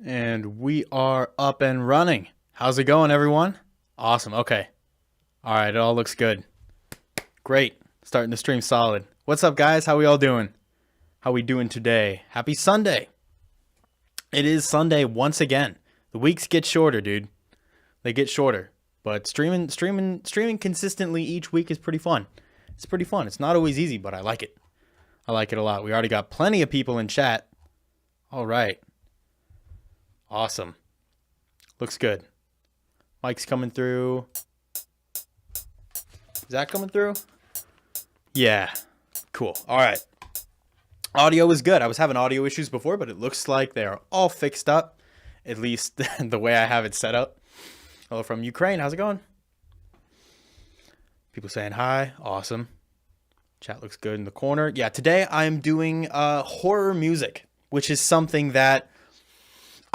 And we are up and running. How's it going, everyone? Awesome. Okay. All right. It all looks good. Great. Starting the stream solid. What's up, guys? How we all doing? How we doing today? Happy Sunday. It is Sunday once again. The weeks get shorter, dude. They get shorter. But streaming consistently each week is pretty fun. It's pretty fun. It's not always easy, but I like it. I like it a lot. We already got plenty of people in chat. All right. Awesome. Looks good. Mike's coming through. Is that coming through? Yeah. Cool. All right. Audio is good. I was having audio issues before, but it looks like they're all fixed up. At least the way I have it set up. Hello from Ukraine. How's it going? People saying hi. Awesome. Chat looks good in the corner. Yeah, today I'm doing horror music, which is something that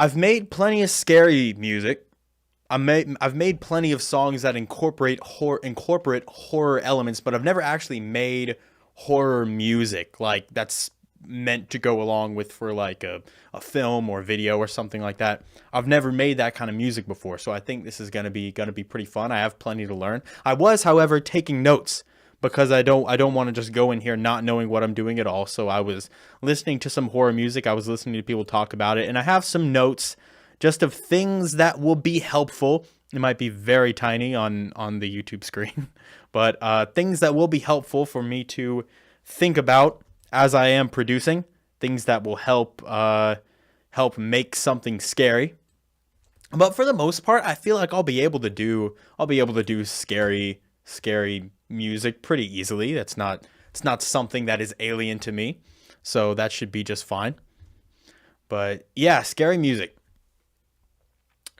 I've made plenty of scary music. I've made plenty of songs that incorporate horror elements, but I've never actually made horror music like that's meant to go along with for like a film or video or something like that. I've never made that kind of music before, so I think this is gonna be pretty fun. I have plenty to learn. I was, however, taking notes because I don't want to just go in here not knowing what I'm doing at all. So I was listening to some horror music. I was listening to people talk about it, and I have some notes just of things that will be helpful. It might be very tiny on the YouTube screen, but things that will be helpful for me to think about as I am producing, things that will help make something scary. But for the most part, I feel like I'll be able to do scary music pretty easily. It's not something that is alien to me, so that should be just fine. But yeah, scary music.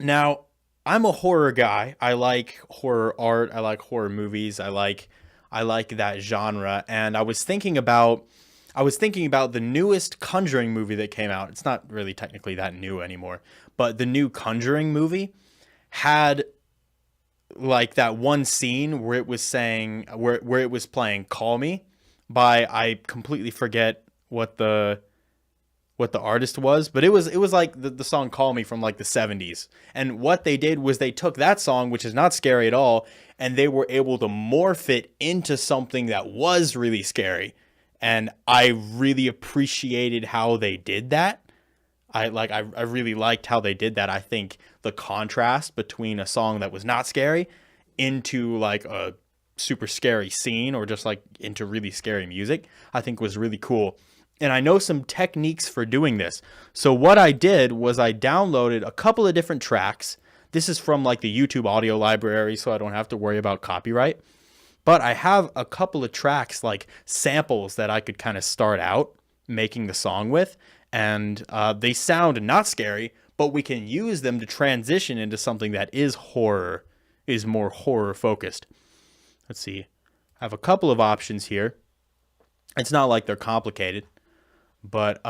Now, I'm a horror guy. I like horror art. I like horror movies. I like that genre. And I was thinking about the newest Conjuring movie that came out. It's not really technically that new anymore, but the new Conjuring movie had like that one scene where it was saying where it was playing "Call Me" by, I completely forget what the artist was, but it was like the song "Call Me" from like the 70s. And what they did was they took that song, which is not scary at all, and they were able to morph it into something that was really scary. And I really appreciated how they did that. I really liked how they did that. I think the contrast between a song that was not scary into like a super scary scene, or just like into really scary music, I think was really cool. And I know some techniques for doing this. So what I did was I downloaded a couple of different tracks. This is from like the YouTube audio library, so I don't have to worry about copyright. But I have a couple of tracks, like samples, that I could kind of start out making the song with. And they sound not scary, but we can use them to transition into something that is more horror focused. Let's see. I have a couple of options here. It's not like they're complicated, but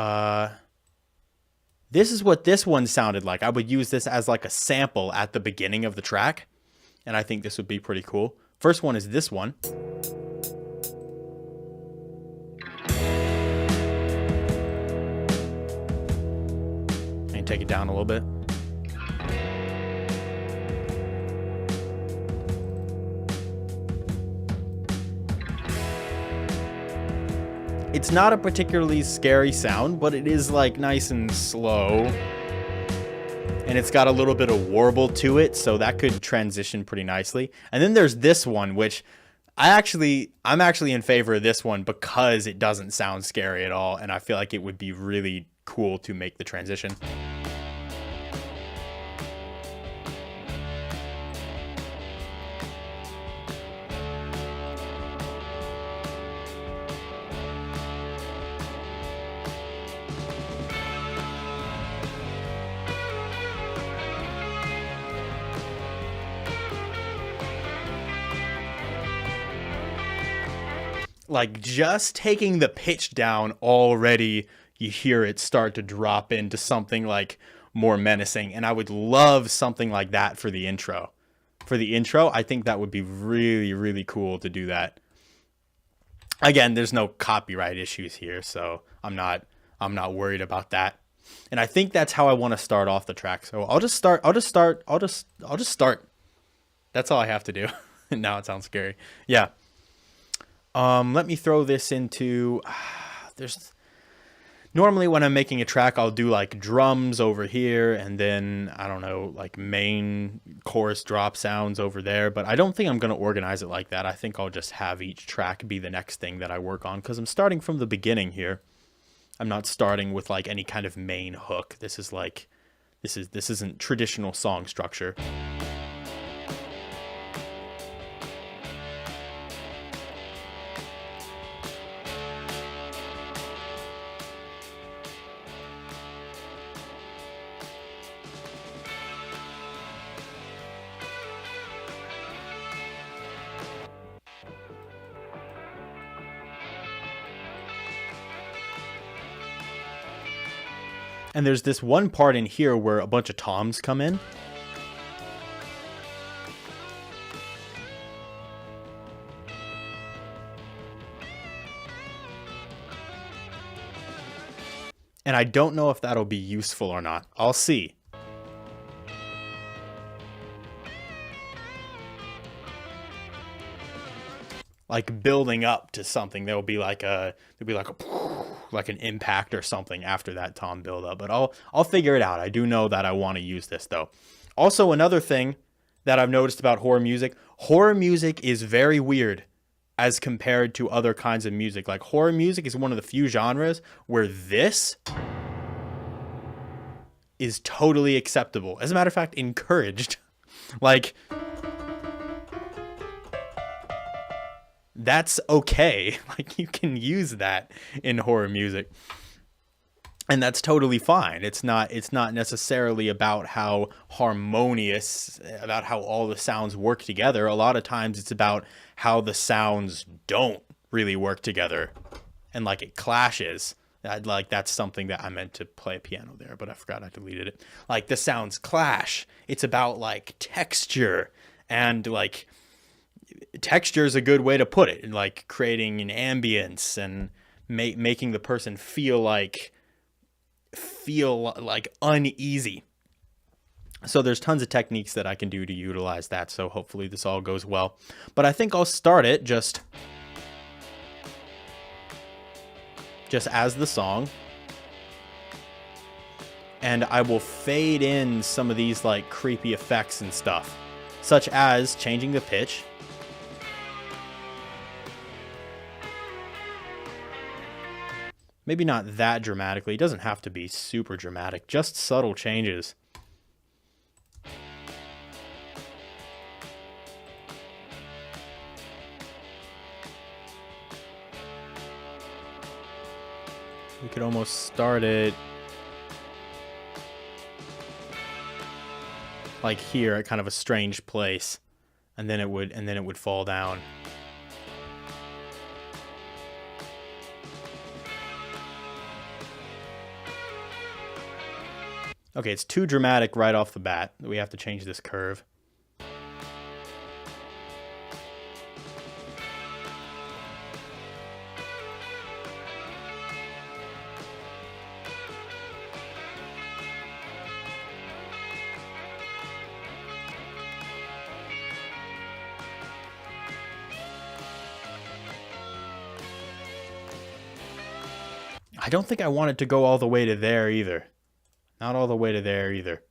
this is what this one sounded like. I would use this as like a sample at the beginning of the track, and I think this would be pretty cool. First one is this one. And take it down a little bit. It's not a particularly scary sound, but it is like nice and slow. And it's got a little bit of warble to it, so that could transition pretty nicely. And then there's this one, which I'm actually in favor of this one because it doesn't sound scary at all, and I feel like it would be really cool to make the transition. Like, just taking the pitch down already, you hear it start to drop into something like more menacing. And I would love something like that for the intro. For the intro, I think that would be really, really cool to do that. Again, there's no copyright issues here, so I'm not worried about that. And I think that's how I want to start off the track. So I'll just start. I'll just start. That's all I have to do. Now it sounds scary. Yeah. Let me throw this into, normally when I'm making a track, I'll do like drums over here and then, I don't know, like main chorus drop sounds over there. But I don't think I'm going to organize it like that. I think I'll just have each track be the next thing that I work on, because I'm starting from the beginning here. I'm not starting with like any kind of main hook. This isn't traditional song structure. And there's this one part in here where a bunch of toms come in. And I don't know if that'll be useful or not. I'll see. Like building up to something, there'll be like an impact or something after that tom build up. But I'll figure it out. I do know that I want to use this though. Also, another thing that I've noticed about horror music is very weird as compared to other kinds of music. Like horror music is one of the few genres where this is totally acceptable. As a matter of fact, encouraged. Like, that's okay. Like, you can use that in horror music. And that's totally fine. It's not necessarily about how harmonious, about how all the sounds work together. A lot of times it's about how the sounds don't really work together. And like it clashes. Like that's something that I meant to play a piano there, but I forgot I deleted it. Like the sounds clash. It's about like texture, and like texture is a good way to put it, and like creating an ambience and making the person feel like uneasy. So there's tons of techniques that I can do to utilize that. So hopefully this all goes well. But I think I'll start it just as the song. And I will fade in some of these like creepy effects and stuff, such as changing the pitch. Maybe not that dramatically. It doesn't have to be super dramatic, just subtle changes. We could almost start it like here at kind of a strange place, and then it would fall down. Okay, it's too dramatic right off the bat. We have to change this curve. I don't think I want it to go all the way to there either. Not all the way to there either.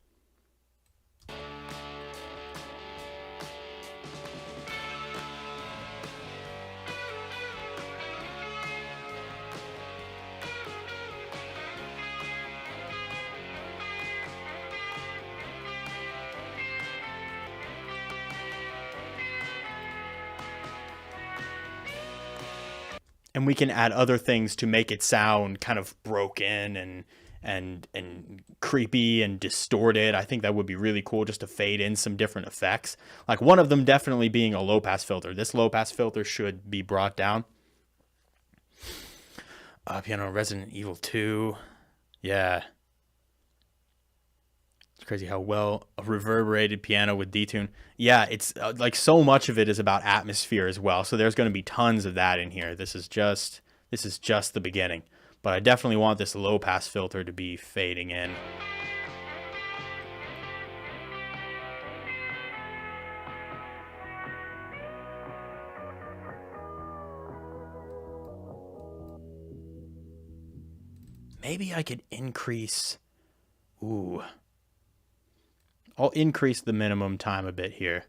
And we can add other things to make it sound kind of broken and creepy and distorted. I think that would be really cool, just to fade in some different effects. Like one of them definitely being a low pass filter. This low pass filter should be brought down. Piano Resident Evil 2. Yeah. It's crazy how well a reverberated piano with detune. Yeah, it's like so much of it is about atmosphere as well. So there's going to be tons of that in here. This is just the beginning. But I definitely want this low pass filter to be fading in. Maybe I could increase... Ooh. I'll increase the minimum time a bit here.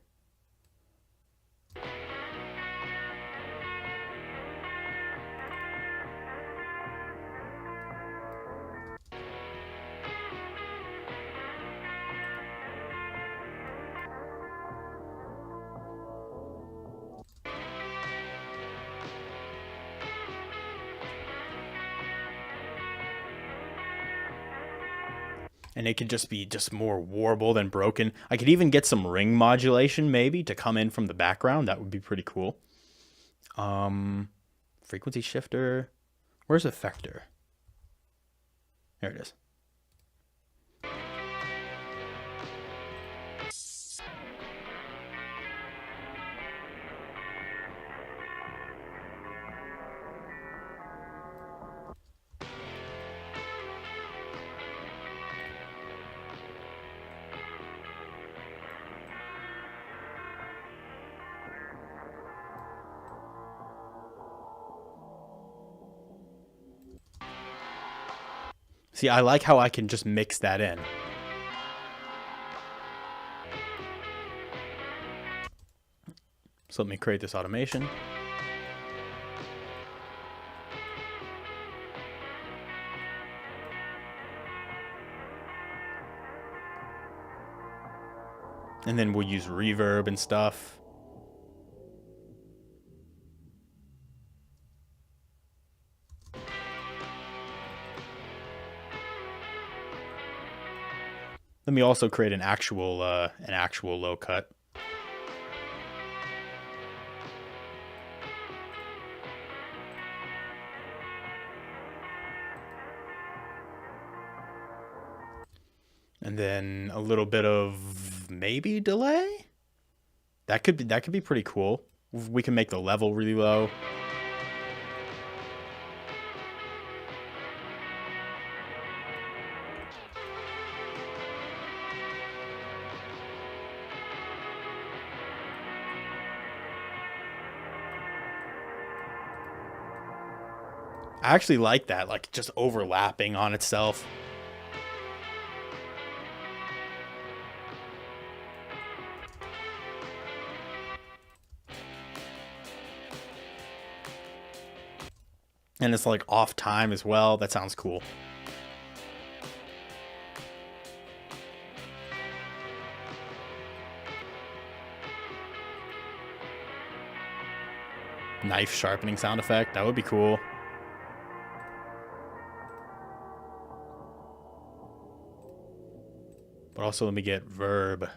And it could just be more warbled and broken. I could even get some ring modulation maybe to come in from the background. That would be pretty cool. Frequency shifter. Where's effector? There it is. See, I like how I can just mix that in. So let me create this automation. And then we'll use reverb and stuff. Let me also create an actual low cut. And then a little bit of maybe delay. That could be pretty cool. We can make the level really low. I actually like that, like just overlapping on itself. And it's like off time as well. That sounds cool. Knife sharpening sound effect. That would be cool. But also let me get verb.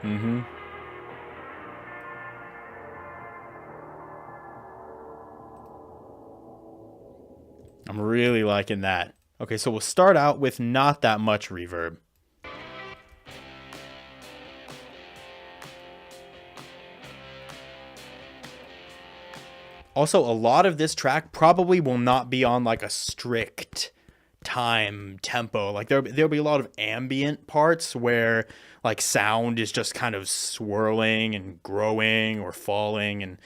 Mm-hmm. I'm really liking that. Okay, so we'll start out with not that much reverb. Also, a lot of this track probably will not be on like a strict time tempo. Like there'll be a lot of ambient parts where like sound is just kind of swirling and growing or falling and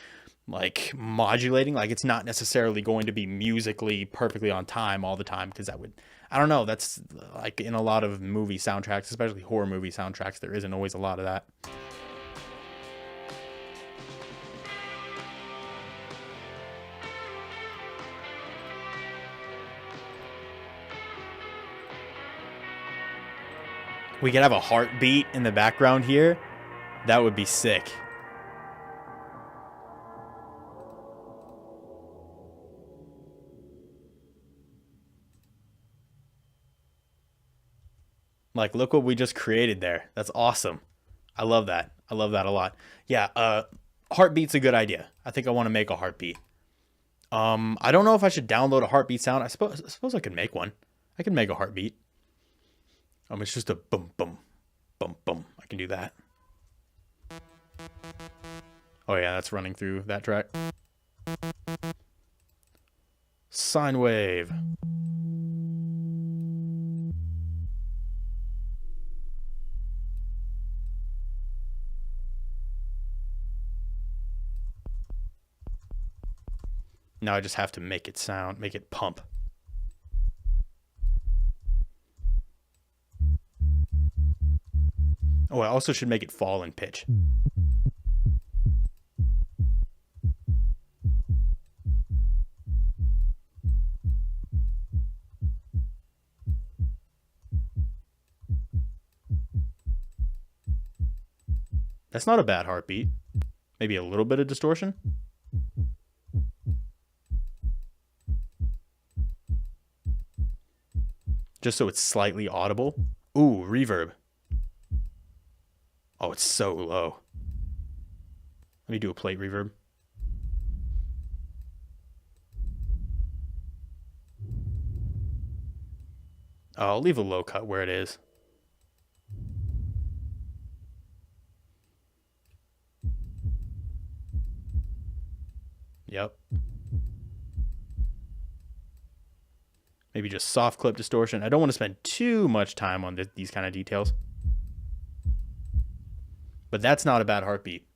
like modulating. Like it's not necessarily going to be musically perfectly on time all the time, because that would, I don't know, that's like in a lot of movie soundtracks, especially horror movie soundtracks, there isn't always a lot of that. We could have a heartbeat in the background here. That would be sick. Like, look what we just created there. That's awesome. I love that. I love that a lot. Yeah, heartbeat's a good idea. I think I want to make a heartbeat. I don't know if I should download a heartbeat sound. I suppose I could make one. I can make a heartbeat. It's just a boom, boom, boom, boom. I can do that. Oh yeah, that's running through that track. Sine wave. Now I just have to make it sound, make it pump. Oh, I also should make it fall in pitch. That's not a bad heartbeat. Maybe a little bit of distortion. Just so it's slightly audible. Ooh, reverb. Oh, it's so low. Let me do a plate reverb. Oh, I'll leave a low cut where it is. Yep. Maybe just soft clip distortion. I don't want to spend too much time on these kind of details. But that's not a bad heartbeat.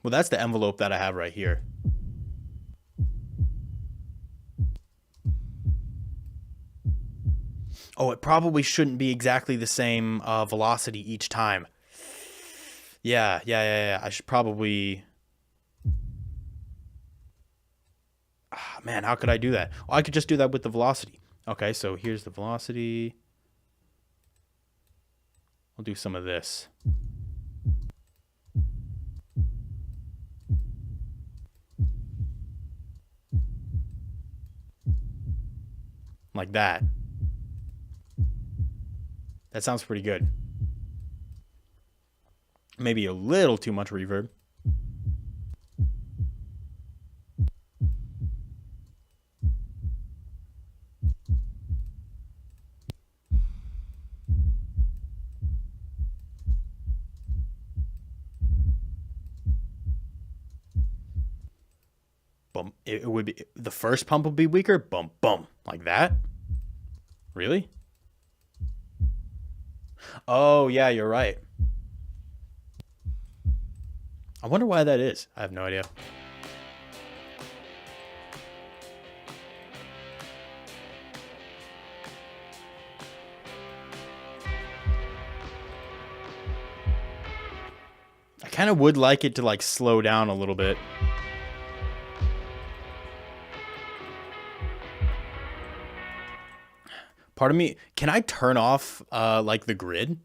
Well, that's the envelope that I have right here. Oh, it probably shouldn't be exactly the same velocity each time. Yeah. I should probably... man, how could I do that? Oh, I could just do that with the velocity. Okay, so here's the velocity. I'll do some of this. Like that. That sounds pretty good. Maybe a little too much reverb. Bum. It would be, the first pump would be weaker. Bum, bum. Like that? Really? Oh, yeah, you're right. I wonder why that is. I have no idea. I kind of would like it to like slow down a little bit. Part of me, can I turn off like the grid?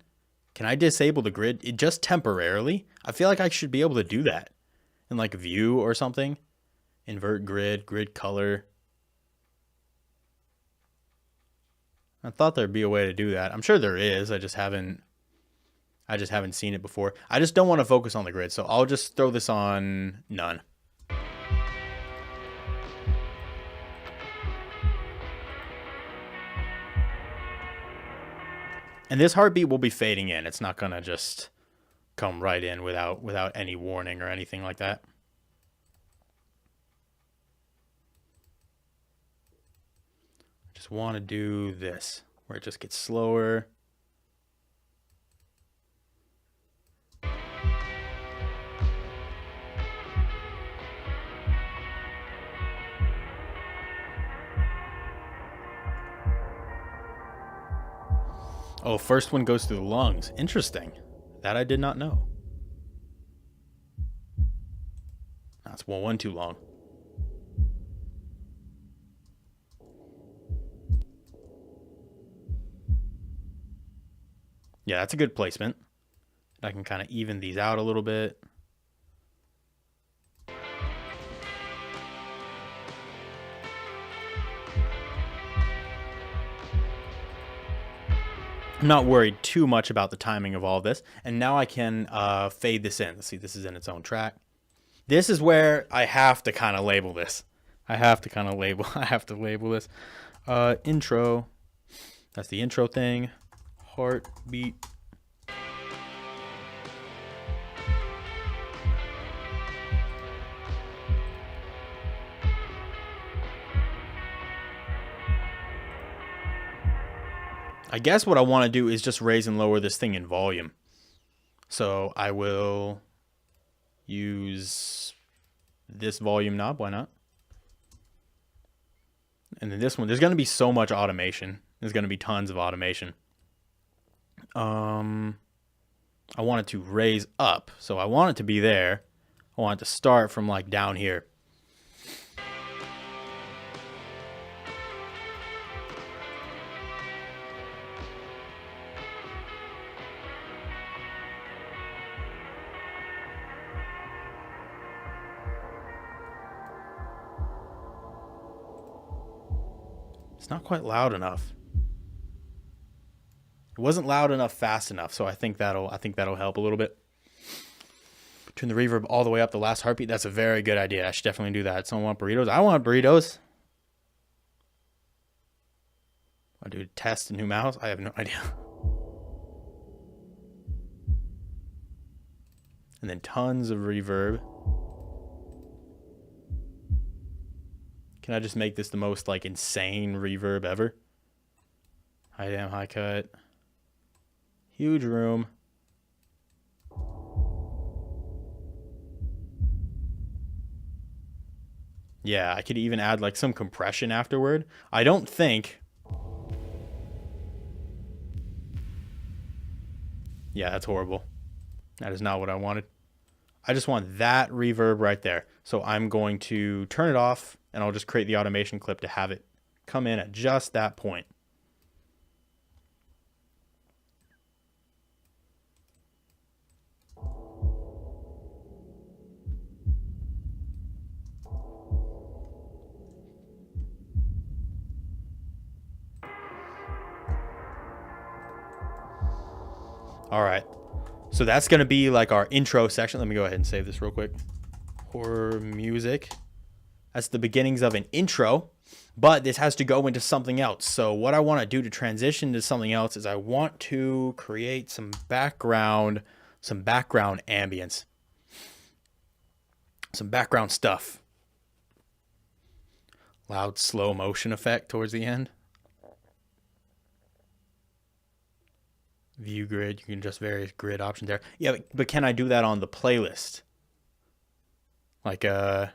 Can I disable the grid just temporarily? I feel like I should be able to do that in like view or something. Invert grid, grid color. I thought there'd be a way to do that. I'm sure there is. I just haven't seen it before. I just don't want to focus on the grid, so I'll just throw this on none. And this heartbeat will be fading in. It's not gonna just come right in without any warning or anything like that. I just want to do this, where it just gets slower. Oh, first one goes through the lungs. Interesting. That I did not know. That's one too long. Yeah, that's a good placement. I can kind of even these out a little bit. I'm not worried too much about the timing of all this. And now I can fade this in. Let's see, this is in its own track. This is where I have to kind of label this. I have to kind of label. I have to label this. Intro. That's the intro thing. Heartbeat. I guess what I want to do is just raise and lower this thing in volume. So I will use this volume knob. Why not? And then this one, there's going to be so much automation. There's going to be tons of automation. I want it to raise up. So I want it to be there. I want it to start from like down here. It's not quite loud enough. It wasn't loud enough fast enough, so I think that'll help a little bit. Turn the reverb all the way up the last heartbeat. That's a very good idea. I should definitely do that. Someone want burritos? I want burritos. I do test a new mouse? I have no idea. And then tons of reverb. Can I just make this the most like insane reverb ever? High damn high cut. Huge room. Yeah, I could even add like some compression afterward. I don't think. Yeah, that's horrible. That is not what I wanted. I just want that reverb right there. So I'm going to turn it off and I'll just create the automation clip to have it come in at just that point. All right. So that's going to be like our intro section. Let me go ahead and save this real quick. Horror music. That's the beginnings of an intro, but this has to go into something else. So what I want to do to transition to something else is I want to create some background ambience, some background stuff. Loud slow motion effect towards the end. View grid, you can adjust various grid options there. Yeah, but can I do that on the playlist? Like, yeah,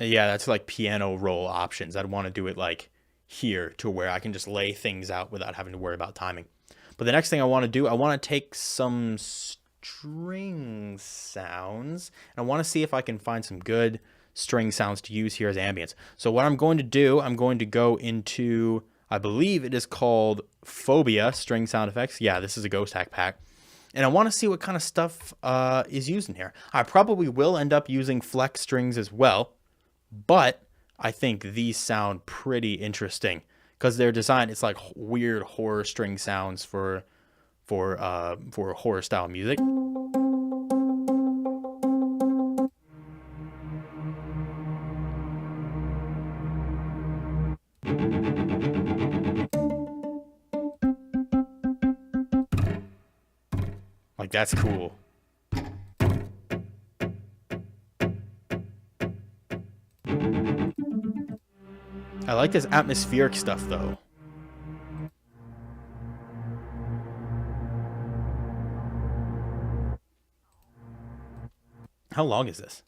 that's like piano roll options. I'd want to do it like here to where I can just lay things out without having to worry about timing. But the next thing I want to do, I want to take some string sounds and I want to see if I can find some good string sounds to use here as ambience. So what I'm going to do, I'm going to go into, I believe it is called PHOBIA string sound effects. Yeah, this is a Ghosthack pack. And I want to see what kind of stuff is used in here. I probably will end up using flex strings as well, but I think these sound pretty interesting because they're designed. It's like weird horror string sounds for horror style music. Like, that's cool. I like this atmospheric stuff, though. How long is this?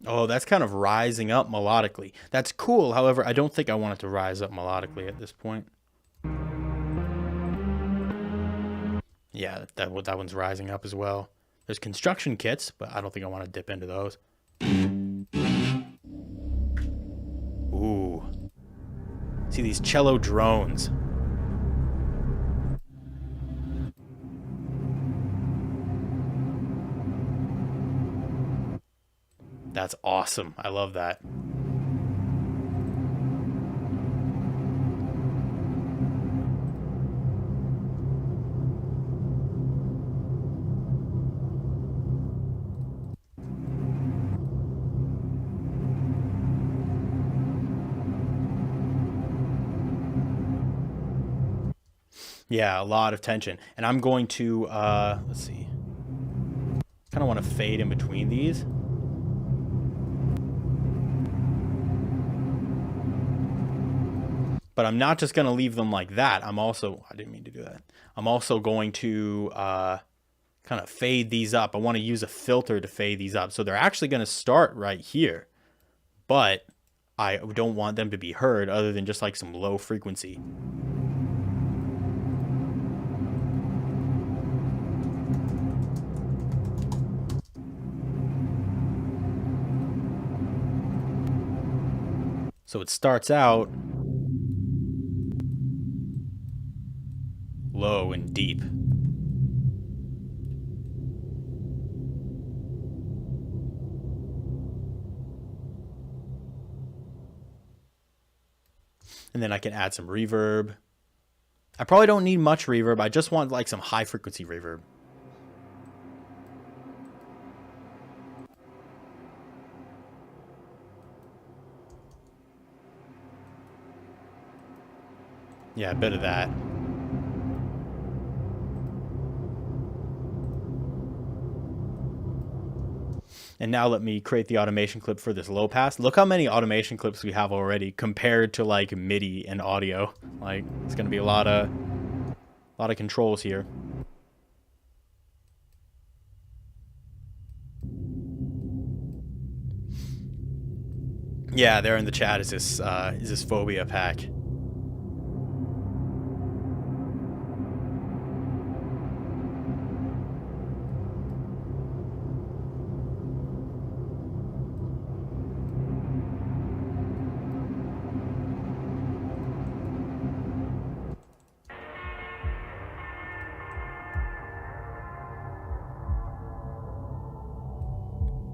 Oh, that's kind of rising up melodically. That's cool. However, I don't think I want it to rise up melodically at this point. Yeah, that one's rising up as well. There's construction kits, but I don't think I want to dip into those. Ooh. See these cello drones. That's awesome. I love that. Yeah, a lot of tension. And I'm going to, let's see. Kind of want to fade in between these. But I'm not just going to leave them like that. I'm also, I didn't mean to do that. I'm also going to kind of fade these up. I want to use a filter to fade these up. So they're actually going to start right here. But I don't want them to be heard other than just like some low frequency. So it starts out low and deep. And then I can add some reverb. I probably don't need much reverb. I just want like some high frequency reverb. Yeah, a bit of that. And now let me create the automation clip for this low pass. Look how many automation clips we have already compared to like MIDI and audio. Like it's gonna be a lot of controls here. Yeah, there in the chat is this Phobia pack.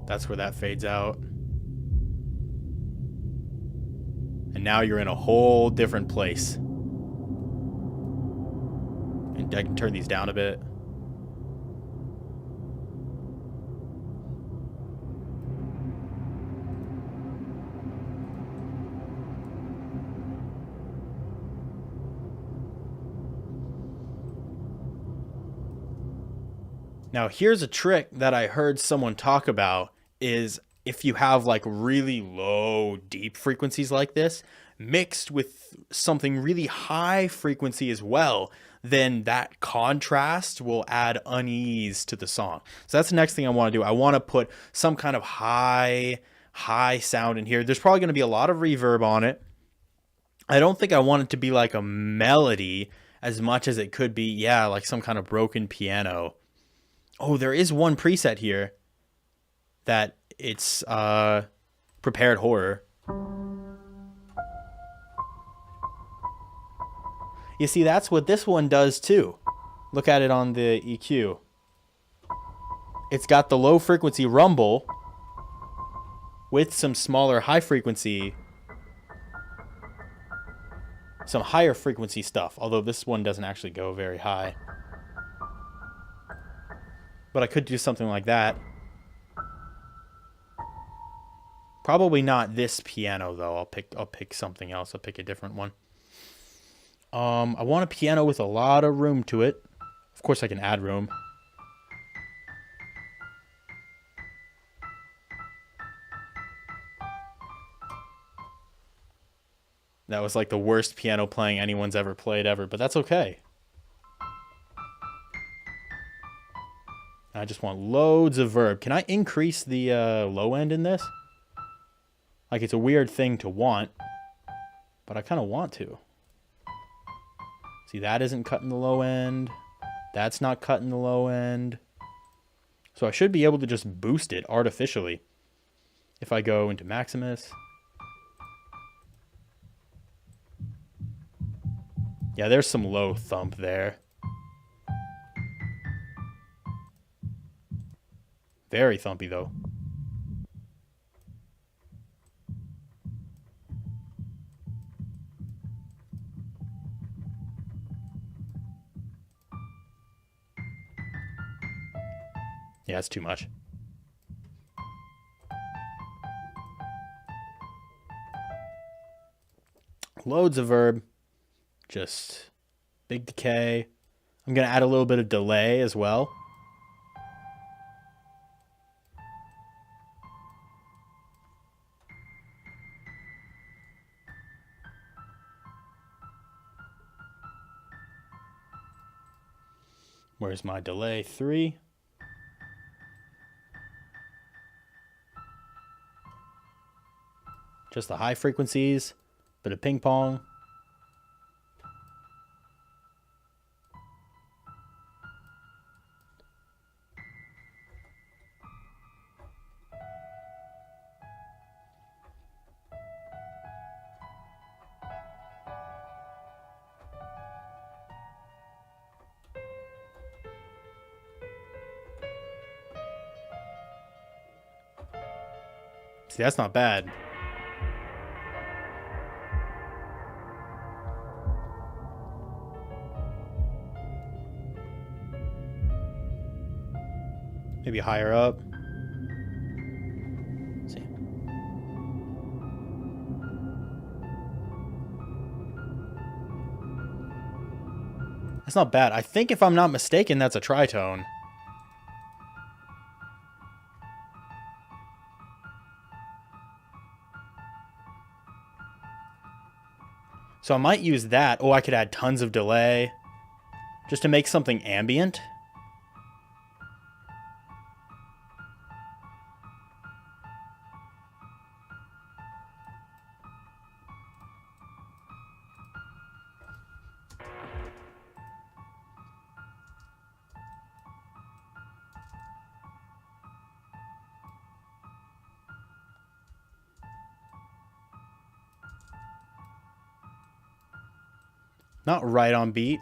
That's where that fades out. And now you're in a whole different place. And I can turn these down a bit. Now here's a trick that I heard someone talk about is if you have like really low deep frequencies like this mixed with something really high frequency as well, then that contrast will add unease to the song. So that's the next thing I want to do. I want to put some kind of high sound in here. There's probably going to be a lot of reverb on it. I don't think I want it to be like a melody as much as it could be, yeah, like some kind of broken piano. Oh, there is one preset here that it's prepared horror. You see, that's what this one does too. Look at it on the EQ. It's got the low frequency rumble with some smaller high frequency, some higher frequency stuff, although this one doesn't actually go very high. But I could do something like that. Probably not this piano though. I'll pick something else. I'll pick a different one. I want a piano with a lot of room to it. Of course I can add room. That was like the worst piano playing anyone's ever played ever, but that's okay. I just want loads of verb. Can I increase the low end in this? Like, it's a weird thing to want, but I kind of want to. See, that isn't cutting the low end. That's not cutting the low end. So I should be able to just boost it artificially. If I go into Maximus. Yeah, there's some low thump there. Very thumpy, though. Yeah, it's too much. Loads of verb. Just Big decay. I'm going to add a little bit of delay as well. Where's my delay? 3. Just the high frequencies. Bit of ping pong. See, that's not bad. Maybe higher up. Let's see. That's not bad. I think if I'm not mistaken, that's a tritone. So I might use that. Oh, I could add tons of delay just to make something ambient. Not right on beat.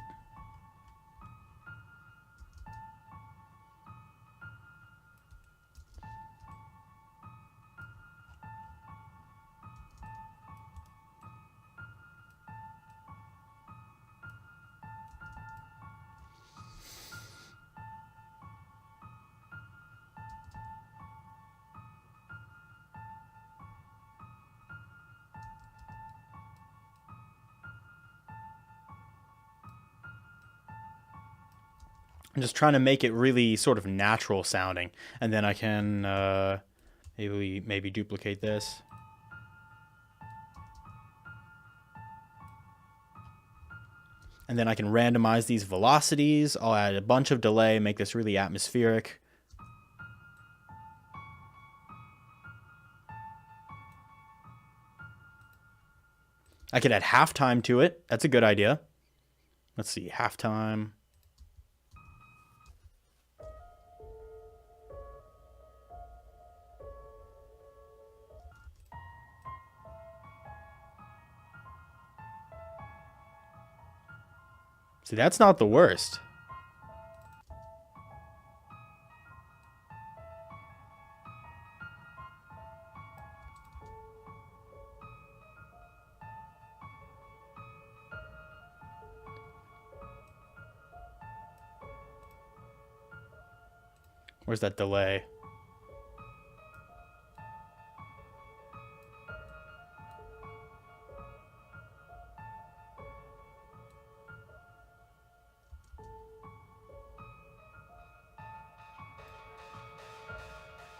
I'm just trying to make it really sort of natural sounding. And then I can maybe duplicate this. And then I can randomize these velocities. I'll add a bunch of delay, make this really atmospheric. I could add halftime to it. That's a good idea. Let's see, halftime. See, that's not the worst. Where's that delay?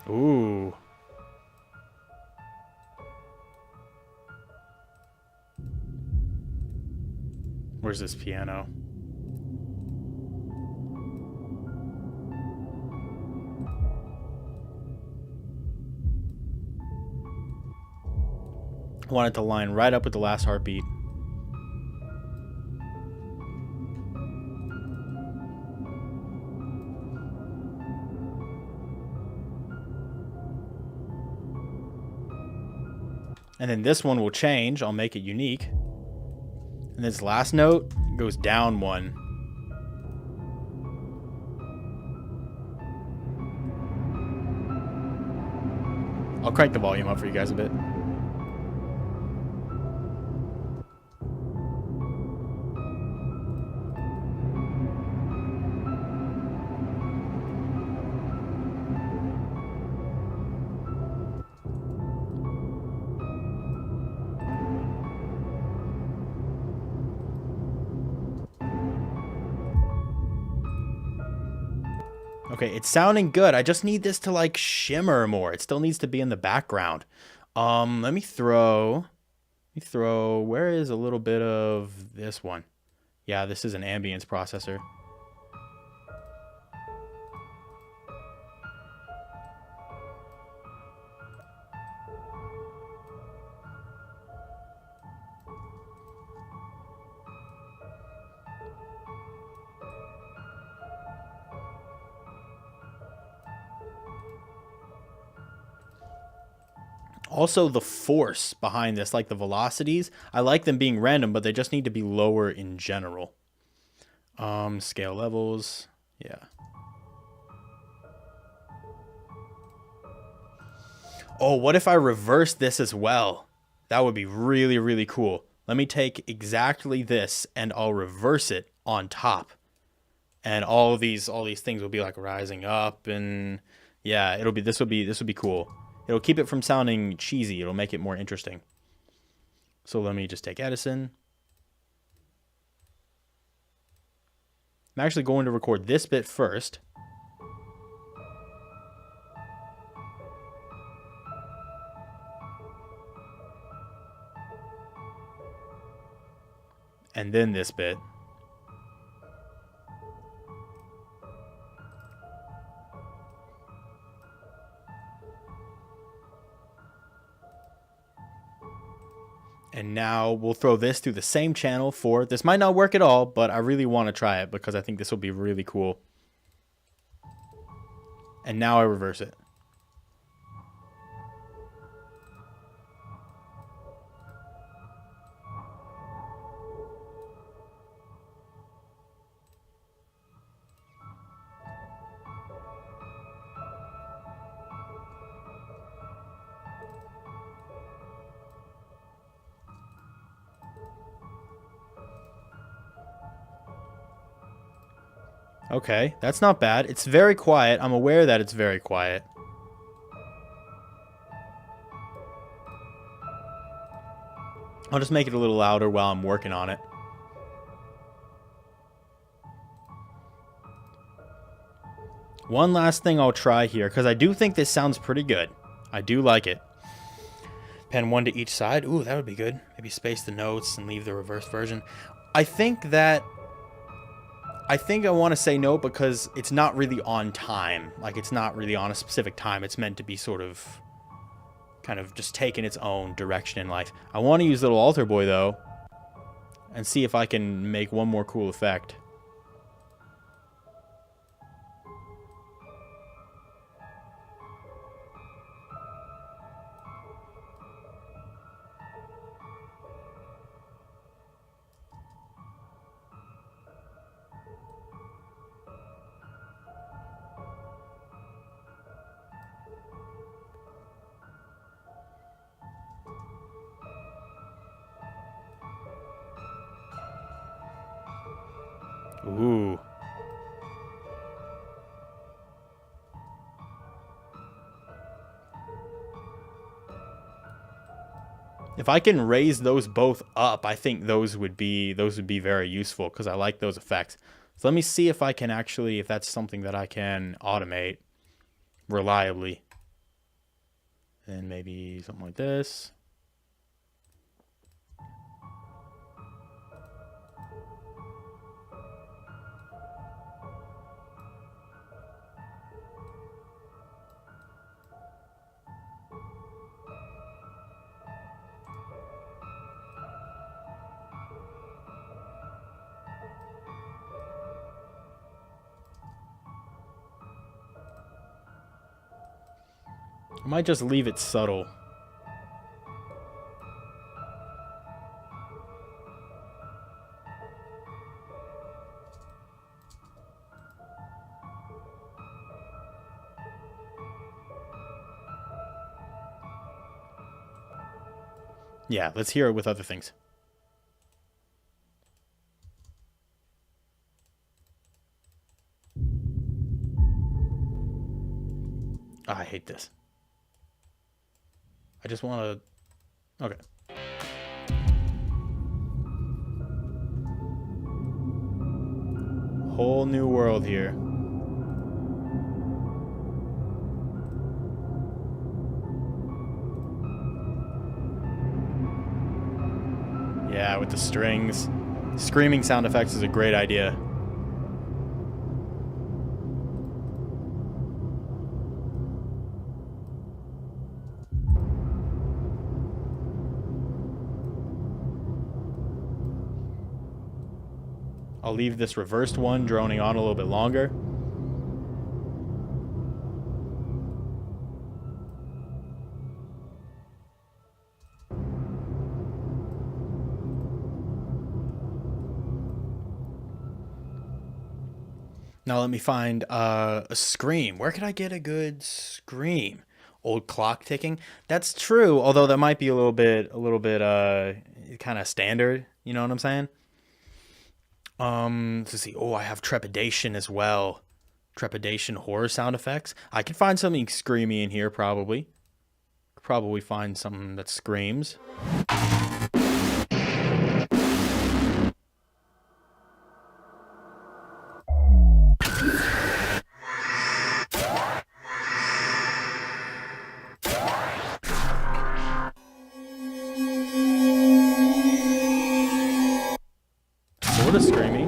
Ooh. Where's this piano? I want it to line right up with the last heartbeat. And then this one will change. I'll make it unique. And this last note goes down 1. I'll crank the volume up for you guys a bit. Okay, it's sounding good. I just need this to like shimmer more. It still needs to be in the background. Let me throw, where is a little bit of this one? Yeah, this is an ambience processor. Also, the force behind this, like the velocities, I like them being random, but they just need to be lower in general. Scale levels, yeah. Oh, what if I reverse this as well? That would be really, really cool. Let me take exactly this and I'll reverse it on top. And all these things will be like rising up, and yeah, this would be cool. It'll keep it from sounding cheesy. It'll make it more interesting. So let me just take Edison. I'm actually going to record this bit first. And then this bit. And now we'll throw this through the same channel for, this might not work at all, but I really want to try it because I think this will be really cool. And now I reverse it. Okay, that's not bad. It's very quiet. I'm aware that it's very quiet. I'll just make it a little louder while I'm working on it. One last thing I'll try here, because I do think this sounds pretty good. I do like it. Pen one to each side. Ooh, that would be good. Maybe space the notes and leave the reversed version. I think I want to say no because it's not really on time. Like, it's not really on a specific time. It's meant to be sort of kind of just taking its own direction in life. I want to use Little Altar Boy, though, and see if I can make one more cool effect. Ooh. If I can raise those both up, I think those would be very useful because I like those effects. So let me see if I can actually, if that's something that I can automate reliably. And maybe something like this. I might just leave it subtle. Yeah, let's hear it with other things. Oh, I hate this. I just want to... Okay. Whole new world here. that with the strings. Screaming sound effects is a great idea. I'll leave this reversed one droning on a little bit longer. Now let me find a scream. Where could I get a good scream? Old clock ticking. That's true, although that might be a little bit kind of standard. You know what I'm saying? Let's see. Oh, I have trepidation as well. Trepidation horror sound effects. I can find something screamy in here probably. Probably find something that screams. Sort of screamy.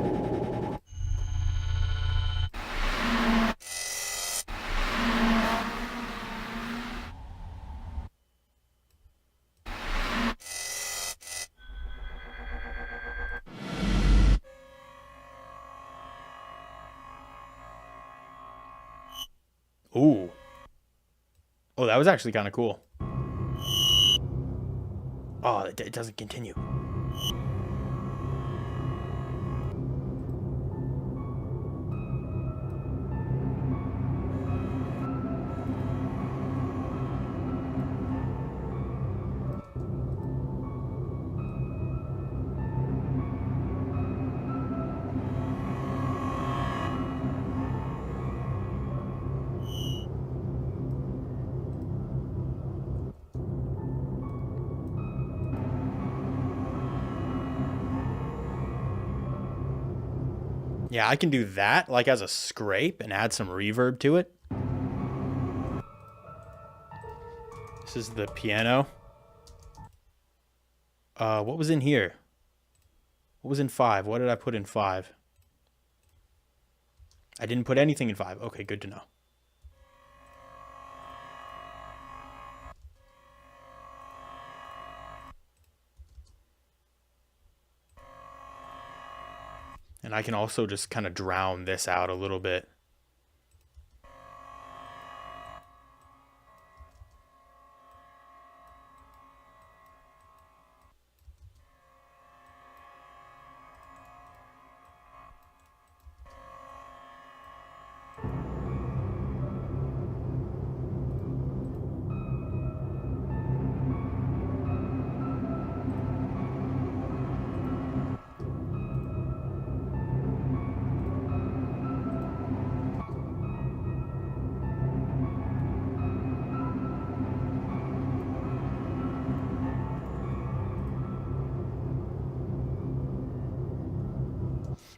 Ooh. Oh, that was actually kind of cool. Oh, it doesn't continue. Yeah, I can do that, like as a scrape, and add some reverb to it. This is the piano. What was in here? What was in 5? What did I put in 5? I didn't put anything in 5. Okay, good to know. And I can also just kind of drown this out a little bit.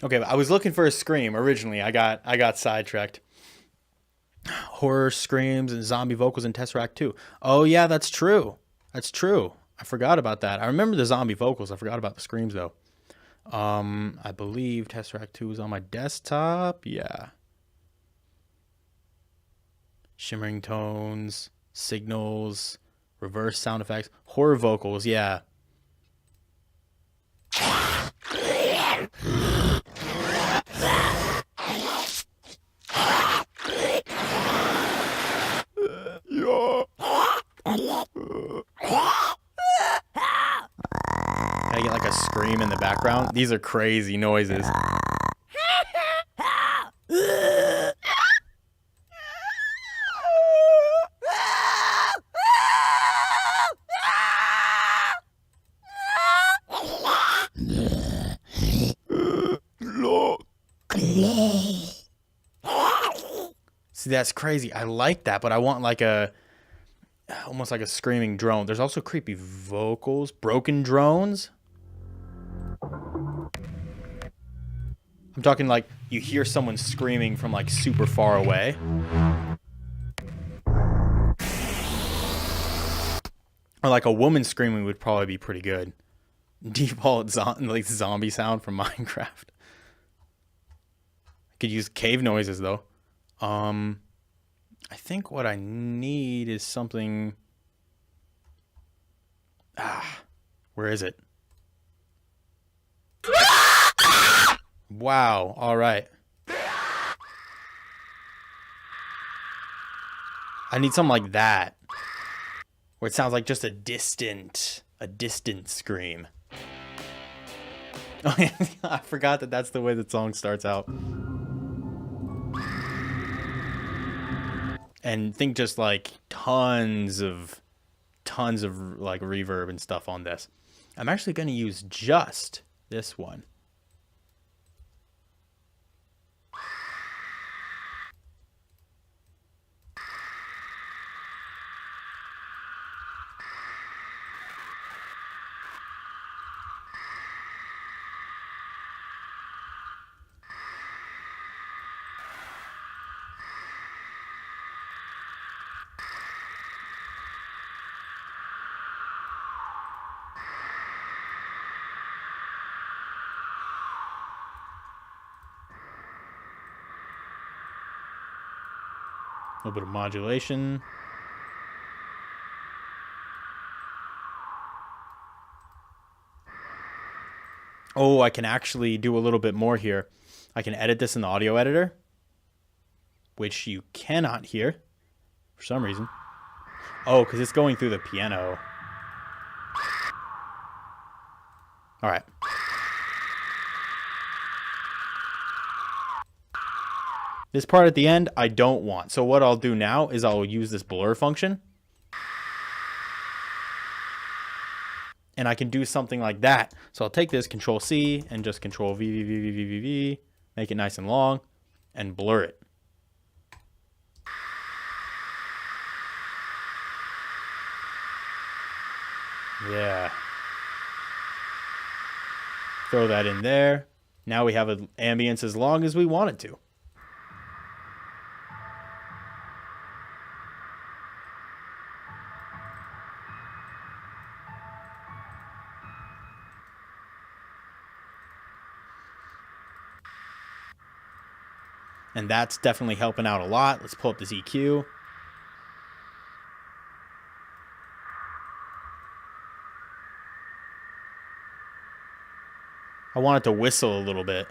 Okay, I was looking for a scream originally. I got sidetracked. Horror screams and zombie vocals in Tesseract 2. Oh yeah, that's true. That's true. I forgot about that. I remember the zombie vocals. I forgot about the screams though. I believe Tesseract 2 is on my desktop. Yeah. Shimmering tones, signals, reverse sound effects, horror vocals. Yeah. I get like a scream in the background. These are crazy noises. See, that's crazy. I like that, but I want like almost like a screaming drone. There's also creepy vocals, broken drones. I'm talking like you hear someone screaming from like super far away. Or like a woman screaming would probably be pretty good. Default like zombie sound from Minecraft. I could use cave noises though. I think what I need is something. Where is it? Wow. All right. I need something like that, where it sounds like just a distant scream. Oh, yeah, I forgot that that's the way the song starts out. And think just like tons of like reverb and stuff on this. I'm actually going to use just this one. A little bit of modulation. Oh, I can actually do a little bit more here. I can edit this in the audio editor, which you cannot hear for some reason. Oh, because it's going through the piano. All right. This part at the end, I don't want. So what I'll do now is I'll use this blur function. And I can do something like that. So I'll take this, Control C, and just Control V, V, V, V, V, V, V, make it nice and long, and blur it. Yeah. Throw that in there. Now we have an ambience as long as we want it to. And that's definitely helping out a lot. Let's pull up this EQ. I want it to whistle a little bit.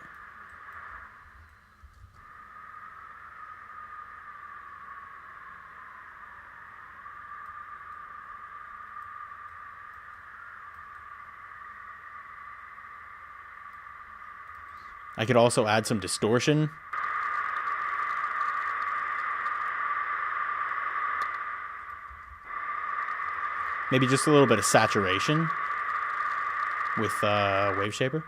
I could also add some distortion. Maybe just a little bit of saturation with Wave Shaper.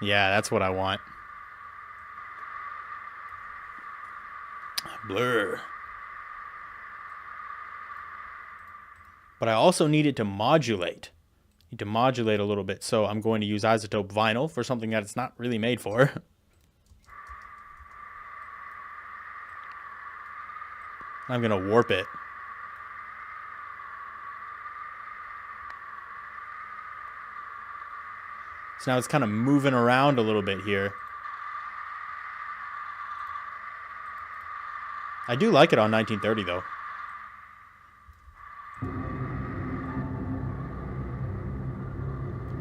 Yeah, that's what I want. Blur. But I also need it to modulate. Need to modulate a little bit, so I'm going to use isotope vinyl for something that it's not really made for. I'm going to warp it. So now it's kind of moving around a little bit here. I do like it on 1930 though.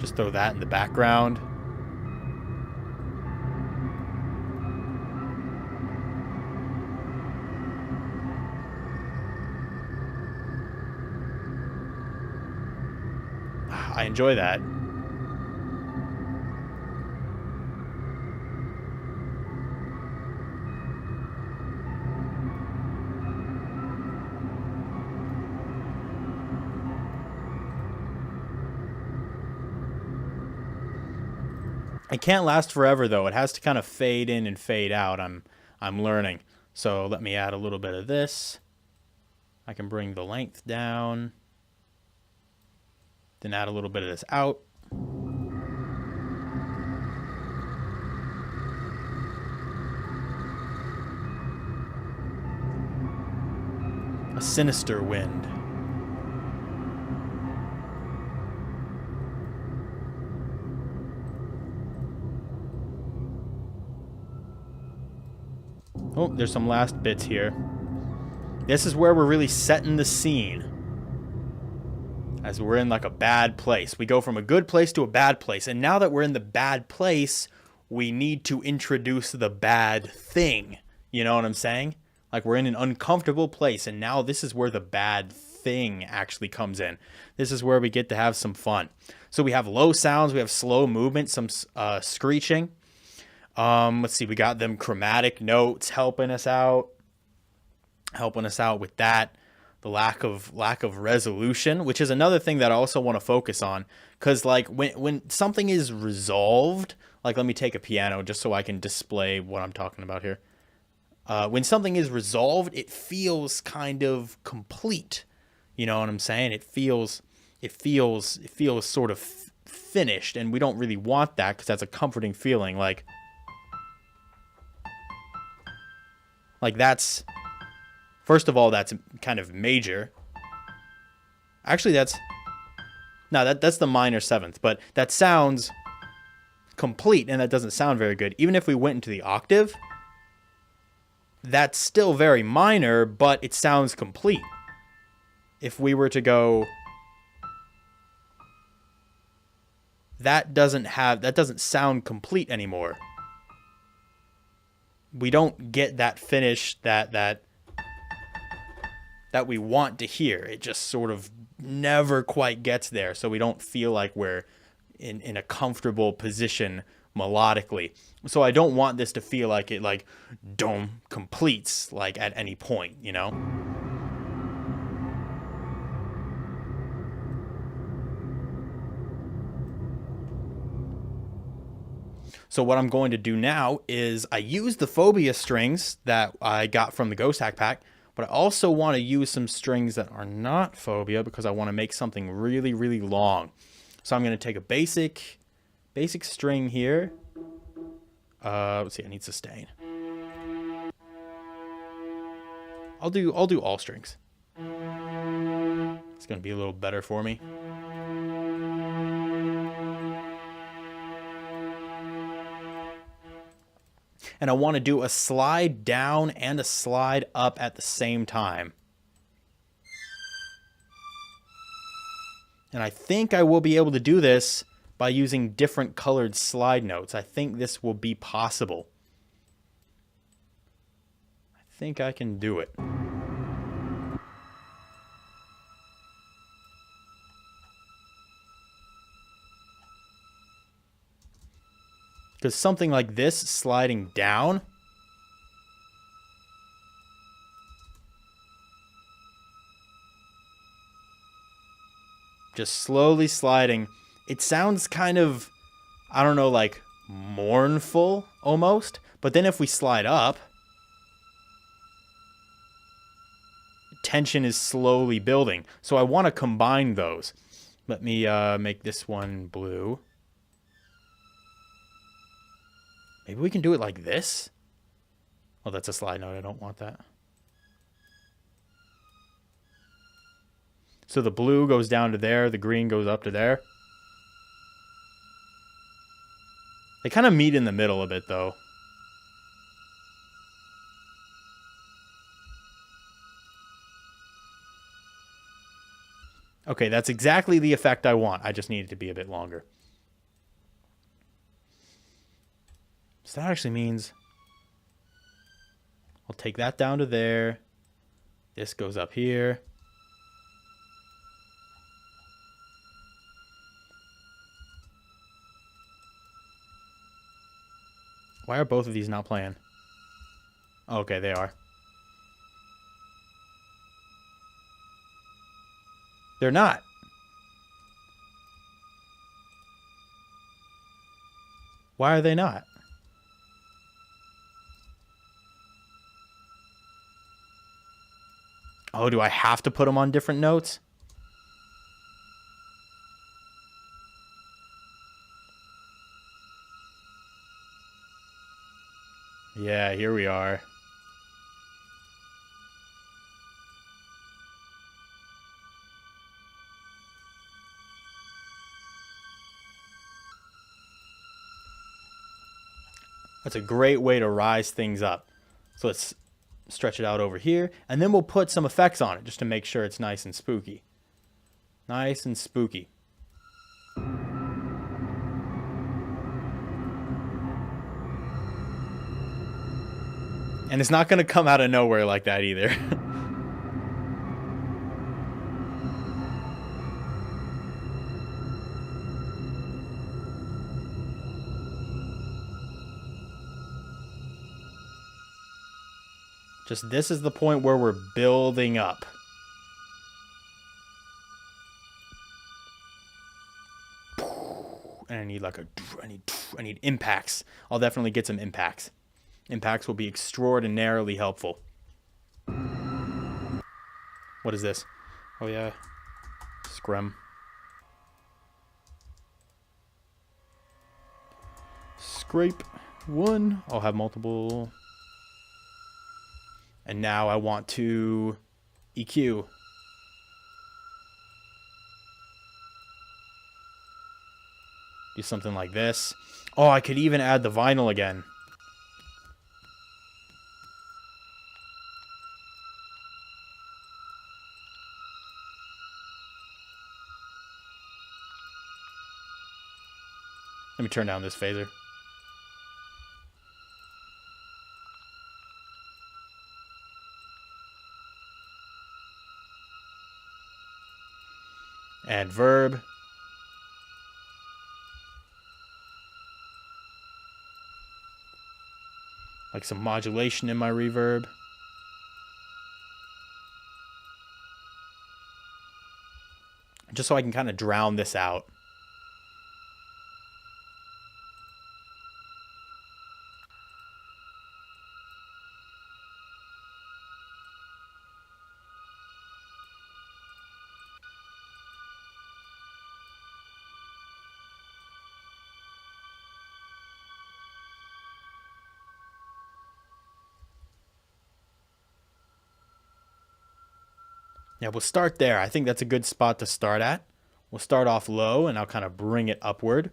Just throw that in the background. I enjoy that. It can't last forever though. It has to kind of fade in and fade out. I'm learning. So let me add a little bit of this. I can bring the length down. Then add a little bit of this out. A sinister wind. Oh, there's some last bits here. This is where we're really setting the scene. As we're in like a bad place. We go from a good place to a bad place. And now that we're in the bad place, we need to introduce the bad thing. You know what I'm saying? Like we're in an uncomfortable place. And now this is where the bad thing actually comes in. This is where we get to have some fun. So we have low sounds. We have slow movement. Some screeching. Let's see. We got them chromatic notes helping us out. Helping us out with that. The lack of resolution, which is another thing that I also want to focus on, because like when something is resolved, like let me take a piano just so I can display what I'm talking about here. When something is resolved, it feels kind of complete. You know what I'm saying? It feels sort of finished, and we don't really want that because that's a comforting feeling. Like that's. First of all, that's kind of major. Actually, that's the minor seventh, but that sounds complete, and that doesn't sound very good. Even if we went into the octave, that's still very minor, but it sounds complete. If we were to go, that doesn't sound complete anymore. We don't get that finish that we want to hear. It just sort of never quite gets there, so we don't feel like we're in a comfortable position melodically. So I don't want this to feel like it like dome completes like at any point, you know? So what I'm going to do now is I use the PHOBIA strings that I got from the Ghosthack pack, but I also want to use some strings that are not PHOBIA because I want to make something really, really long. So I'm going to take a basic string here. Let's see, I need sustain. I'll do all strings. It's going to be a little better for me. And I want to do a slide down and a slide up at the same time. And I think I will be able to do this by using different colored slide notes. I think this will be possible. I think I can do it. Because something like this sliding down just slowly sliding, it sounds kind of, I don't know, like mournful almost. But then if we slide up, tension is slowly building. So I want to combine those. Let me make this one blue. Maybe we can do it like this. Oh, that's a slide note. I don't want that. So the blue goes down to there. The green goes up to there. They kind of meet in the middle a bit, though. Okay, that's exactly the effect I want. I just need it to be a bit longer. So that actually means I'll take that down to there. This goes up here. Why are both of these not playing? Okay, they are. They're not. Why are they not? Oh, do I have to put them on different notes? Yeah, here we are. That's a great way to rise things up. So let's stretch it out over here, and then we'll put some effects on it just to make sure it's nice and spooky. Nice and spooky. And it's not going to come out of nowhere like that either. Just this is the point where we're building up. And I need like I need impacts. I'll definitely get some impacts. Impacts will be extraordinarily helpful. What is this? Oh yeah. Scrum. Scrape 1. I'll have multiple. And now I want to EQ. Do something like this. Oh, I could even add the vinyl again. Let me turn down this phaser. Add verb. Like some modulation in my reverb. Just so I can kind of drown this out. Yeah, we'll start there. I think that's a good spot to start at. We'll start off low, and I'll kind of bring it upward.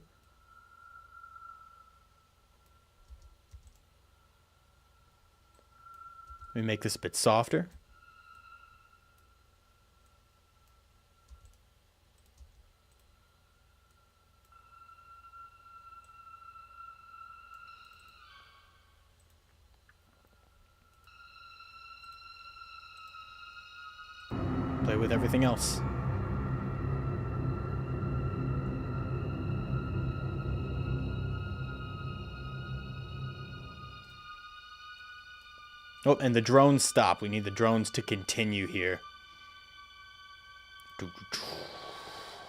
Let me make this a bit softer. Play with everything else. Oh, and the drones stop. We need the drones to continue here.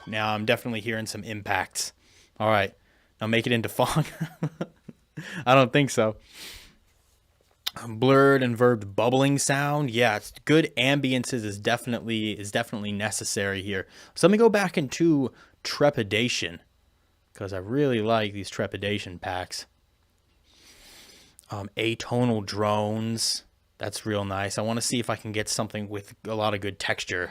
Now I'm definitely hearing some impacts. All right. Now make it into fog. I don't think so. Blurred and verbed bubbling sound. Yeah, it's good ambiances is definitely necessary here. So let me go back into Trepidation, because I really like these Trepidation packs. Atonal drones. That's real nice. I want to see if I can get something with a lot of good texture.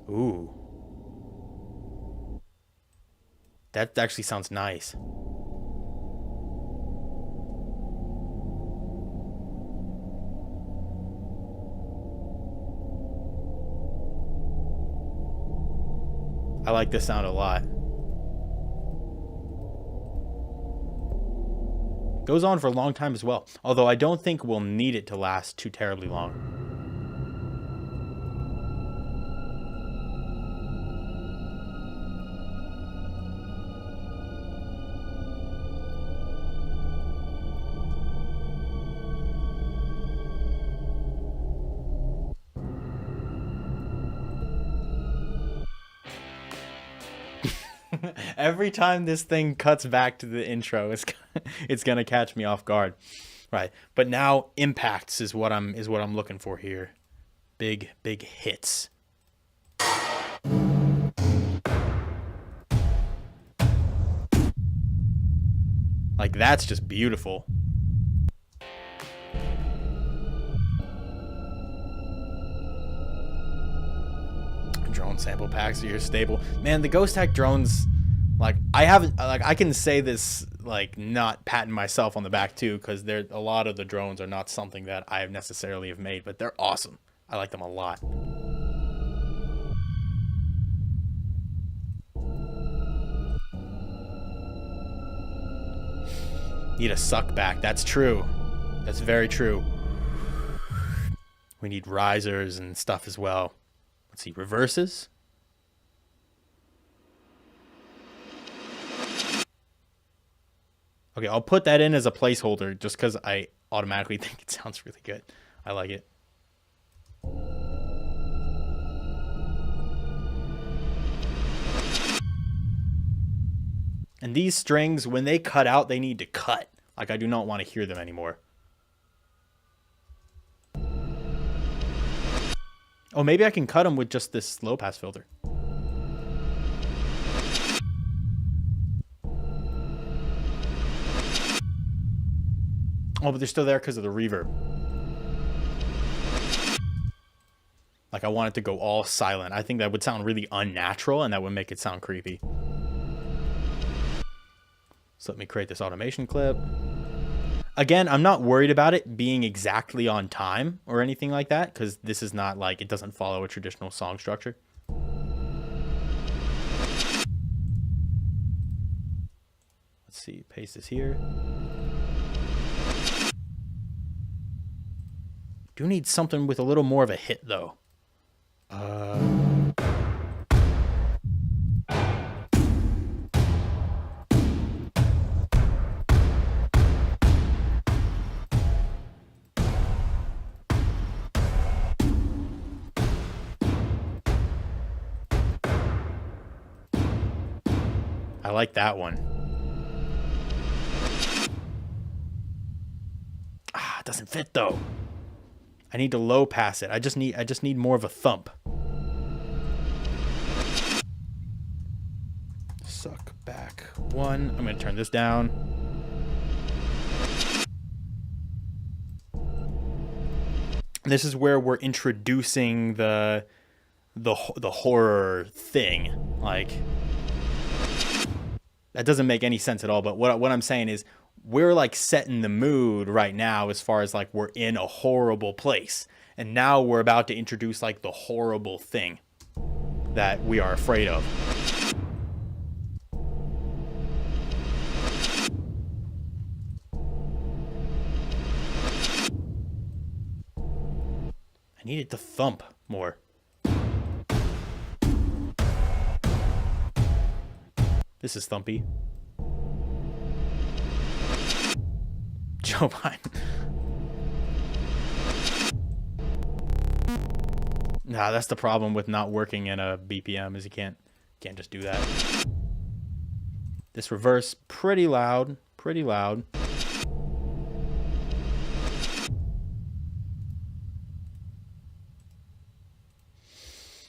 Ooh. That actually sounds nice. I like this sound a lot. Goes on for a long time as well. Although I don't think we'll need it to last too terribly long. Every time this thing cuts back to the intro, it's gonna catch me off guard, right? But now impacts is what I'm looking for here. Big hits. Like that's just beautiful. drone sample packs are your staple. Man, the Ghosthack drones, like, I can say this, like, not patting myself on the back too, because a lot of the drones are not something that I have necessarily have made, but they're awesome. I like them a lot. Need a suck back. That's true. That's very true. We need risers and stuff as well. Let's see, reverses. Okay, I'll put that in as a placeholder just because I automatically think it sounds really good. I like it. And these strings, when they cut out, they need to cut. Like, I do not want to hear them anymore. Oh, maybe I can cut them with just this low pass filter. Oh, but they're still there because of the reverb. Like, I want it to go all silent. I think that would sound really unnatural, and that would make it sound creepy. So let me create this automation clip. Again, I'm not worried about it being exactly on time or anything like that, because this is not like, it doesn't follow a traditional song structure. Let's see, paste this here. Do need something with a little more of a hit though. I like that one. Ah, it doesn't fit though. I need to low pass it. I just need more of a thump. Suck back one. I'm gonna turn this down. This is where we're introducing the horror thing. Like, that doesn't make any sense at all, but what I'm saying is we're like setting the mood right now as far as like we're in a horrible place. And now we're about to introduce like the horrible thing that we are afraid of. I needed to thump more. This is thumpy. Joe Biden. Nah, that's the problem with not working in a BPM, is you can't just do that. This reverse, pretty loud, pretty loud.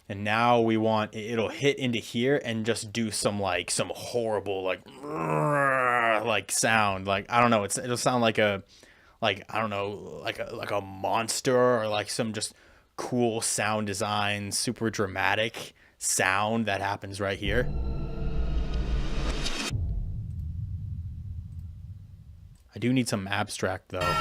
And now we want, it'll hit into here and just do some horrible like sound. Like, I don't know, it'll sound like a monster, or like some just cool sound design, super dramatic sound that happens right here. I do need some abstract though.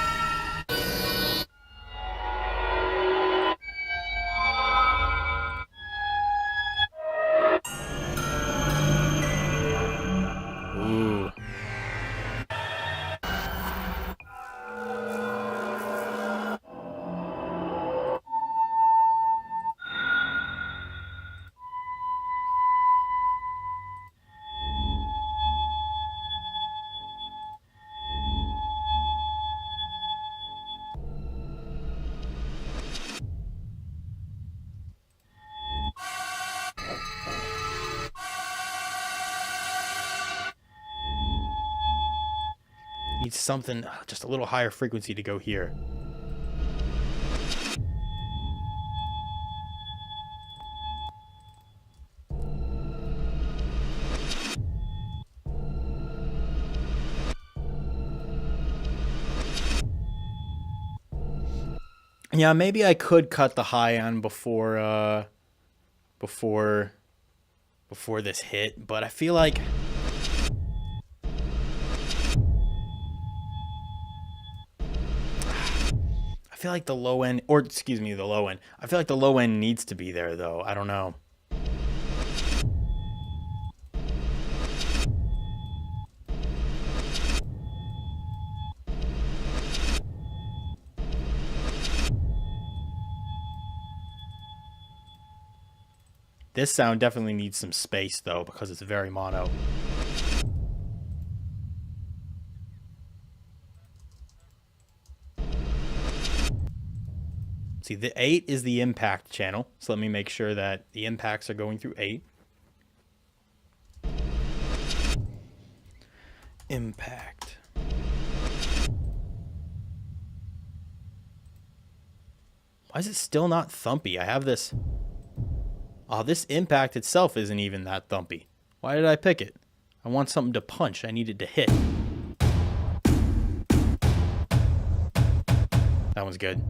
Need something just a little higher frequency to go here. Yeah, maybe I could cut the high end before before this hit, but I feel like the low end, or excuse me, the low end. I feel like the low end needs to be there though. I don't know. This sound definitely needs some space though, because it's very mono. See, the 8 is the impact channel, so let me make sure that the impacts are going through 8. Impact. Why is it still not thumpy? I have this... Oh, this impact itself isn't even that thumpy. Why did I pick it? I want something to punch. I need it to hit. That one's good.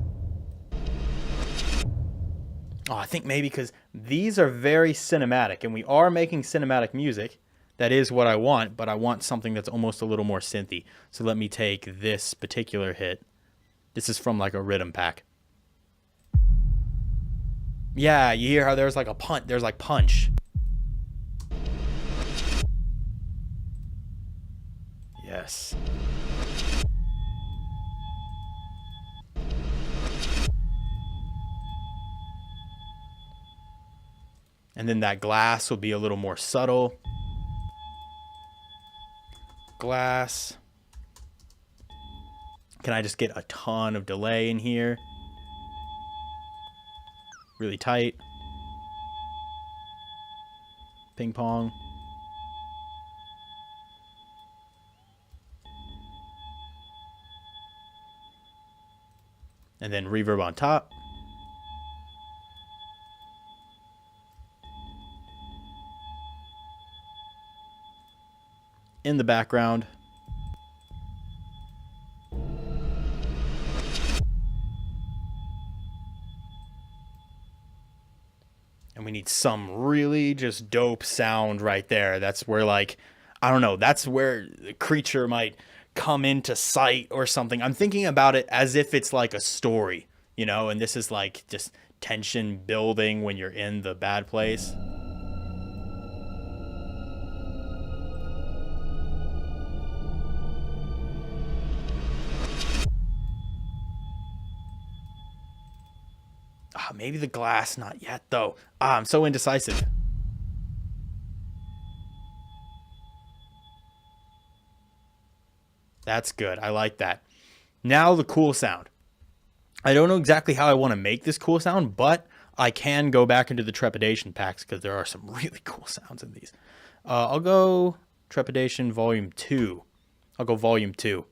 Oh, I think maybe because these are very cinematic, and we are making cinematic music. That is what I want, but I want something that's almost a little more synthy. So let me take this particular hit. This is from like a rhythm pack. Yeah, you hear how there's like a punch. There's like punch. Yes. And then that glass will be a little more subtle. Glass. Can I just get a ton of delay in here? Really tight. Ping pong. And then reverb on top. In the background. And we need some really just dope sound right there. That's where, like, I don't know, that's where the creature might come into sight or something. I'm thinking about it as if it's like a story, you know, and this is like just tension building when you're in the bad place. Maybe the glass, not yet though. I'm so indecisive. That's good. I like that. Now the cool sound. I don't know exactly how I want to make this cool sound, but I can go back into the Trepidation packs because there are some really cool sounds in these. I'll go Trepidation Volume 2. I'll go Volume 2.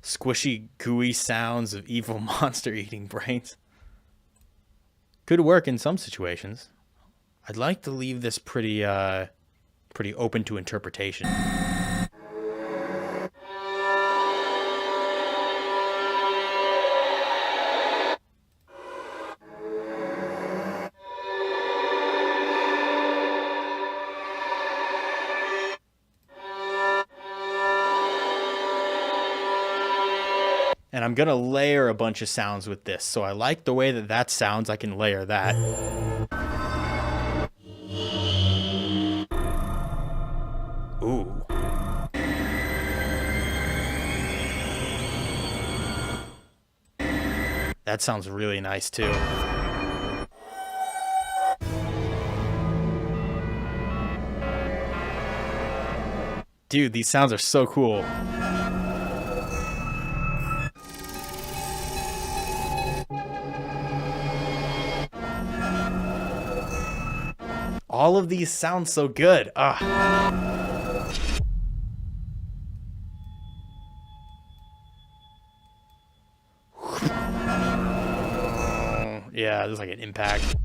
Squishy, gooey sounds of evil monster eating brains. Could work in some situations. I'd like to leave this pretty open to interpretation. And I'm going to layer a bunch of sounds with this. So I like the way that that sounds. I can layer that. Ooh. That sounds really nice too. Dude, these sounds are so cool. All of these sound so good. Yeah, there's like an impact.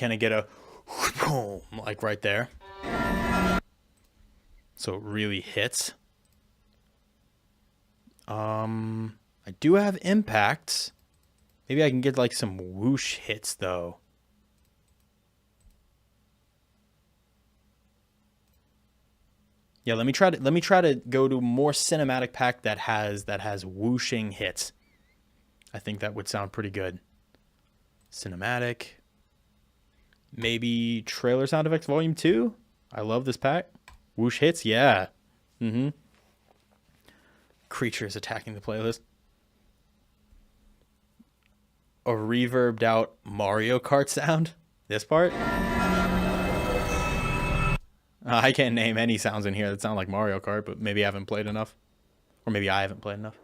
can I get a boom, like right there? So it really hits. I do have impacts. Maybe I can get like some whoosh hits though. Yeah, let me try to go to a more cinematic pack that has whooshing hits. I think that would sound pretty good. Cinematic. Maybe trailer sound effects volume 2. I love this pack. Whoosh hits, yeah. Creatures attacking the playlist. A reverbed out Mario Kart sound. This part. I can't name any sounds in here that sound like Mario Kart, but maybe I haven't played enough. Or maybe I haven't played enough.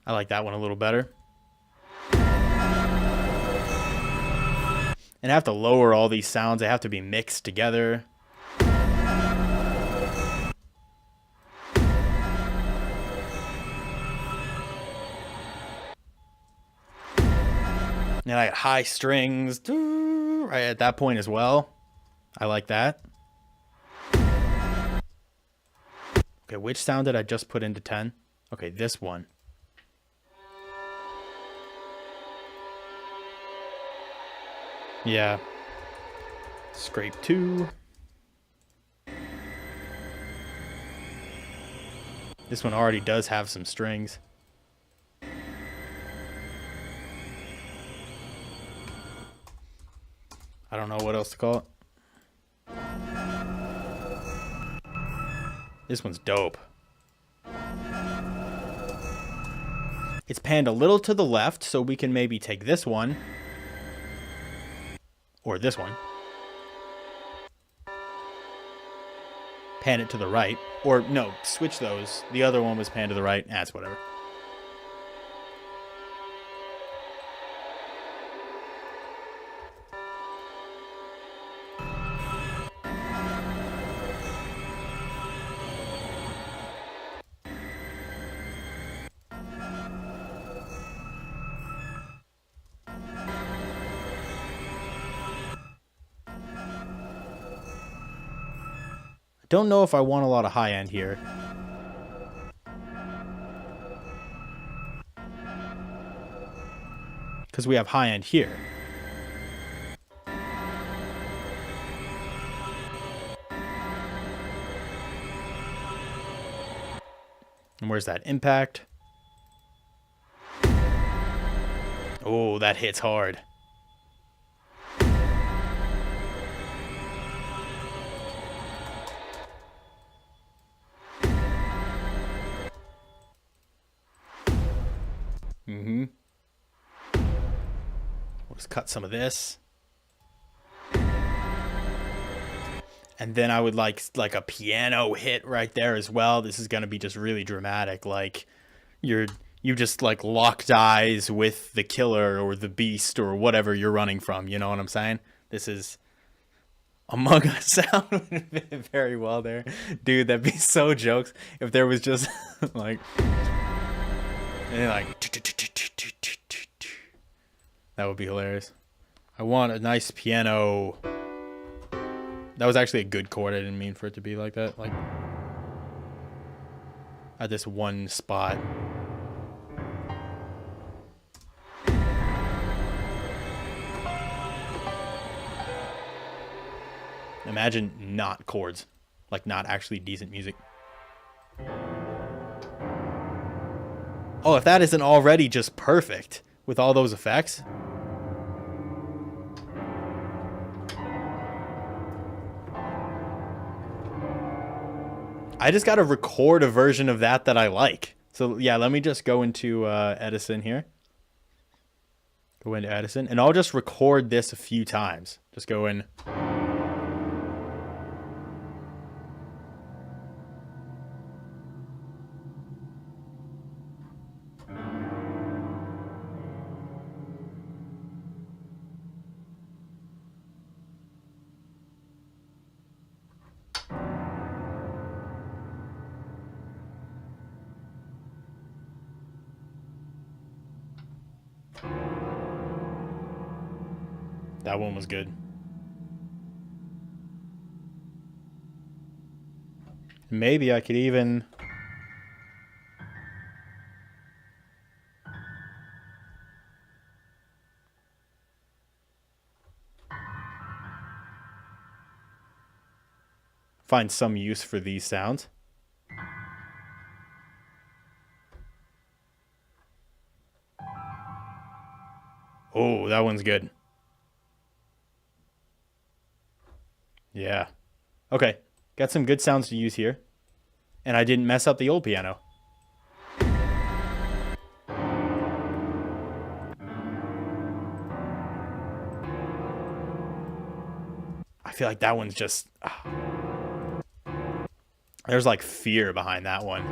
I like that one a little better. And I have to lower all these sounds. They have to be mixed together. And I got high strings right at that point as well. I like that. Okay, which sound did I just put into 10? Okay, this one. Yeah. Scrape 2. This one already does have some strings. I don't know what else to call it. This one's dope. It's panned a little to the left, so we can maybe take this one. Or this one. Pan it to the right. Or, no, switch those. The other one was panned to the right. That's whatever. Don't know if I want a lot of high end here. Because we have high end here. And where's that impact? Oh, that hits hard. We'll just cut some of this. And then I would like a piano hit right there as well. This is going to be just really dramatic. Like you just like locked eyes with the killer or the beast or whatever you're running from. You know what I'm saying? This is Among Us sound would fit very well there. Dude, that'd be so jokes if there was just like... And like, that would be hilarious. I want a nice piano. That was actually a good chord. I didn't mean for it to be like that. Like at this one spot. Imagine not chords, like not actually decent music. Oh, if that isn't already just perfect with all those effects. I just got to record a version of that I like. So yeah, let me just go into Edison here. Go into Edison, and I'll just record this a few times. Just go in. That one was good. Maybe I could even... find some use for these sounds. Oh, that one's good. Yeah. Okay. Got some good sounds to use here. And I didn't mess up the old piano. I feel like that one's just... There's like fear behind that one.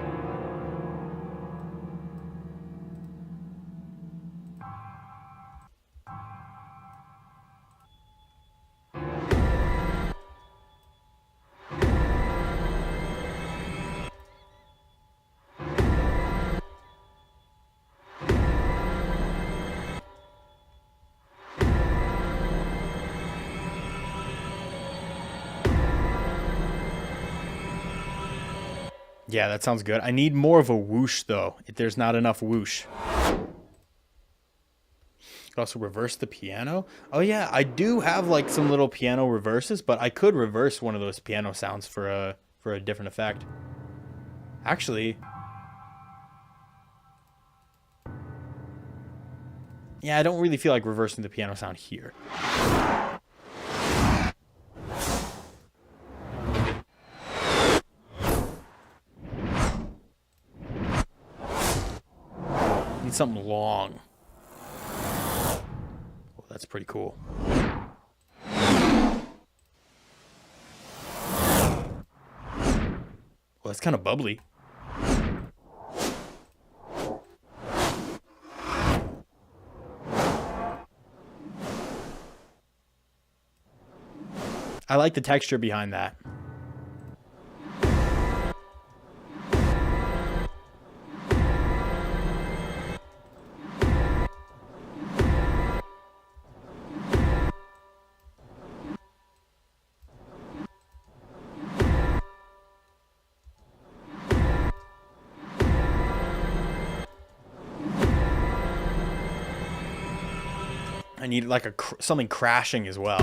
Yeah, that sounds good. I need more of a whoosh, though. If there's not enough whoosh. Could also reverse the piano. Oh, yeah, I do have, like, some little piano reverses, but I could reverse one of those piano sounds for a different effect. Actually... yeah, I don't really feel like reversing the piano sound here. Need something long. Oh, that's pretty cool. Well, that's kind of bubbly. I like the texture behind that. I need like something crashing as well.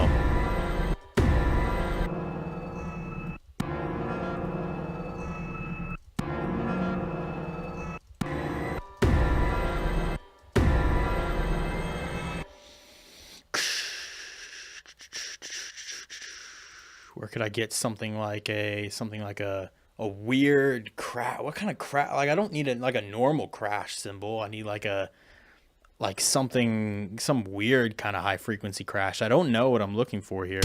Where could I get something like a weird crash? What kind of crash? Like, I don't need like a normal crash cymbal. I need some weird kind of high frequency crash. I don't know what I'm looking for here.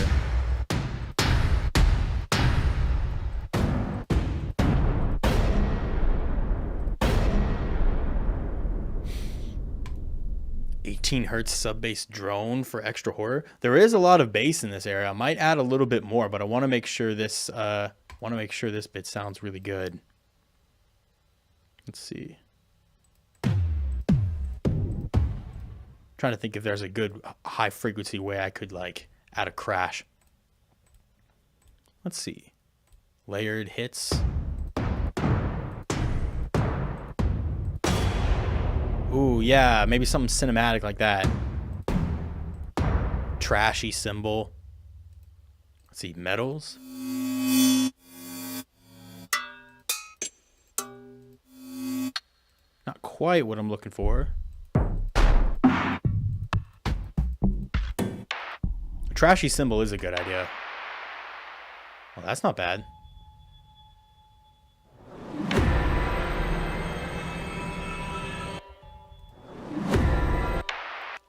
Hertz sub bass drone for extra horror. There is a lot of bass in this area. I might add a little bit more, but I want to make sure this bit sounds really good. Let's see. Trying to think if there's a good high frequency way I could like add a crash. Let's see. Layered hits. Ooh, yeah, maybe something cinematic like that. Trashy cymbal. Let's see, metals. Not quite what I'm looking for. A trashy cymbal is a good idea. Well, that's not bad.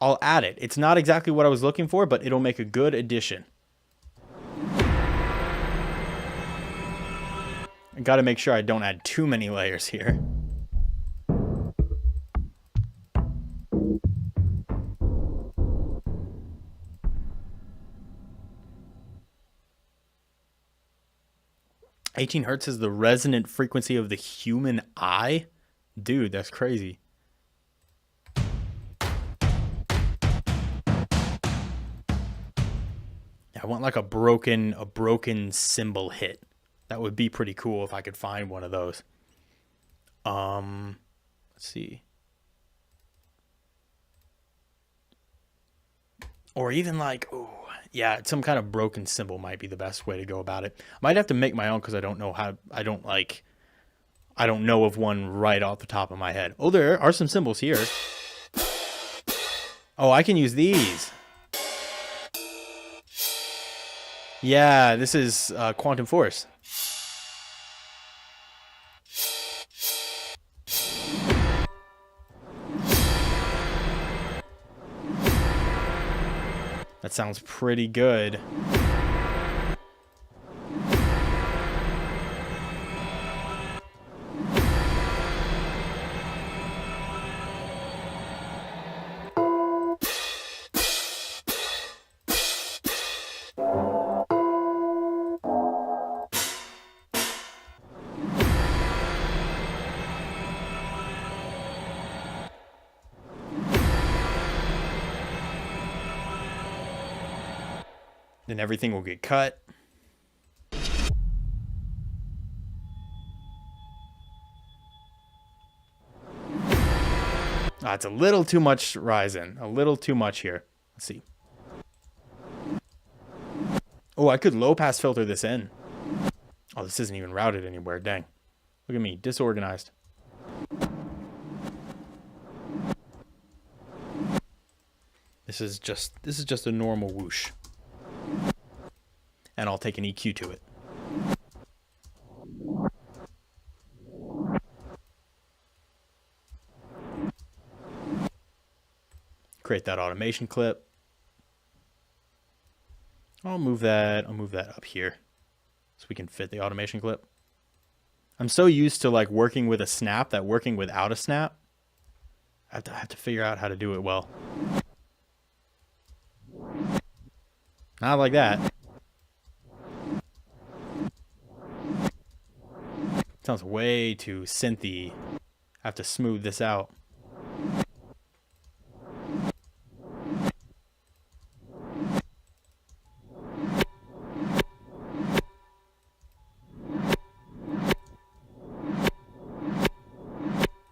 I'll add it. It's not exactly what I was looking for, but it'll make a good addition. I got to make sure I don't add too many layers here. (18 Hz) is the resonant frequency of the human eye? Dude, that's crazy. I want like a broken cymbal hit. That would be pretty cool if I could find one of those. Let's see. Or even like, oh, yeah, some kind of broken cymbal might be the best way to go about it. Might have to make my own because I don't know how. I don't know of one right off the top of my head. Oh, there are some cymbals here. Oh, I can use these. Yeah, this is Quantum Force. That sounds pretty good. Then everything will get cut. It's a little too much Ryzen. A little too much here. Let's see. Oh, I could low pass filter this in. Oh, this isn't even routed anywhere. Dang. Look at me, disorganized. This is just a normal whoosh. And I'll take an EQ to it. Create that automation clip. I'll move that up here so we can fit the automation clip. I'm so used to like working with a snap that working without a snap, I have to figure out how to do it well. Not like that. Sounds way too synthy. I have to smooth this out.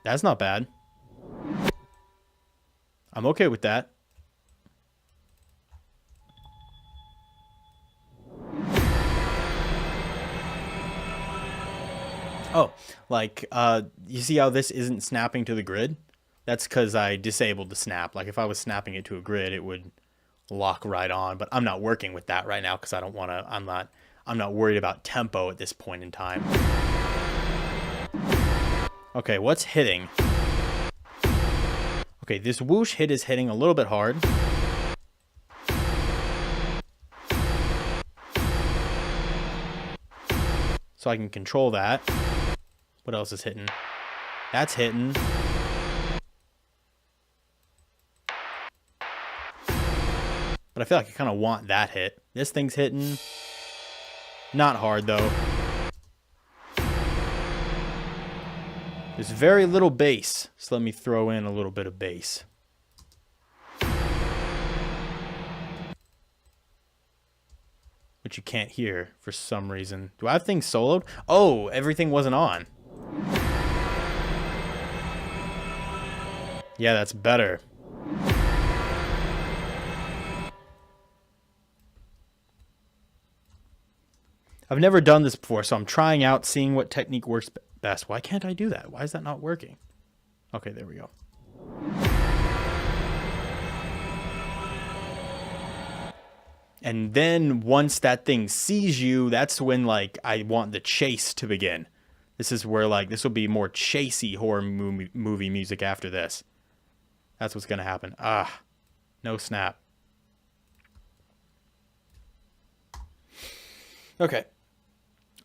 That's not bad. I'm okay with that. Oh, like, you see how this isn't snapping to the grid? That's because I disabled the snap. Like, if I was snapping it to a grid, it would lock right on. But I'm not working with that right now because I don't want to. I'm not worried about tempo at this point in time. Okay, what's hitting? Okay, this whoosh hit is hitting a little bit hard. So I can control that. What else is hitting? That's hitting. But I feel like I kind of want that hit. This thing's hitting. Not hard, though. There's very little bass, so let me throw in a little bit of bass. Which you can't hear for some reason. Do I have things soloed? Oh, everything wasn't on. Yeah, that's better. I've never done this before, so I'm trying out, seeing what technique works best. Why can't I do that? Why is that not working? Okay, there we go. And then once that thing sees you, that's when, like, I want the chase to begin. This is where, like, this will be more chasey horror movie music after this. That's what's going to happen. Ah. No snap. Okay.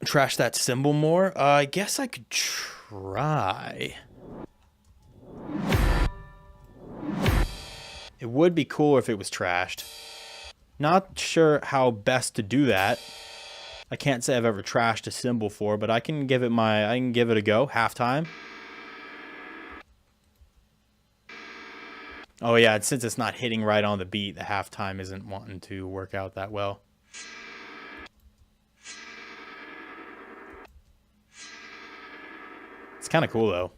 Trash that symbol more? I guess I could try. It would be cool if it was trashed. Not sure how best to do that. I can't say I've ever trashed a symbol for, but I can give it a go. Halftime. Oh yeah, since it's not hitting right on the beat, the halftime isn't wanting to work out that well. It's kind of cool though.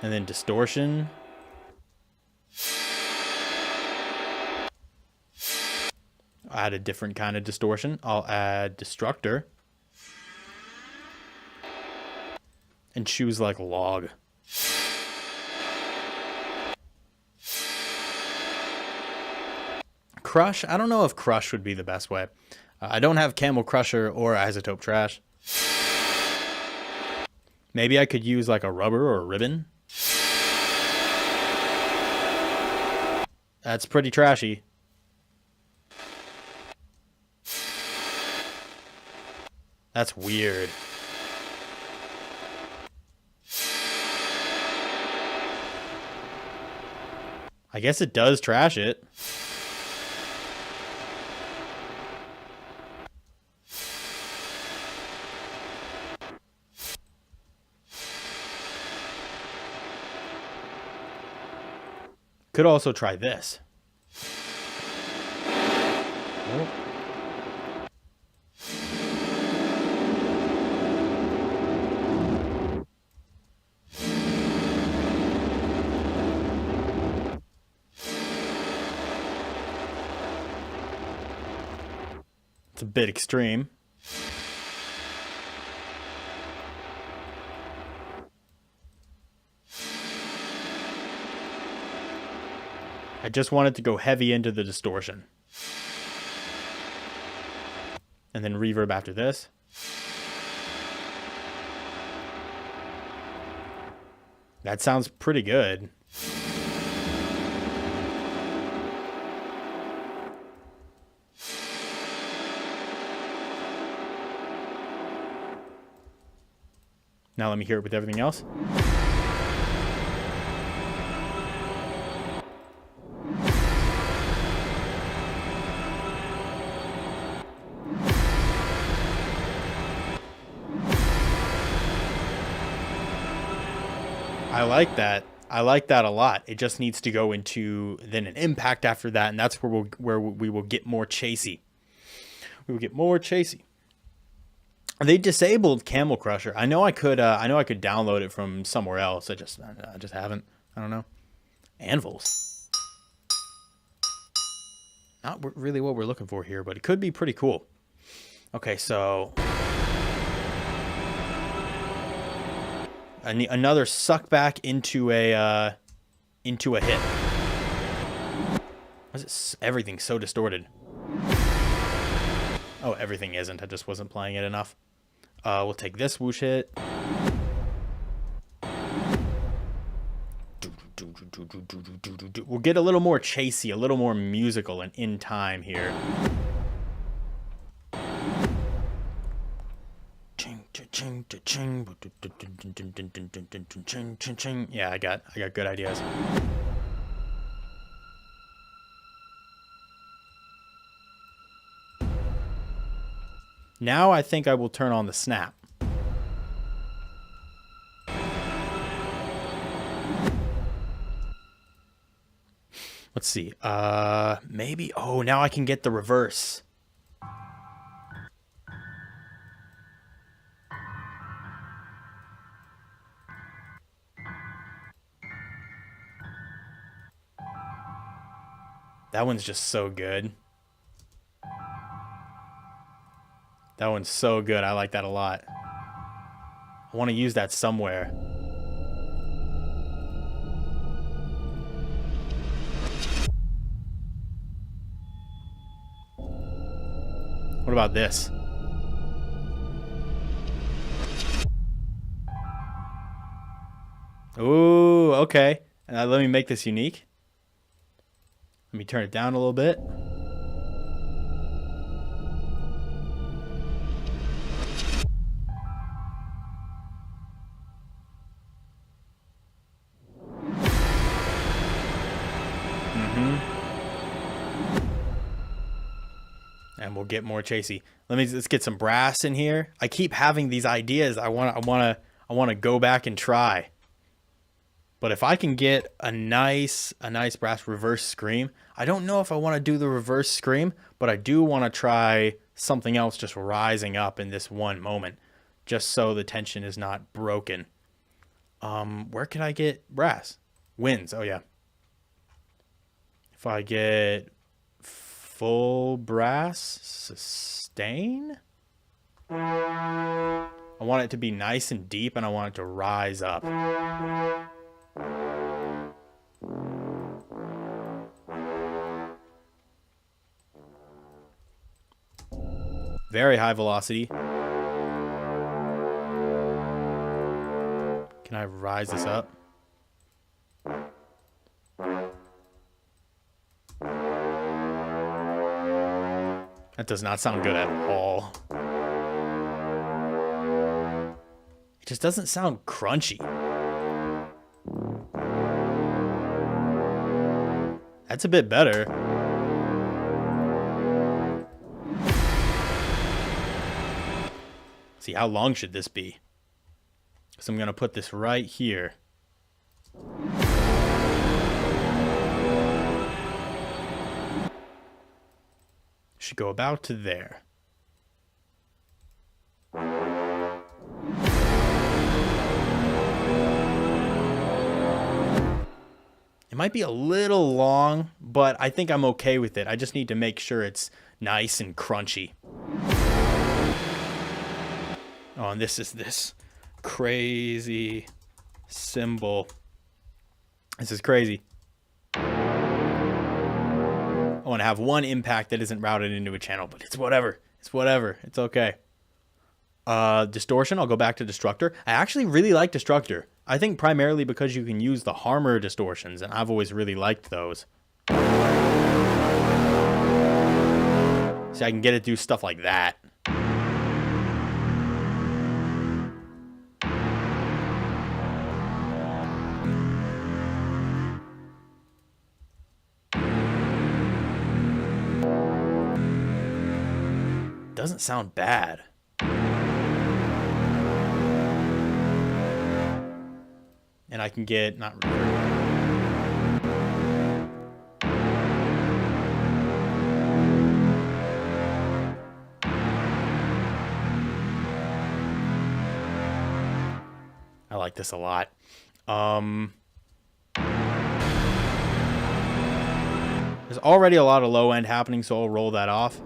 And then distortion. I'll add a different kind of distortion. I'll add destructor. And choose like log. Crush? I don't know if crush would be the best way. I don't have camel crusher or isotope trash. Maybe I could use like a rubber or a ribbon. That's pretty trashy. That's weird. I guess it does trash it. Could also try this. Oh. It's a bit extreme. I just wanted to go heavy into the distortion. And then reverb after this. That sounds pretty good. Now let me hear it with everything else. I like that. I like that a lot. It just needs to go into then an impact after that, and that's where we will get more chasey. We will get more chasey. They disabled Camel Crusher. I know I could download it from somewhere else. I just haven't. I don't know. Anvils. Not really what we're looking for here, but it could be pretty cool. Okay, so another suck back into a hit. Why is it everything's so distorted? Oh, everything isn't. I just wasn't playing it enough. We'll take this whoosh hit. We'll get a little more chasey, a little more musical and in time here. Yeah, I got good ideas. Now I think I will turn on the snap. Let's see. Maybe. Oh, now I can get the reverse. That one's just so good. That one's so good. I like that a lot. I want to use that somewhere. What about this? Ooh, okay. Let me make this unique. Let me turn it down a little bit. And we'll get more chasey. Let's get some brass in here. I keep having these ideas. I want to go back and try. But if I can get a nice brass reverse scream, I don't know if I want to do the reverse scream, but I do want to try something else just rising up in this one moment, just so the tension is not broken. Where can I get brass? Winds. Oh yeah. If I get full brass sustain, I want it to be nice and deep, and I want it to rise up. Very high velocity. Can I rise this up? That does not sound good at all. It just doesn't sound crunchy. That's a bit better. See, how long should this be? So I'm going to put this right here. Should go about to there. It might be a little long, but I think I'm okay with it. I just need to make sure it's nice and crunchy. Oh, and this is this crazy cymbal. This is crazy. I want to have one impact that isn't routed into a channel, but it's whatever. It's whatever. It's okay. Distortion, I'll go back to Destructor. I actually really like Destructor. I think primarily because you can use the harmer distortions, and I've always really liked those. See, I can get it to do stuff like that. Doesn't sound bad. And I can get not reverb. I like this a lot. There's already a lot of low end happening, so I'll roll that off.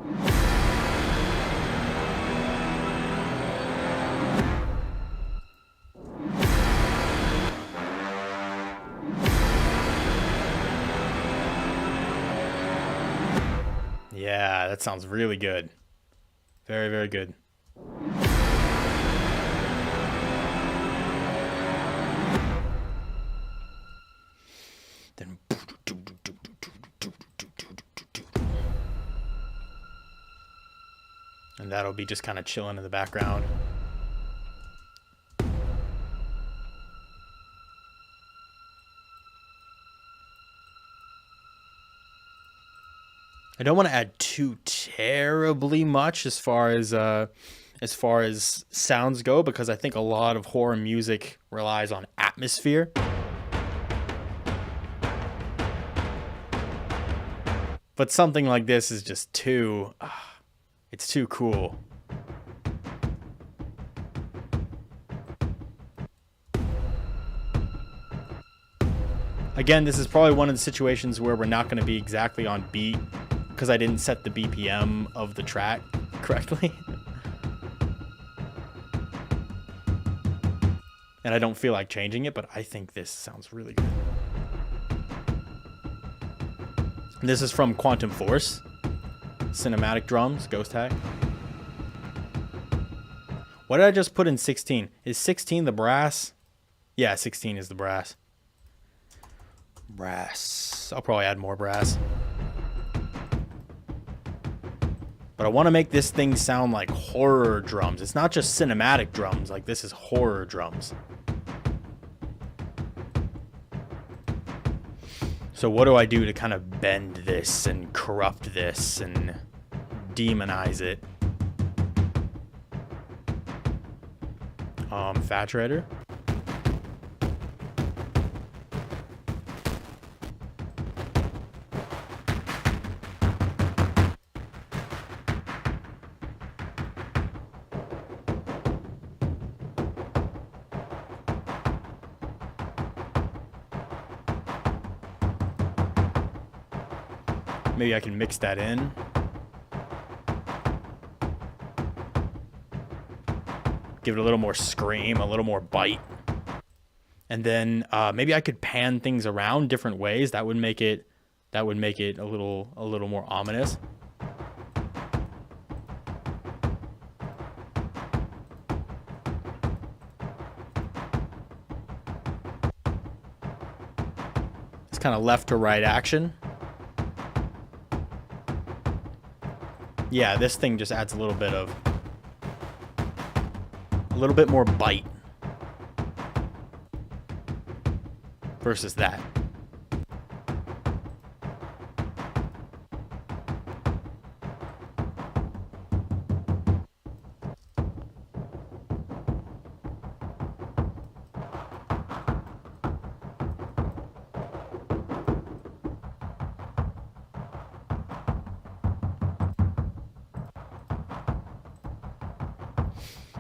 Yeah, that sounds really good. Very, very good. Then and that'll be just kind of chilling in the background. I don't want to add too terribly much as far as sounds go, because I think a lot of horror music relies on atmosphere. But something like this is just too, it's too cool. Again, this is probably one of the situations where we're not going to be exactly on beat, because I didn't set the BPM of the track correctly. And I don't feel like changing it, but I think this sounds really good. This is from Quantum Force. Cinematic drums, Ghosthack. What did I just put in 16? Is 16 the brass? Yeah, 16 is the brass. Brass. I'll probably add more brass. But I want to make this thing sound like horror drums. It's not just cinematic drums. Like, this is horror drums. So what do I do to kind of bend this and corrupt this and demonize it? Saturator. Maybe I can mix that in. Give it a little more scream, a little more bite. And then maybe I could pan things around different ways. That would make it a little more ominous. It's kind of left to right action. Yeah, this thing just adds a little bit more bite versus that.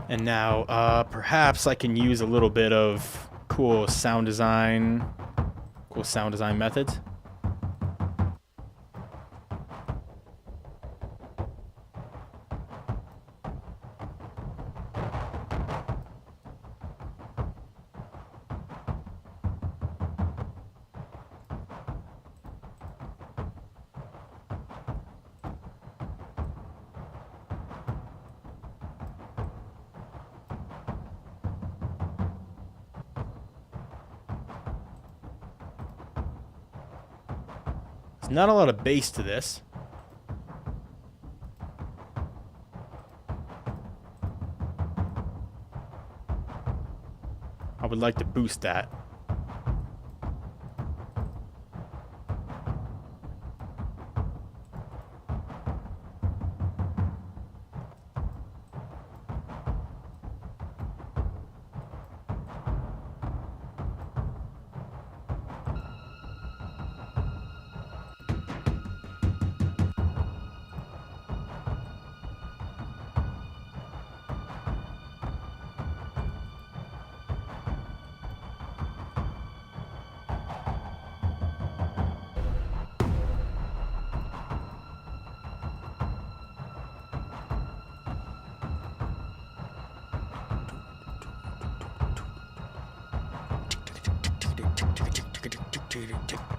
And now, perhaps I can use a little bit of cool sound design methods. There's not a lot of bass to this. I would like to boost that.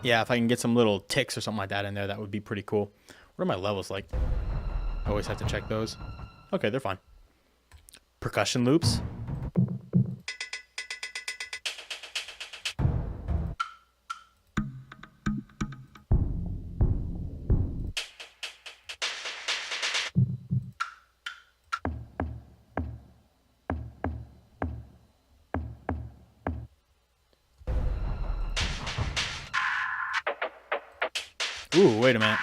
Yeah, if I can get some little ticks or something like that in there, that would be pretty cool. What are my levels like? I always have to check those. Okay, they're fine. Percussion loops. Ooh, wait a minute.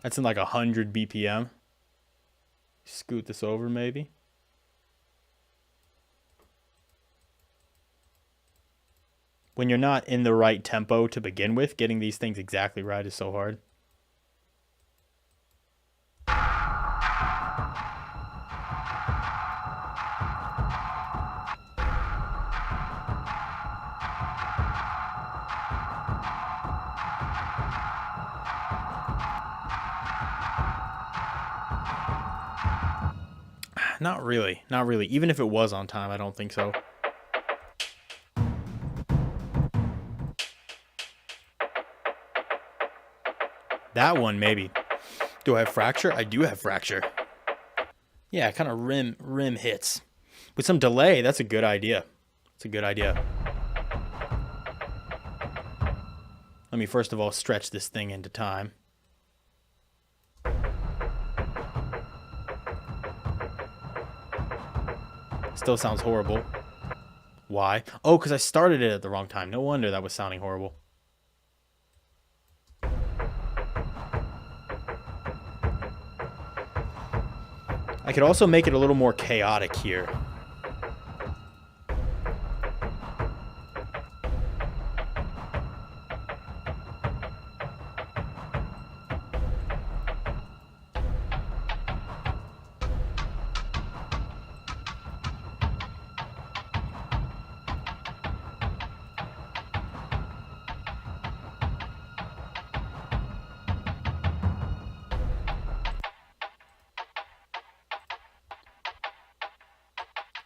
That's in like 100 BPM. Scoot this over maybe. When you're not in the right tempo to begin with, getting these things exactly right is so hard. Not really. Not really. Even if it was on time, I don't think so. That one, maybe. Do I have fracture? I do have fracture. Yeah, kind of rim hits. With some delay, that's a good idea. It's a good idea. Let me first of all stretch this thing into time. Still sounds horrible. Why? Oh, because I started it at the wrong time. No wonder that was sounding horrible. I could also make it a little more chaotic here.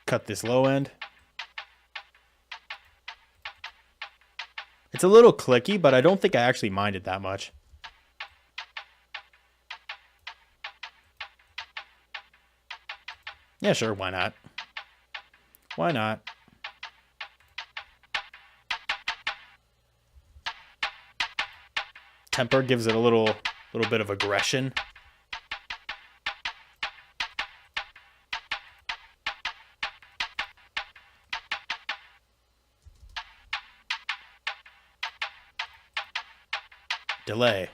Cut this low end. It's a little clicky, but I don't think I actually mind it that much. Yeah, sure, why not? Why not? Temper gives it a little bit of aggression. Delay.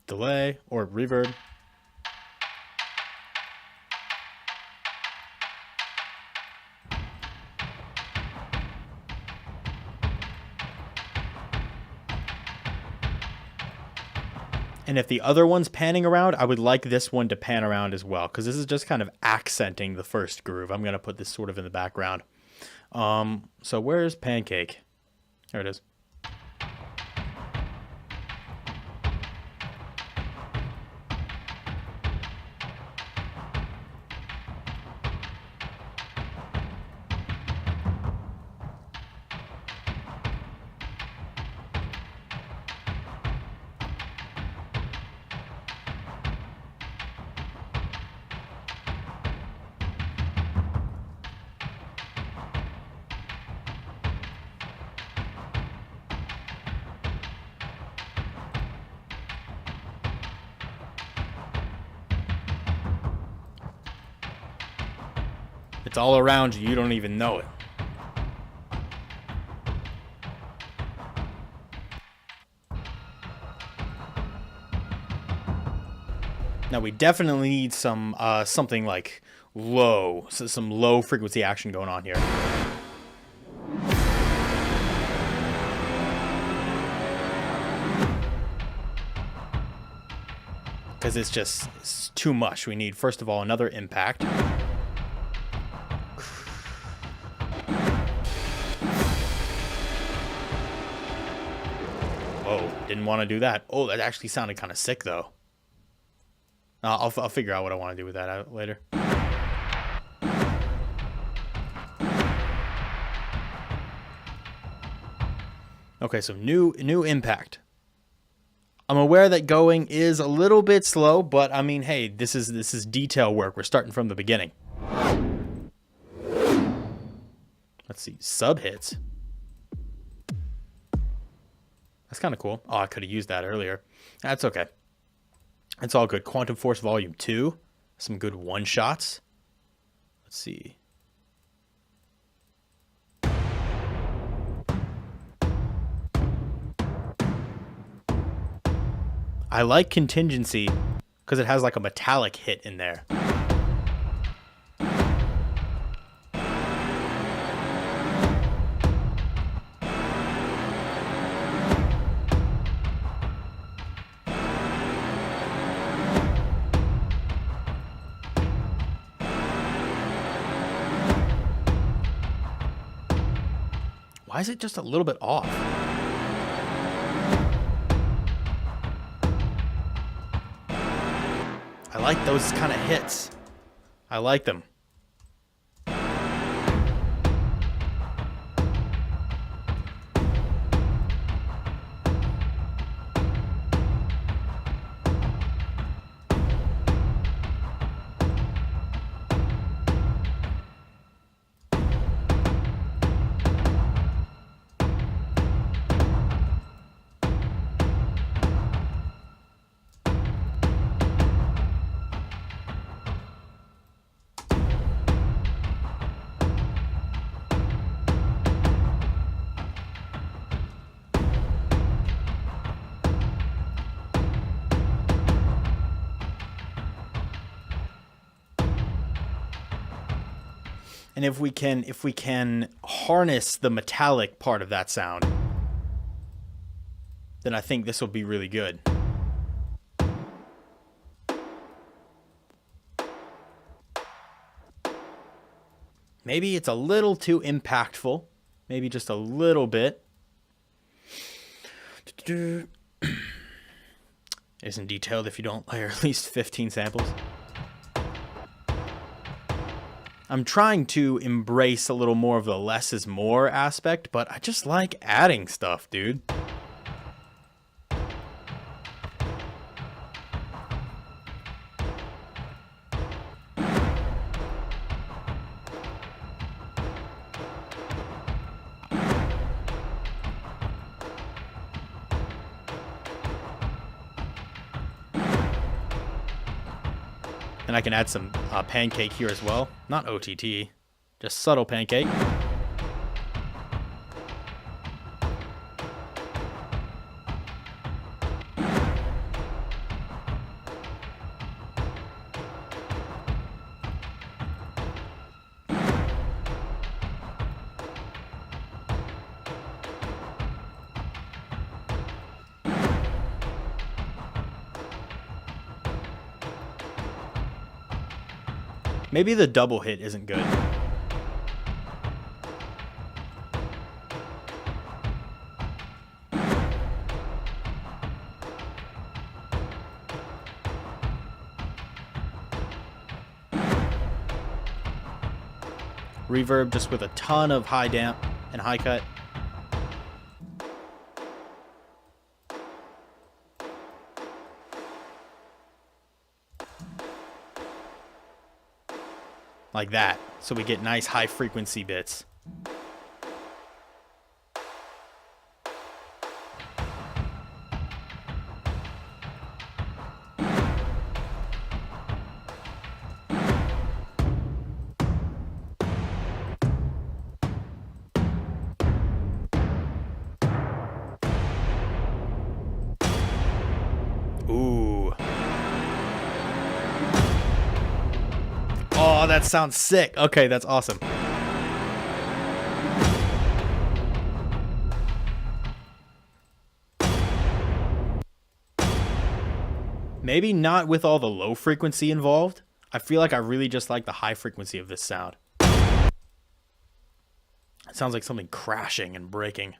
Delay or reverb. And if the other one's panning around, I would like this one to pan around as well, because this is just kind of accenting the first groove. I'm going to put this sort of in the background. So where's Pancake? There it is. It's all around you. You don't even know it. Now we definitely need some something like low, so some low frequency action going on here. Because it's too much. We need, first of all, another impact. Didn't want to do that. Oh, that actually sounded kind of sick, though. I'll figure out what I want to do with that out later. Okay, so new impact. I'm aware that going is a little bit slow, but I mean, hey, this is detail work. We're starting from the beginning. Let's see, sub hits. That's kind of cool. Oh, I could have used that earlier. That's okay. It's all good. Quantum Force Volume 2. Some good one-shots. Let's see. I like Contingency because it has like a metallic hit in there. Why is it just a little bit off? I like those kind of hits. I like them. And if we can harness the metallic part of that sound, then I think this will be really good. Maybe it's a little too impactful. Maybe just a little bit. Isn't detailed if you don't layer at least 15 samples. I'm trying to embrace a little more of the less is more aspect, but I just like adding stuff, dude. And I can add some pancake here as well. Not OTT, just subtle pancake. Maybe the double hit isn't good. Reverb just with a ton of high damp and high cut. Like that, so we get nice high frequency bits. Ooh. Oh, that sounds sick. Okay, that's awesome. Maybe not with all the low frequency involved. I feel like I really just like the high frequency of this sound. It sounds like something crashing and breaking.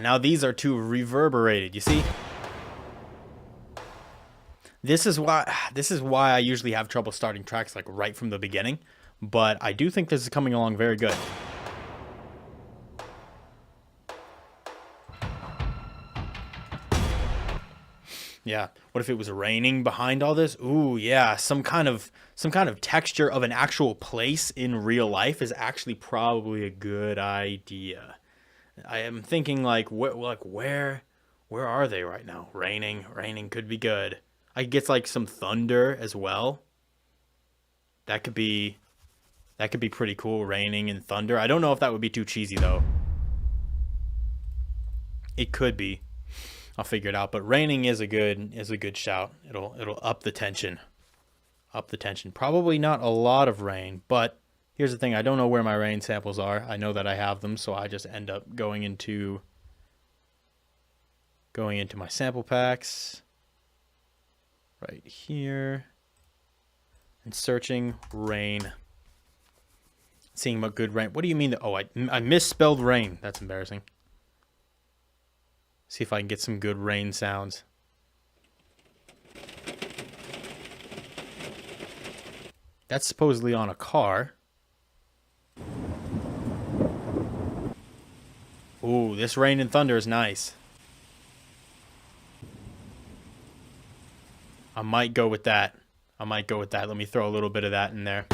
Now these are too reverberated, you see? This is why I usually have trouble starting tracks like right from the beginning, but I do think this is coming along very good. Yeah, what if it was raining behind all this? Ooh, yeah, some kind of texture of an actual place in real life is actually probably a good idea. I am thinking like where are they right now? Raining could be good. I could get like some thunder as well. That could be pretty cool. Raining and thunder. I don't know if that would be too cheesy though. It could be. I'll figure it out. But raining is a good shout. It'll up the tension. Up the tension. Probably not a lot of rain, but here's the thing. I don't know where my rain samples are. I know that I have them, so I just end up going into my sample packs right here and searching rain. Seeing what good rain. What do you mean? Oh, I misspelled rain. That's embarrassing. See if I can get some good rain sounds. That's supposedly on a car. Ooh, this rain and thunder is nice. I might go with that. Let me throw a little bit of that in there.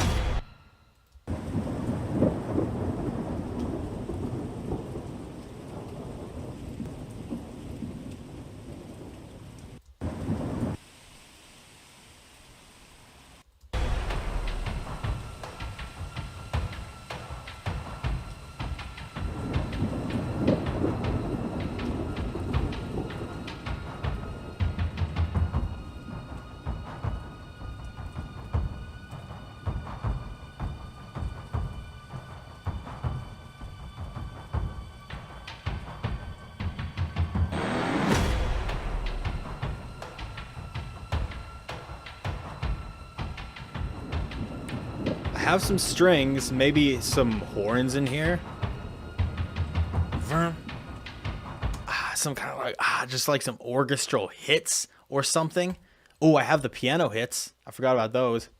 Have some strings, maybe some horns in here. Some kind of like just like some orchestral hits or something. Oh, I have the piano hits. I forgot about those.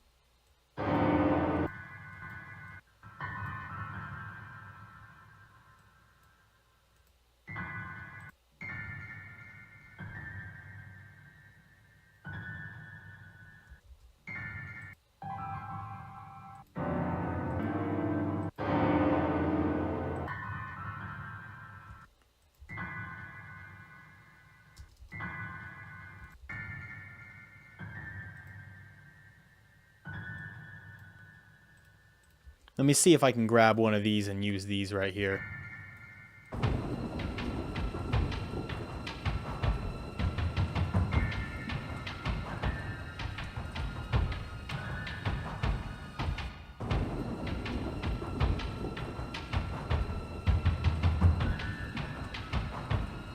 Let me see if I can grab one of these and use these right here.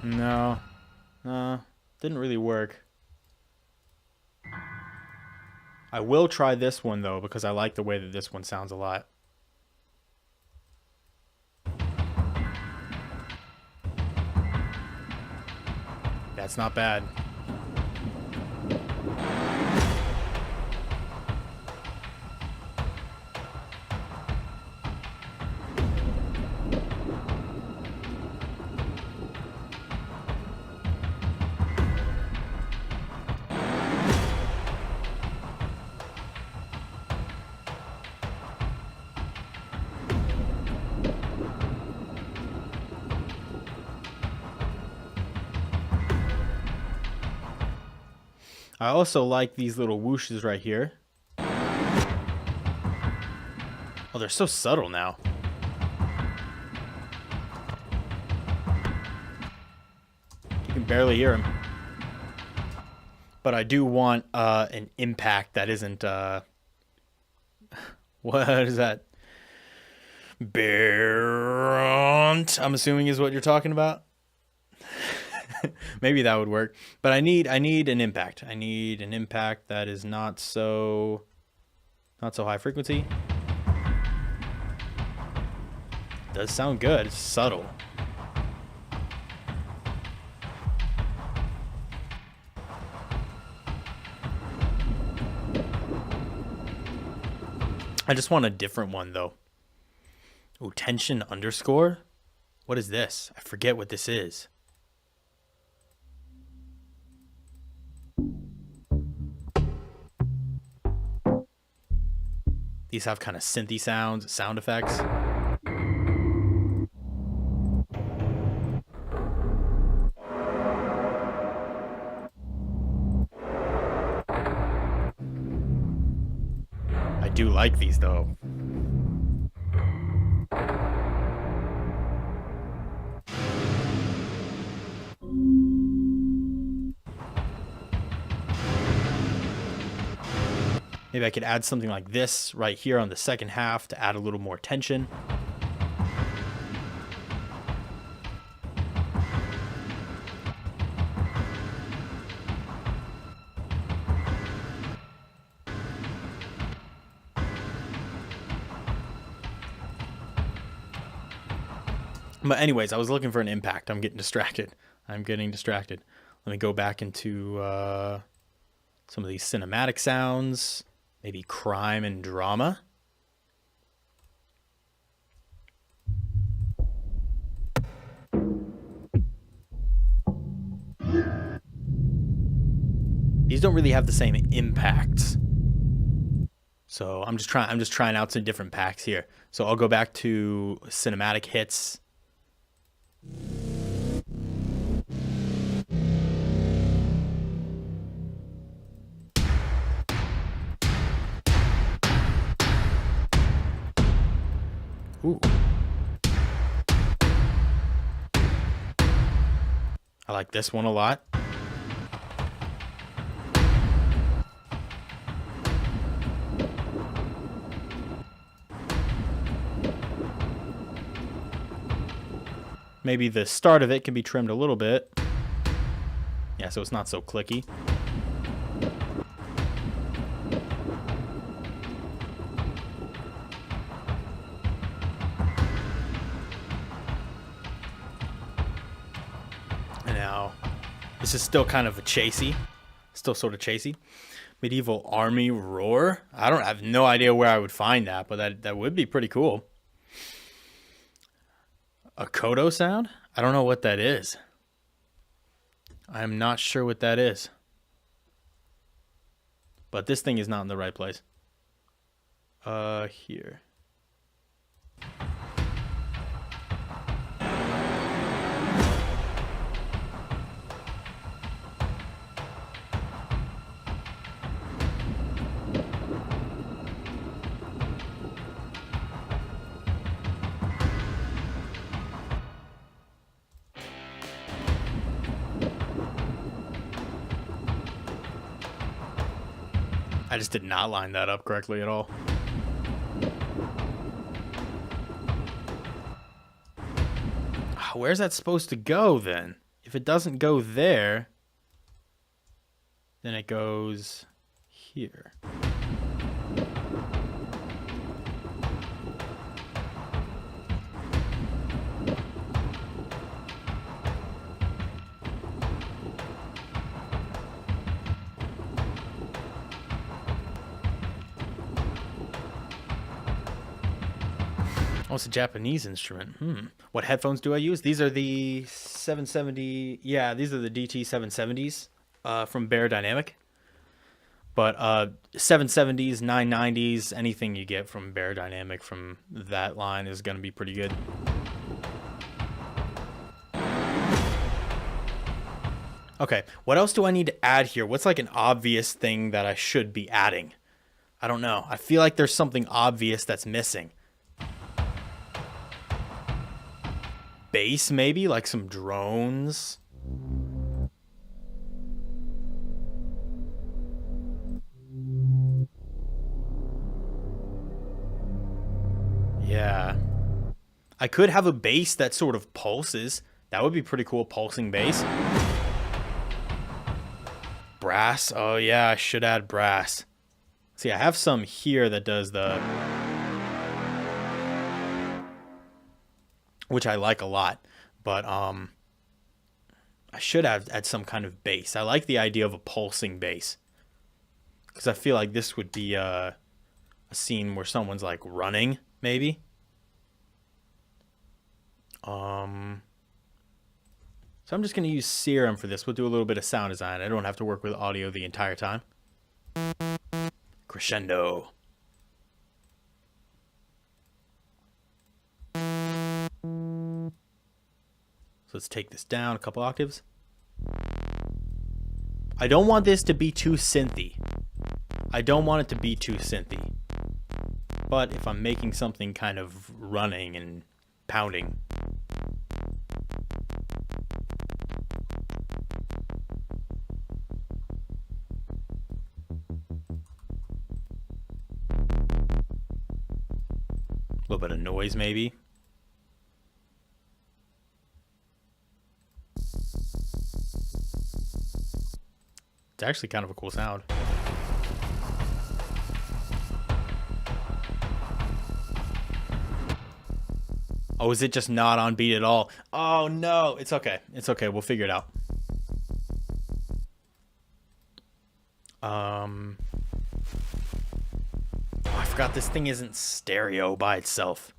No, didn't really work. I will try this one though, because I like the way that this one sounds a lot. That's not bad. I also like these little whooshes right here. Oh, they're so subtle now. You can barely hear them. But I do want an impact that isn't... what is that? Berunt, I'm assuming is what you're talking about. Maybe that would work, but I need an impact. I need an impact that is not so high frequency. Does sound good. It's subtle. I just want a different one though. Oh, tension underscore. What is this? I forget what this is. These have kind of synthy sound effects. do like these though. Maybe I could add something like this right here on the second half to add a little more tension. But anyways, I was looking for an impact. I'm getting distracted. Let me go back into some of these cinematic sounds. Maybe crime and drama. These don't really have the same impacts. So I'm just trying out some different packs here. So I'll go back to cinematic hits. Ooh. I like this one a lot. Maybe the start of it can be trimmed a little bit. Yeah, so it's not so clicky. And now, this is still kind of a chasey. Still sort of chasey. Medieval Army Roar. I have no idea where I would find that, but that would be pretty cool. A Kodo sound? I don't know what that is. I'm not sure what that is. But this thing is not in the right place. Here. I just did not line that up correctly at all. Where's that supposed to go then? If it doesn't go there, then it goes here. Oh, it's a Japanese instrument. What headphones do I use? These are the 770. Yeah, these are the DT 770s from Bear Dynamic. But 770s, 990s, anything you get from Bear Dynamic from that line is going to be pretty good. Okay, what else do I need to add here? What's like an obvious thing that I should be adding? I don't know. I feel like there's something obvious that's missing. Bass, maybe? Like some drones? Yeah. I could have a bass that sort of pulses. That would be pretty cool, pulsing bass. Brass. Oh, yeah, I should add brass. See, I have some here that does the... which I like a lot, but I should add some kind of bass. I like the idea of a pulsing bass, because I feel like this would be a scene where someone's like running, maybe. So I'm just going to use Serum for this. We'll do a little bit of sound design. I don't have to work with audio the entire time. Crescendo. So let's take this down a couple octaves. I don't want this to be too synthy. I don't want it to be too synthy. But if I'm making something kind of running and pounding, a little bit of noise maybe. It's actually kind of a cool sound. Oh, is it just not on beat at all? Oh no, it's okay. It's okay. We'll figure it out. Oh, I forgot this thing isn't stereo by itself.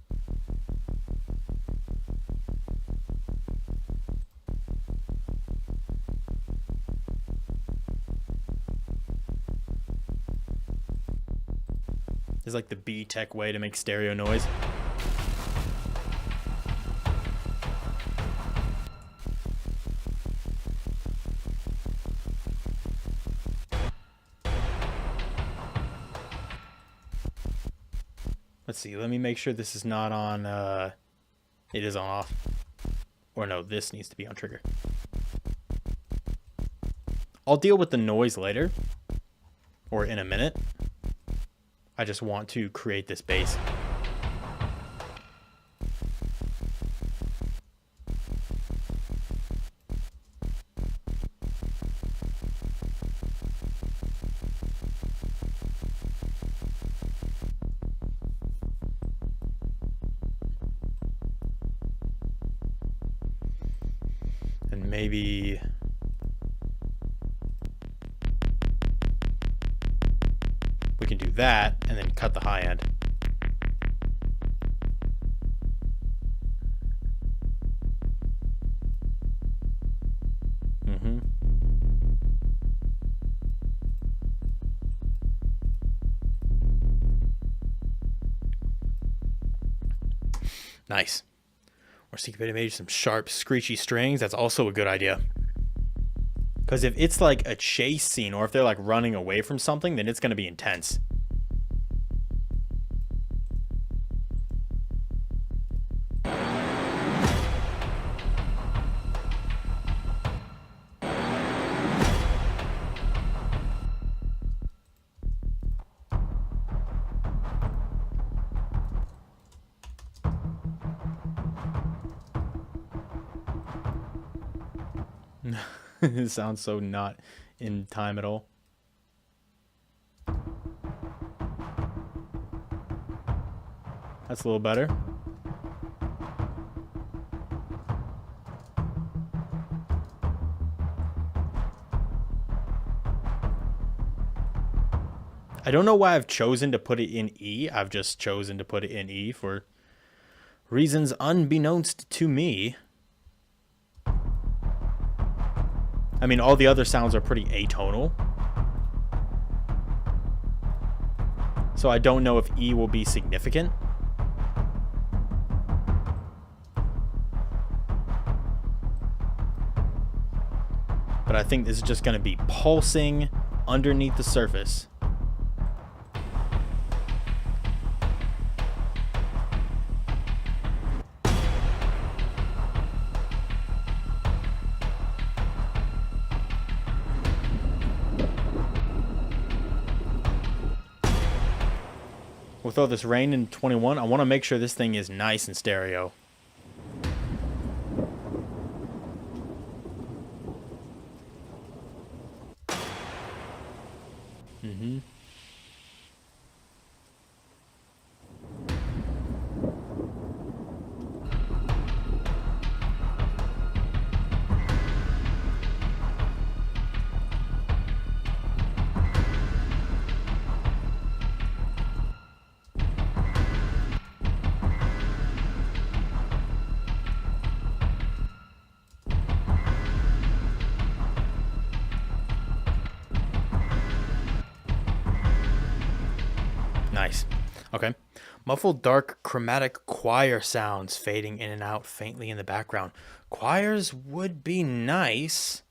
It's like the B-Tech way to make stereo noise. Let's see, let me make sure this is not on, it is on off. Or no, this needs to be on trigger. I'll deal with the noise later, or in a minute. I just want to create this bass. And maybe we can do that and then cut the high end. Nice. Or syncopated maybe some sharp, screechy strings. That's also a good idea. Because if it's like a chase scene or if they're like running away from something, then it's going to be intense. It sounds so not in time at all. That's a little better. I don't know why I've chosen to put it in E. I've just chosen to put it in E for reasons unbeknownst to me. I mean, all the other sounds are pretty atonal. So I don't know if E will be significant. But I think this is just going to be pulsing underneath the surface. With all this rain in 21, I want to make sure this thing is nice and stereo. Nice. Okay. Muffled dark chromatic choir sounds fading in and out faintly in the background. Choirs would be nice.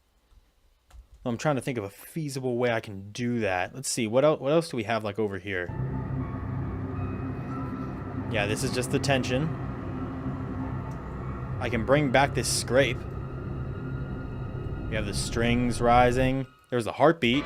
I'm trying to think of a feasible way I can do that. Let's see. What else do we have like over here? Yeah, this is just the tension. I can bring back this scrape. We have the strings rising. There's the heartbeat.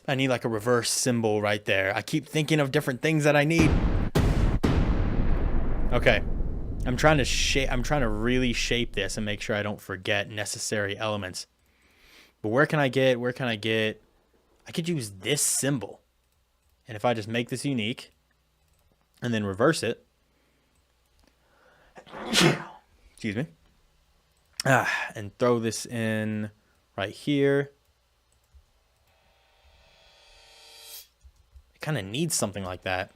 I need like a reverse cymbal right there. I keep thinking of different things that I need. Okay. I'm trying to really shape this and make sure I don't forget necessary elements. But where can I get I could use this cymbal. And if I just make this unique and then reverse it. Excuse me. And throw this in right here. It kind of needs something like that.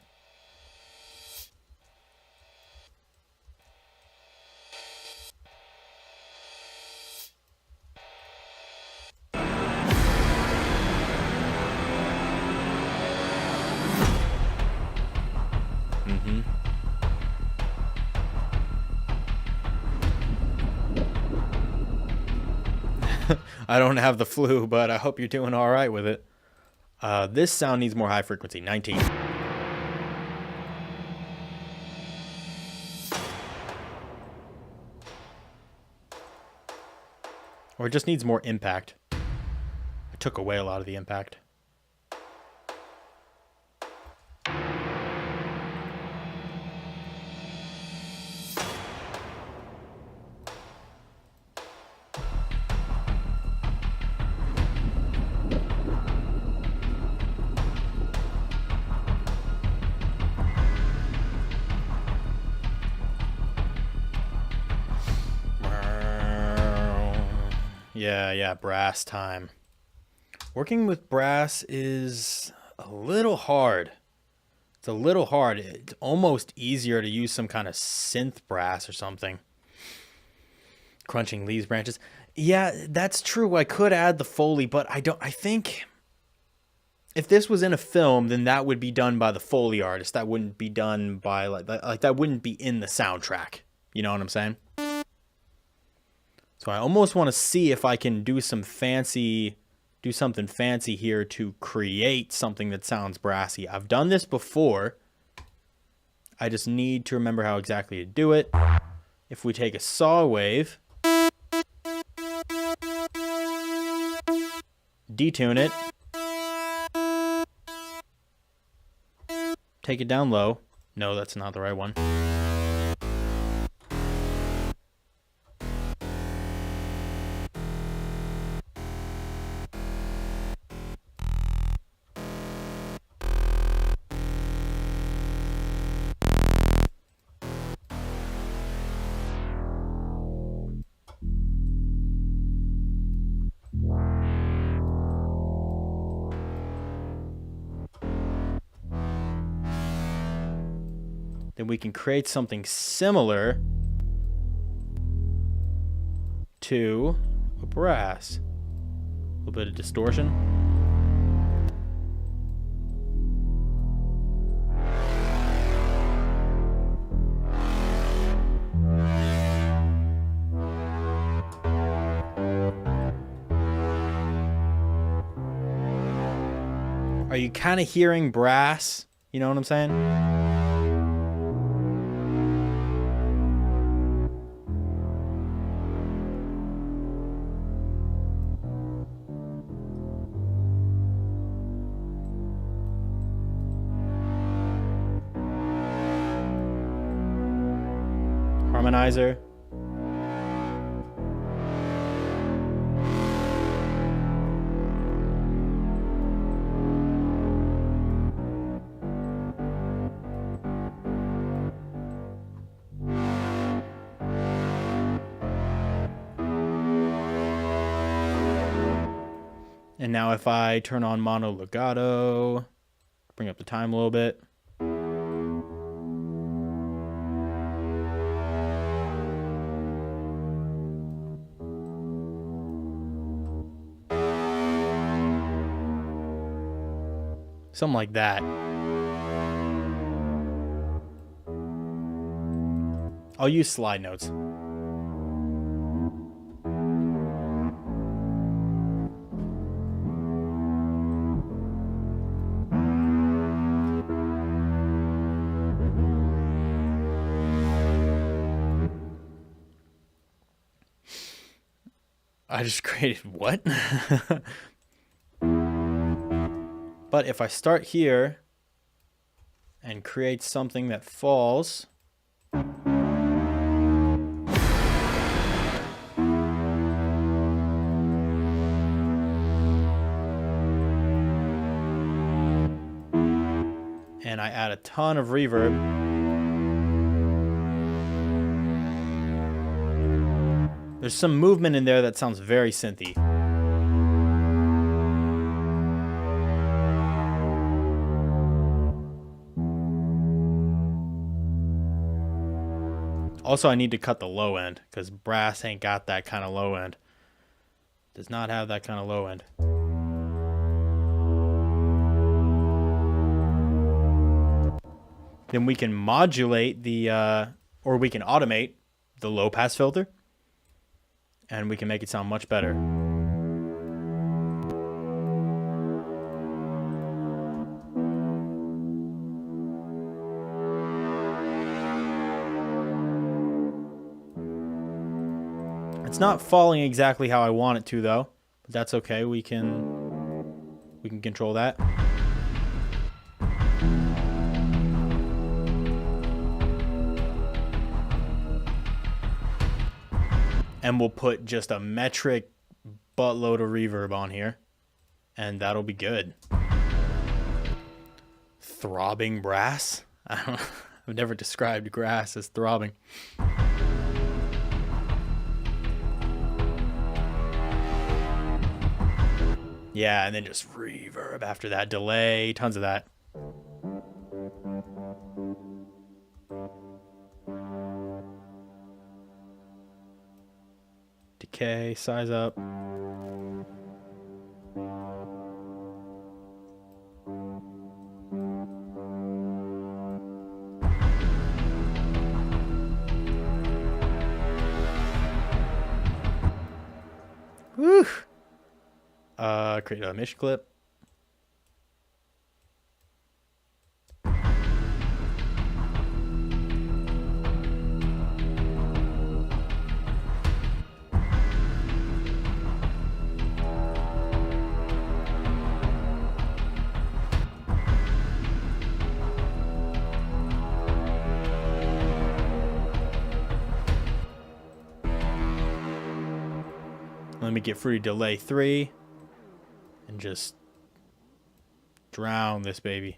I don't have the flu, but I hope you're doing all right with it. This sound needs more high frequency, 19. Or it just needs more impact. I took away a lot of the impact. Yeah, brass time. Working with brass is a little hard. It's a little hard. It's almost easier to use some kind of synth brass or something. Crunching leaves, branches. Yeah, that's true. I could add the Foley, but I think if this was in a film, then that would be done by the Foley artist. That wouldn't be done by like that wouldn't be in the soundtrack. You know what I'm saying? So I almost want to see if I can do something fancy here to create something that sounds brassy. I've done this before. I just need to remember how exactly to do it. If we take a saw wave, detune it, take it down low. No, that's not the right one. Then we can create something similar to a brass. A little bit of distortion. Are you kind of hearing brass? You know what I'm saying? Harmonizer. And now if I turn on mono legato, bring up the time a little bit. Something like that. I'll use slide notes. I just created what? But if I start here and create something that falls, and I add a ton of reverb, there's some movement in there that sounds very synthy. Also, I need to cut the low end because brass ain't got that kind of low end. Does not have that kind of low end. Then we can modulate the, or we can automate the low pass filter, and we can make it sound much better. It's not falling exactly how I want it to, though, but that's okay. We can control that. And we'll put just a metric buttload of reverb on here, and that'll be good. Throbbing brass? I've never described grass as throbbing. Yeah, and then just reverb after that, delay, tons of that. Decay, size up. Woo! Create a Mish clip. Let me get free delay 3 and just drown this baby.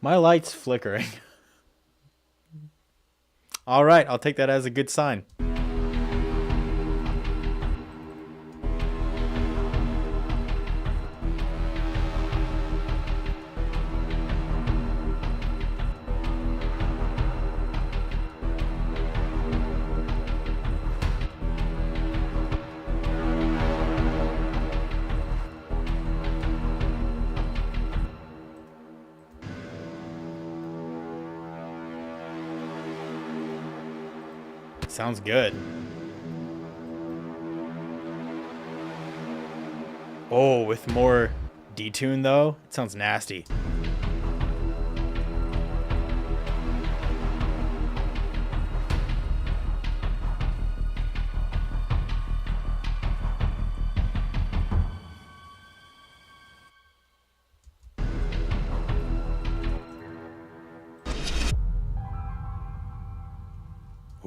My light's flickering. All right, I'll take that as a good sign. Sounds good. Oh, with more detune though, it sounds nasty.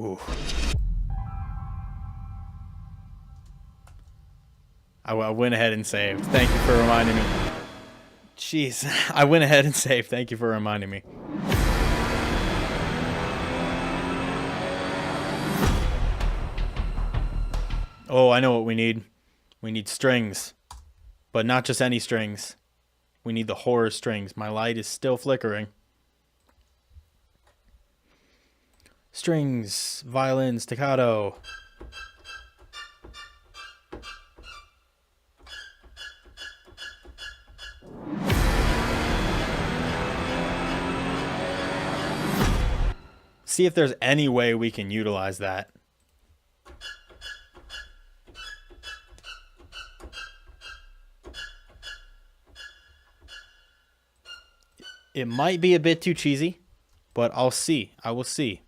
Ooh. I went ahead and saved. Thank you for reminding me. Jeez, I went ahead and saved. Thank you for reminding me. Oh, I know what we need. We need strings, but not just any strings. We need the horror strings. My light is still flickering. Strings, violin, staccato. See if there's any way we can utilize that. It might be a bit too cheesy, but I'll see. I will see.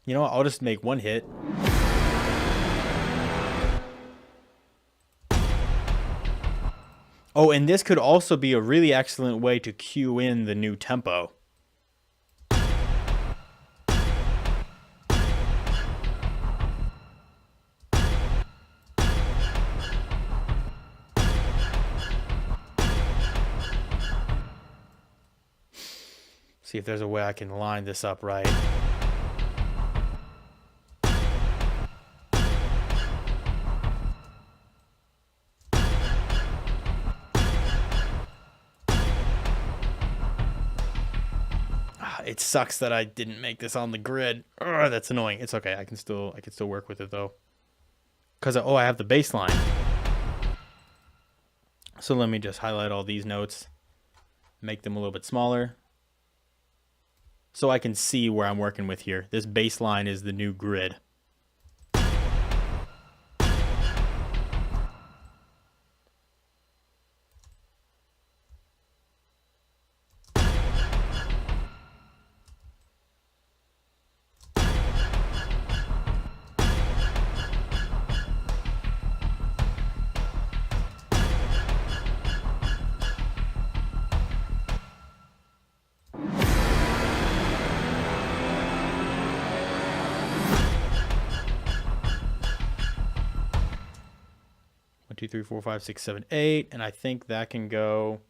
You know what? I'll just make one hit. Oh, and this could also be a really excellent way to cue in the new tempo. See if there's a way I can line this up right. It sucks that I didn't make this on the grid. Ugh, that's annoying. It's okay. I can still work with it though. Cause I have the bass line. So let me just highlight all these notes, make them a little bit smaller, so I can see where I'm working with here. This bass line is the new grid. Two, 3, 4, 5, 6, 7, 8, and I think that can go.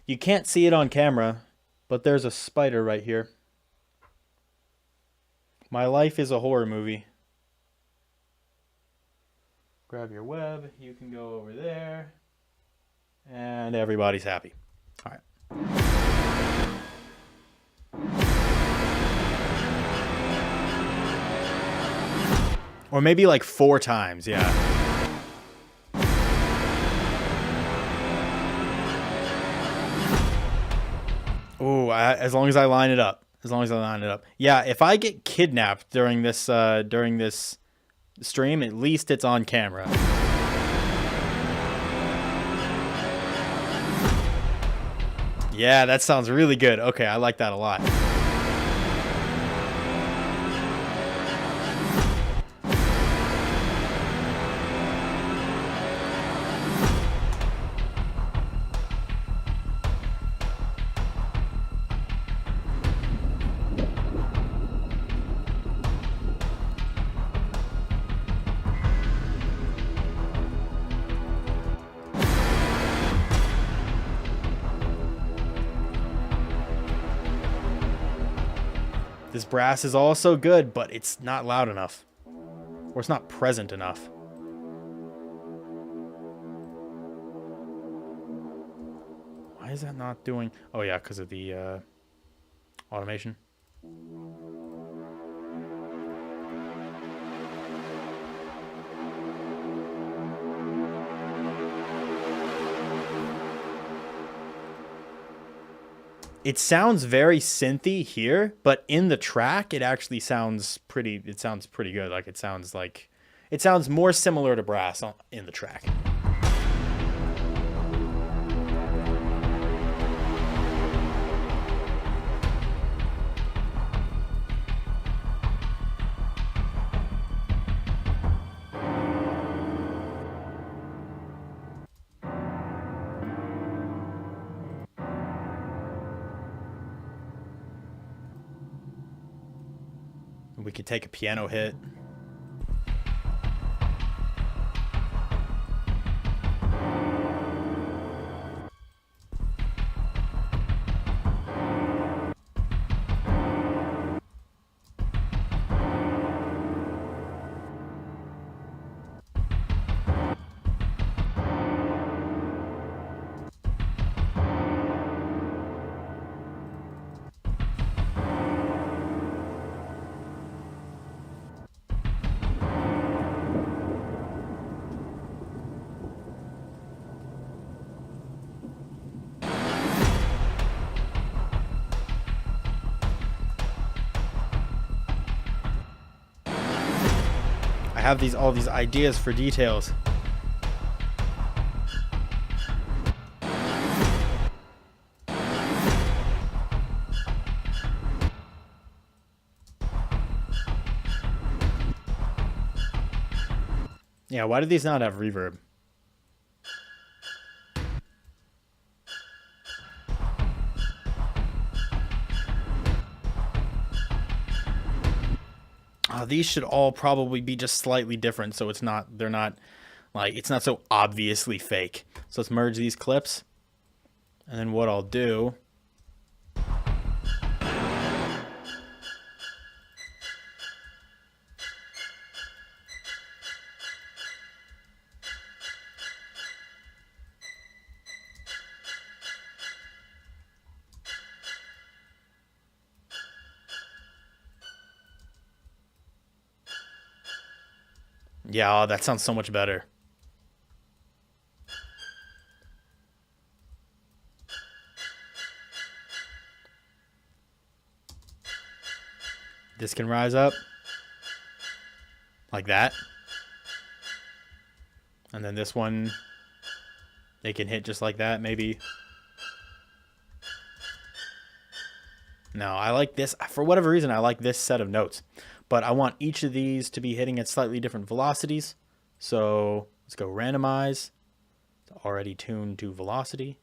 You can't see it on camera, but there's a spider right here. My life is a horror movie. Grab your web, you can go over there, and everybody's happy. All right. Or maybe like 4 times, yeah. Oh, as long as I line it up. As long as I line it up. Yeah, if I get kidnapped during this stream, at least it's on camera. Yeah, that sounds really good. Okay, I like that a lot. This brass is also good, but it's not loud enough. Or it's not present enough. Why is that not doing... Oh yeah, because of the automation. It sounds very synthy here, but in the track, it actually sounds pretty good. Like it sounds more similar to brass in the track. We could take a piano hit. I have all these ideas for details. Yeah, why do these not have reverb? These should all probably be just slightly different, so they're not, like, it's not so obviously fake. So let's merge these clips. And then what I'll do... Yeah, that sounds so much better. This can rise up. Like that. And then this one, they can hit just like that, maybe. No, I like this. For whatever reason, I like this set of notes. But I want each of these to be hitting at slightly different velocities. So let's go randomize. It's already tuned to velocity.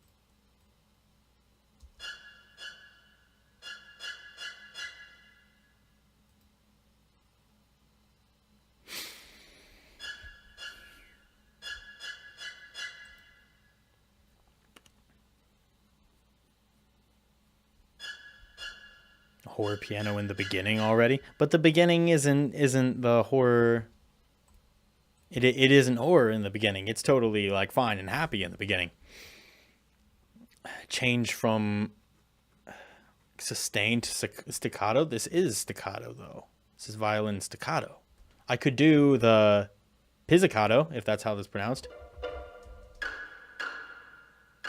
Horror piano in the beginning already, but the beginning isn't the horror. It isn't horror in the beginning. It's totally like fine and happy in the beginning. Change from sustained to staccato. This is staccato though. This is violin staccato. I could do the pizzicato if that's how that's pronounced.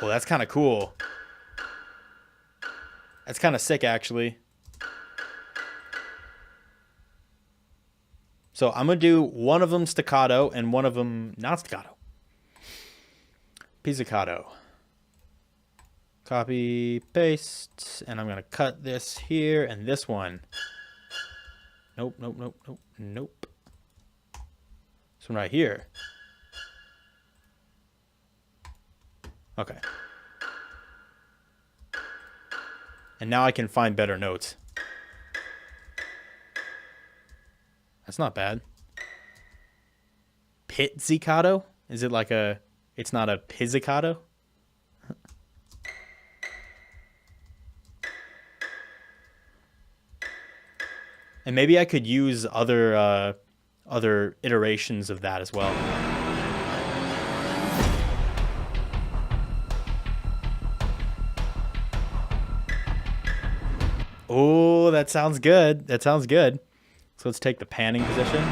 Well, that's kind of cool. That's kind of sick actually. So I'm going to do one of them staccato and one of them not staccato. Pizzicato. Copy, paste, and I'm going to cut this here and this one. Nope, nope, nope, nope, nope. This one right here. Okay. And now I can find better notes. That's not bad. Pizzicato? Is it like a... It's not a pizzicato? And maybe I could use other iterations of that as well. Oh, that sounds good. That sounds good. So let's take the panning position.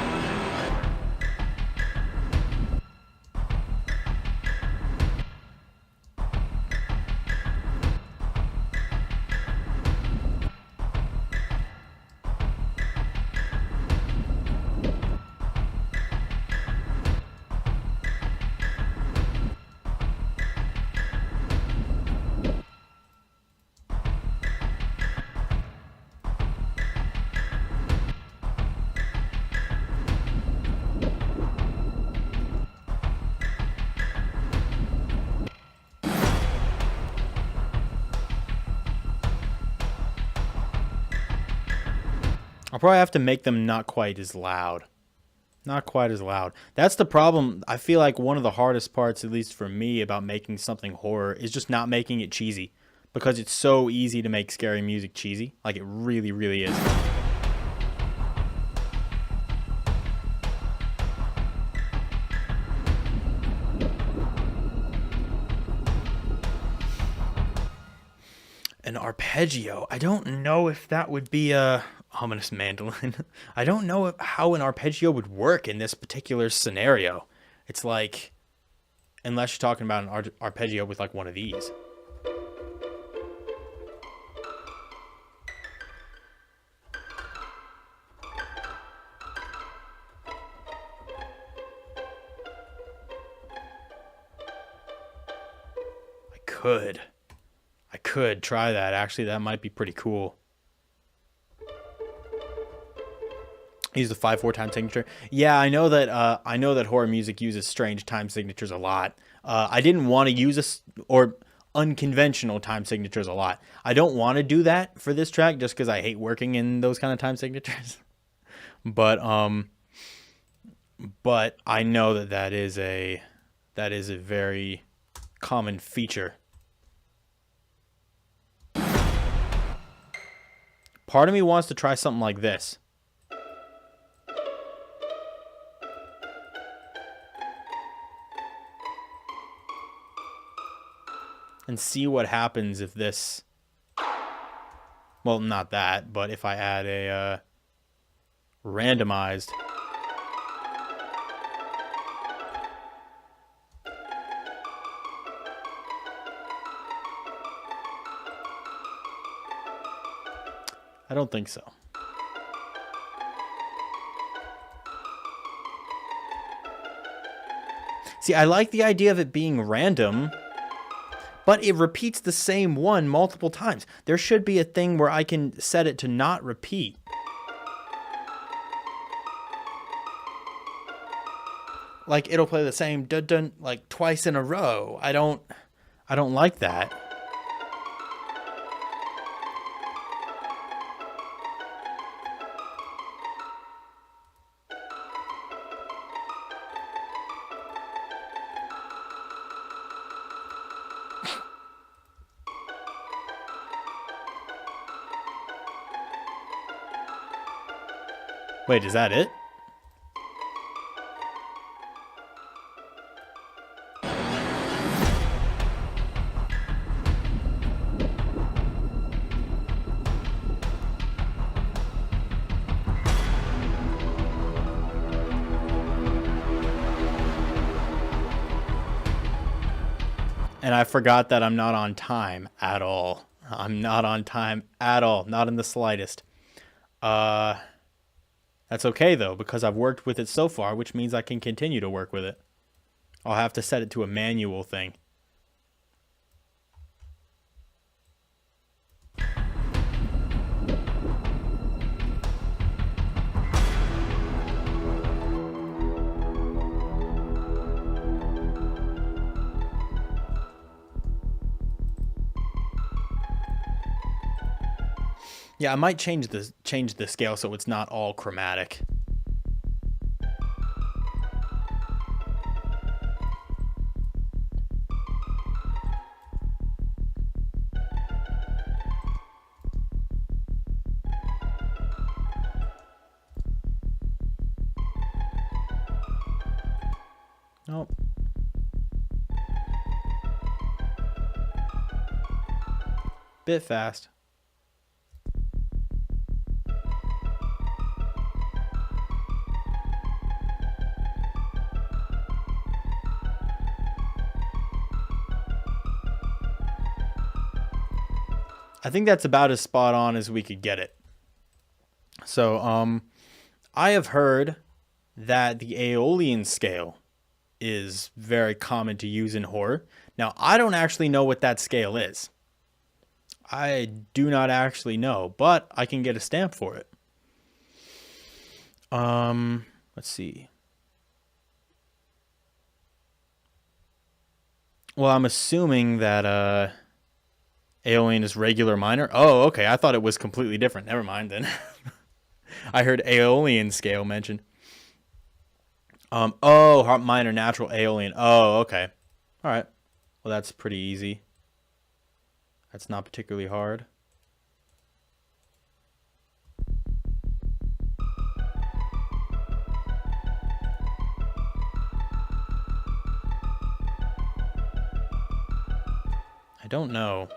I'll probably have to make them not quite as loud. Not quite as loud. That's the problem. I feel like one of the hardest parts, at least for me, about making something horror is just not making it cheesy. Because it's so easy to make scary music cheesy. Like it really, really is. An arpeggio. I don't know if that would be a ominous mandolin. I don't know how an arpeggio would work in this particular scenario. It's like, unless you're talking about an arpeggio with like one of these. I could try that. Actually, that might be pretty cool. Use the 5/4 time signature. Yeah, I know that. I know that horror music uses strange time signatures a lot. I didn't want to use or unconventional time signatures a lot. I don't want to do that for this track just because I hate working in those kind of time signatures. But I know that that is a very common feature. Part of me wants to try something like this. And see what happens if this... Well, not that, but if I add a randomized... I don't think so. See, I like the idea of it being random, but it repeats the same one multiple times. There should be a thing where I can set it to not repeat. Like, it'll play the same dun-dun like twice in a row. I don't like that. Wait, is that it? And I forgot that I'm not on time at all. I'm not on time at all. Not in the slightest. That's okay, though, because I've worked with it so far, which means I can continue to work with it. I'll have to set it to a manual thing. Yeah, I might change the scale so it's not all chromatic. Nope. Bit fast. I think that's about as spot on as we could get it. So, I have heard that the Aeolian scale is very common to use in horror. Now, I don't actually know what that scale is. I do not actually know, but I can get a stamp for it. Let's see. Well, I'm assuming that, Aeolian is regular minor. Oh, okay. I thought it was completely different. Never mind then. I heard Aeolian scale mentioned. Oh, minor, natural, Aeolian. Oh, okay. All right. Well, that's pretty easy. That's not particularly hard. I don't know.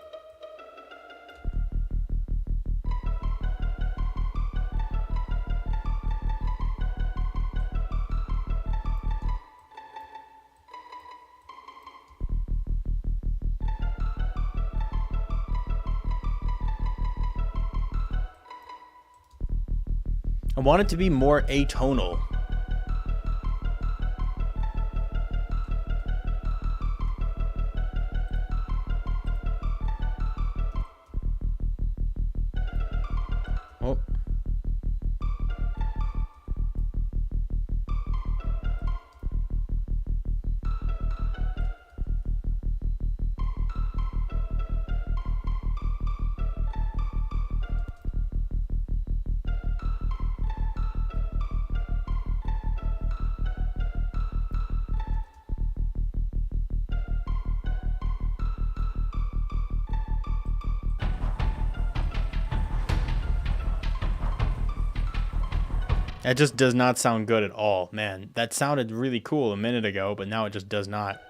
I want it to be more atonal. Oh. That just does not sound good at all, man. That sounded really cool a minute ago, but now it just does not.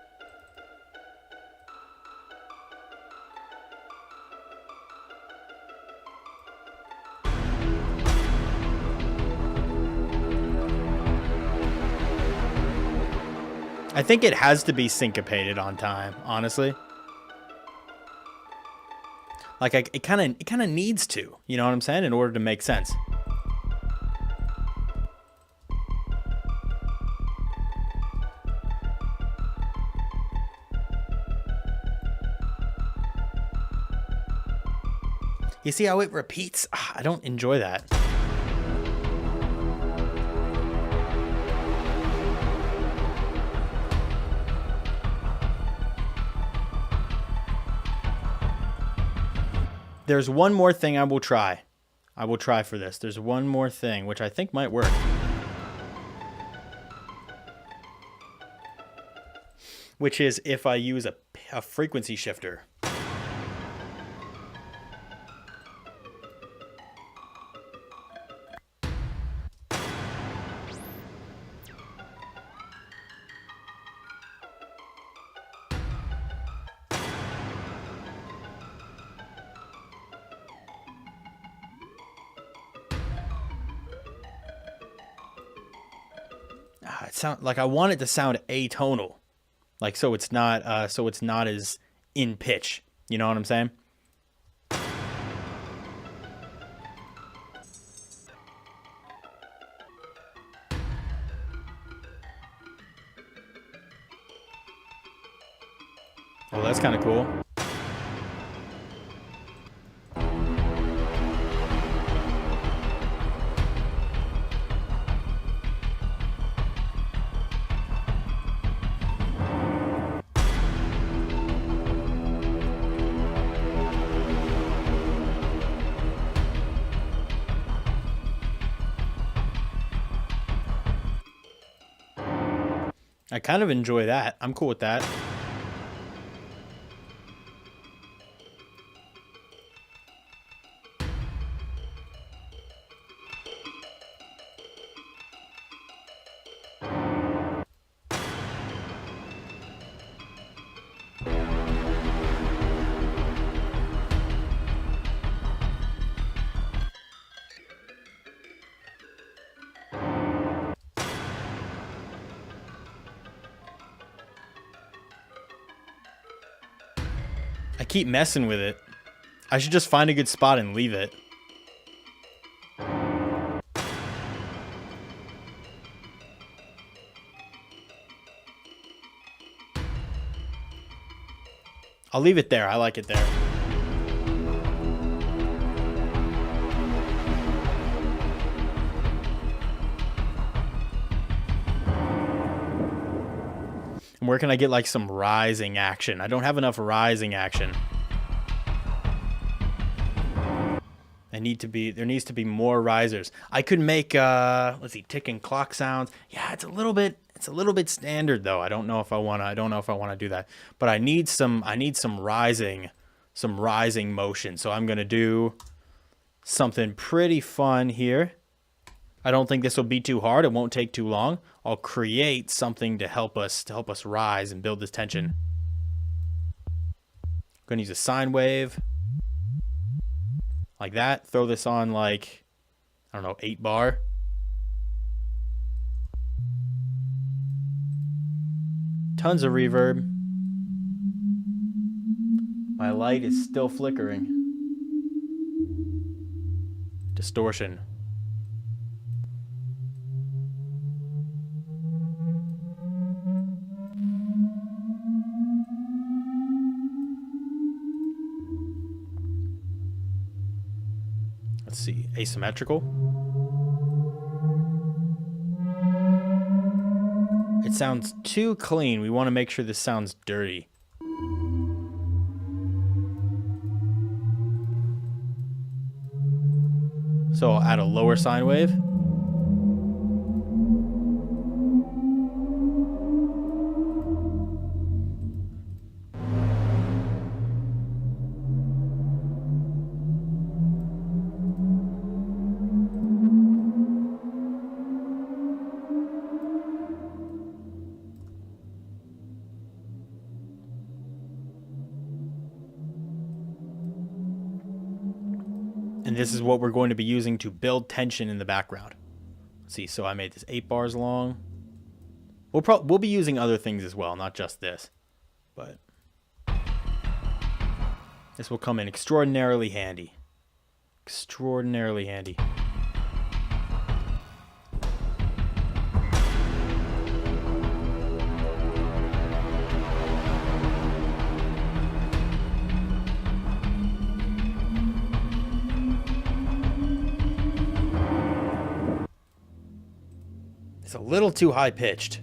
I think it has to be syncopated on time, honestly. Like it kind of needs to, you know what I'm saying, in order to make sense. You see how it repeats? I don't enjoy that. There's one more thing I will try. I will try for this. There's one more thing, which I think might work. Which is if I use a frequency shifter. It sound like I want it to sound atonal, like so it's not as in pitch. You know what I'm saying? Oh, that's kind of cool. I kind of enjoy that. I'm cool with that. I keep messing with it. I should just find a good spot and leave it. I'll leave it there. I like it there. And where can I get like some rising action? I don't have enough rising action. There needs to be more risers. I could make let's see, ticking clock sounds. Yeah, it's a little bit standard though. I don't know if I want to do that. But I need some rising motion. So I'm going to do something pretty fun here. I don't think this will be too hard. It won't take too long. I'll create something to help us rise and build this tension. I'm going to use a sine wave. Like that. Throw this on like, I don't know, 8 bar. Tons of reverb. My light is still flickering. Distortion. Let's see, asymmetrical. It sounds too clean. We want to make sure this sounds dirty. So I'll add a lower sine wave. And this is what we're going to be using to build tension in the background. Let's see, so I made this 8 bars long. We'll be using other things as well, not just this. But this will come in extraordinarily handy. Extraordinarily handy. It's a little too high pitched.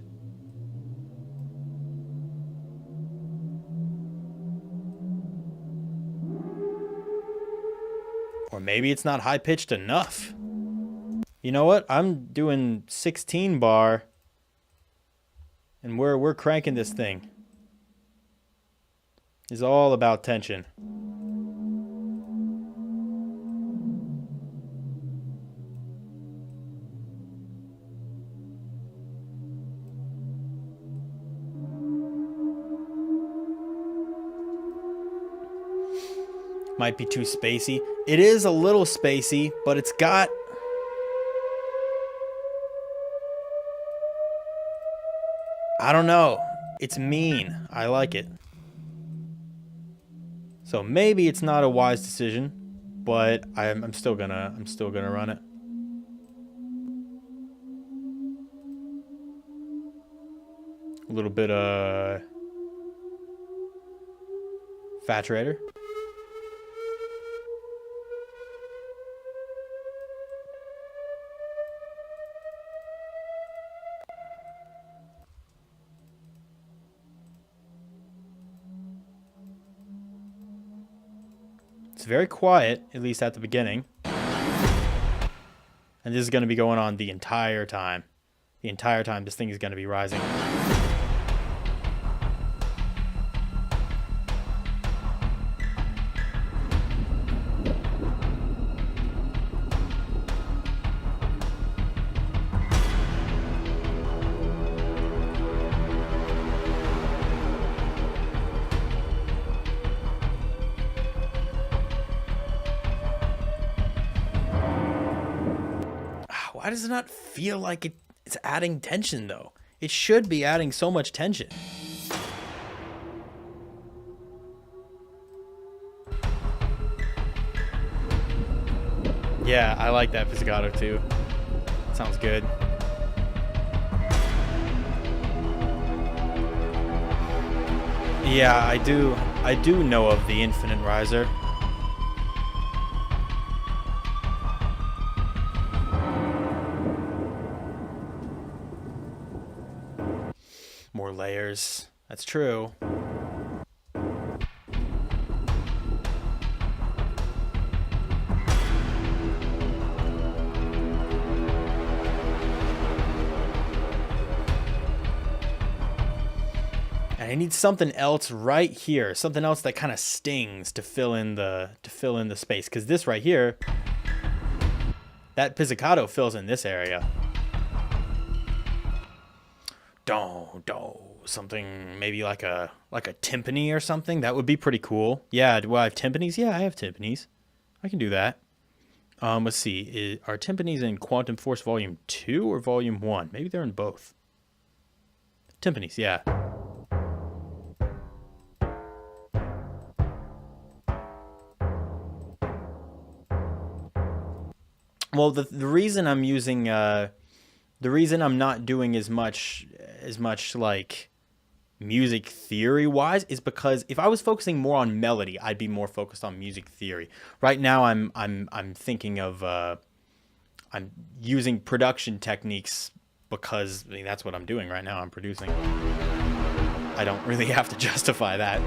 Or maybe it's not high pitched enough. You know what? I'm doing 16 bar and we're cranking this thing. It's all about tension. Might be too spacey. It is a little spacey, but it's got... I don't know. It's mean. I like it. So maybe it's not a wise decision, but I'm still gonna run it. A little bit of saturator. It's very quiet, at least at the beginning. And this is going to be going on the entire time. The entire time this thing is going to be rising. Why does it not feel like it's adding tension, though? It should be adding so much tension. Yeah, I like that pizzicato, too. Sounds good. Yeah, I do know of the Infinite Riser. More layers. That's true. And I need something else right here. Something else that kind of stings to fill in the space. Because this right here, that pizzicato fills in this area. Something maybe like a timpani or something. That would be pretty cool. Yeah, do I have timpanis? Yeah, I have timpanis. I can do that. Let's see. Are timpanis in Quantum Force Volume 2 or Volume 1? Maybe they're in both. Timpanis, yeah. Well, the reason I'm using the reason I'm not doing as much like music theory wise is because if I was focusing more on melody, I'd be more focused on music theory. Right now I'm thinking of I'm using production techniques because I mean, that's what I'm doing right now. I'm producing. I don't really have to justify that.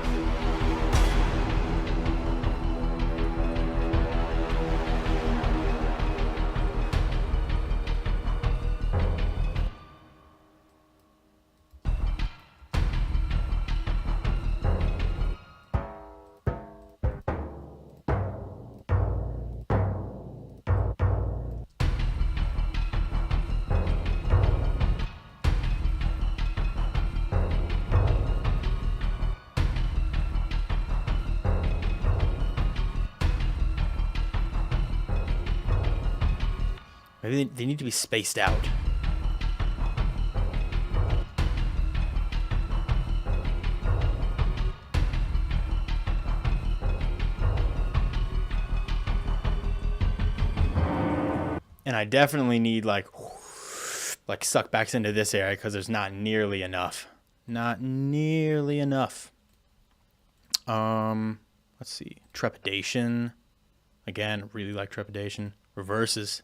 Maybe they need to be spaced out. And I definitely need like suckbacks into this area because there's not nearly enough. Not nearly enough. Let's see. Trepidation. Again, really like trepidation. Reverses.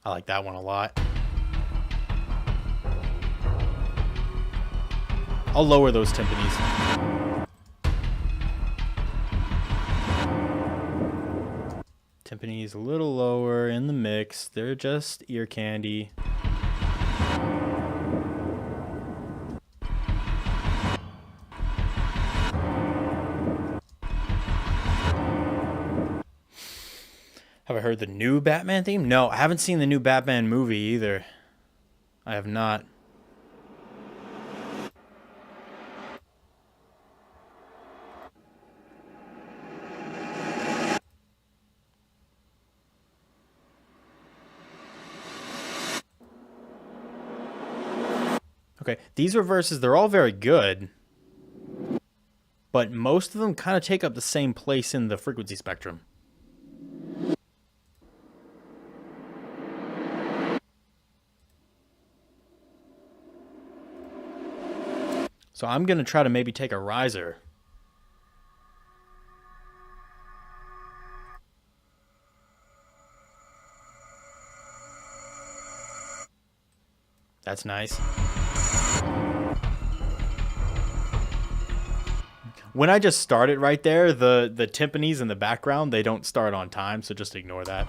I like that one a lot. I'll lower those timpanis. Timpanis a little lower in the mix. They're just ear candy. Have I heard the new Batman theme? No, I haven't seen the new Batman movie either. I have not. Okay, these reverses, they're all very good. But most of them kind of take up the same place in the frequency spectrum. So I'm going to try to maybe take a riser. That's nice. When I just start it right there, the timpanis in the background, they don't start on time, so just ignore that.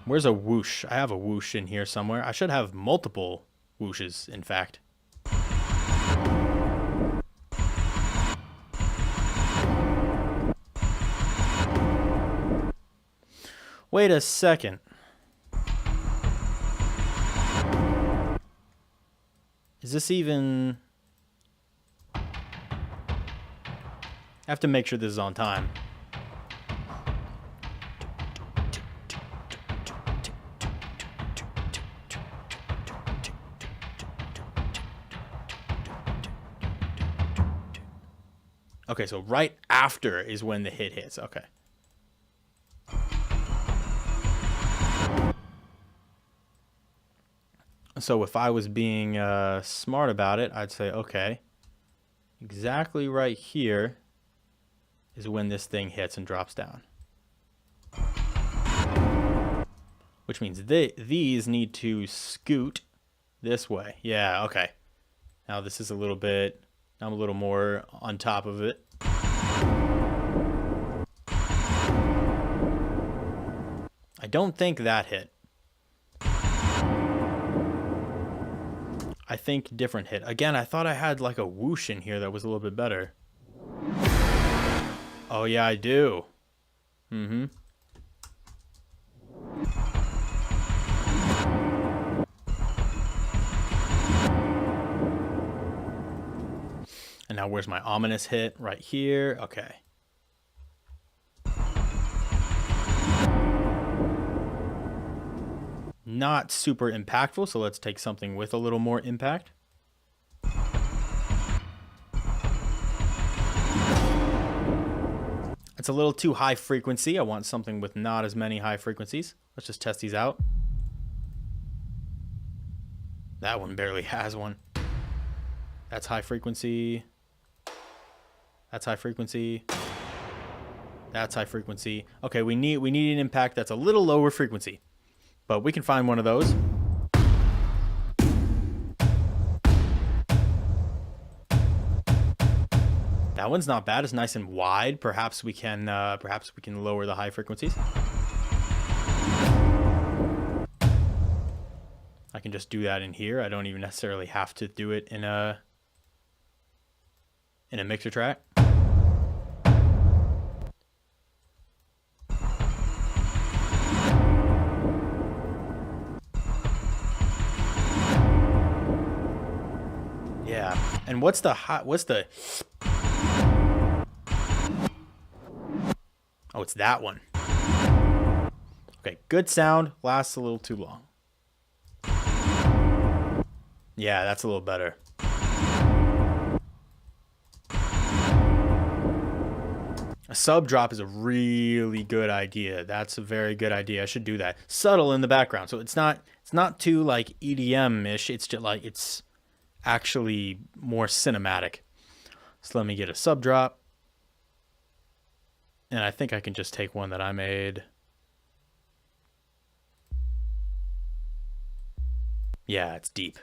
Where's a whoosh? I have a whoosh in here somewhere. I should have multiple whooshes, in fact. Wait a second. Is this even... I have to make sure this is on time. Okay, so right after is when the hit hits. Okay. So if I was being smart about it, I'd say, okay, exactly right here is when this thing hits and drops down. Which means these need to scoot this way. Yeah, okay. Now this is a little bit... I'm a little more on top of it. I don't think that hit. I think different hit. Again, I thought I had like a whoosh in here that was a little bit better. Oh yeah, I do. Mm-hmm. And now where's my ominous hit? Right here. Okay. Not super impactful, so let's take something with a little more impact. It's a little too high frequency. I want something with not as many high frequencies. Let's just test these out. That one barely has one. That's high frequency. That's high frequency. That's high frequency. Okay, we need an impact that's a little lower frequency. But we can find one of those. That one's not bad. It's nice and wide. Perhaps we can lower the high frequencies. I can just do that in here. I don't even necessarily have to do it in a in a mixer track. Yeah, and what's the oh, it's that one. Okay, good sound, lasts a little too long. Yeah, that's a little better. A sub drop is a really good idea. That's a very good idea. I should do that. Subtle in the background, so it's not too like EDM-ish. It's just like it's actually more cinematic. So let me get a sub drop, and I think I can just take one that I made. Yeah, it's deep.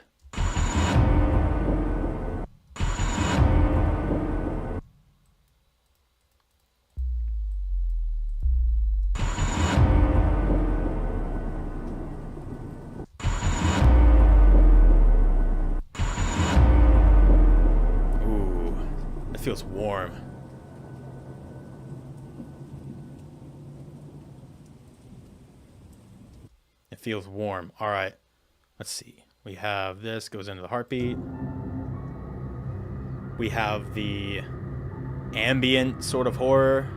Feels warm. It feels warm. All right. Let's see. We have this goes into the heartbeat. We have the ambient sort of horror.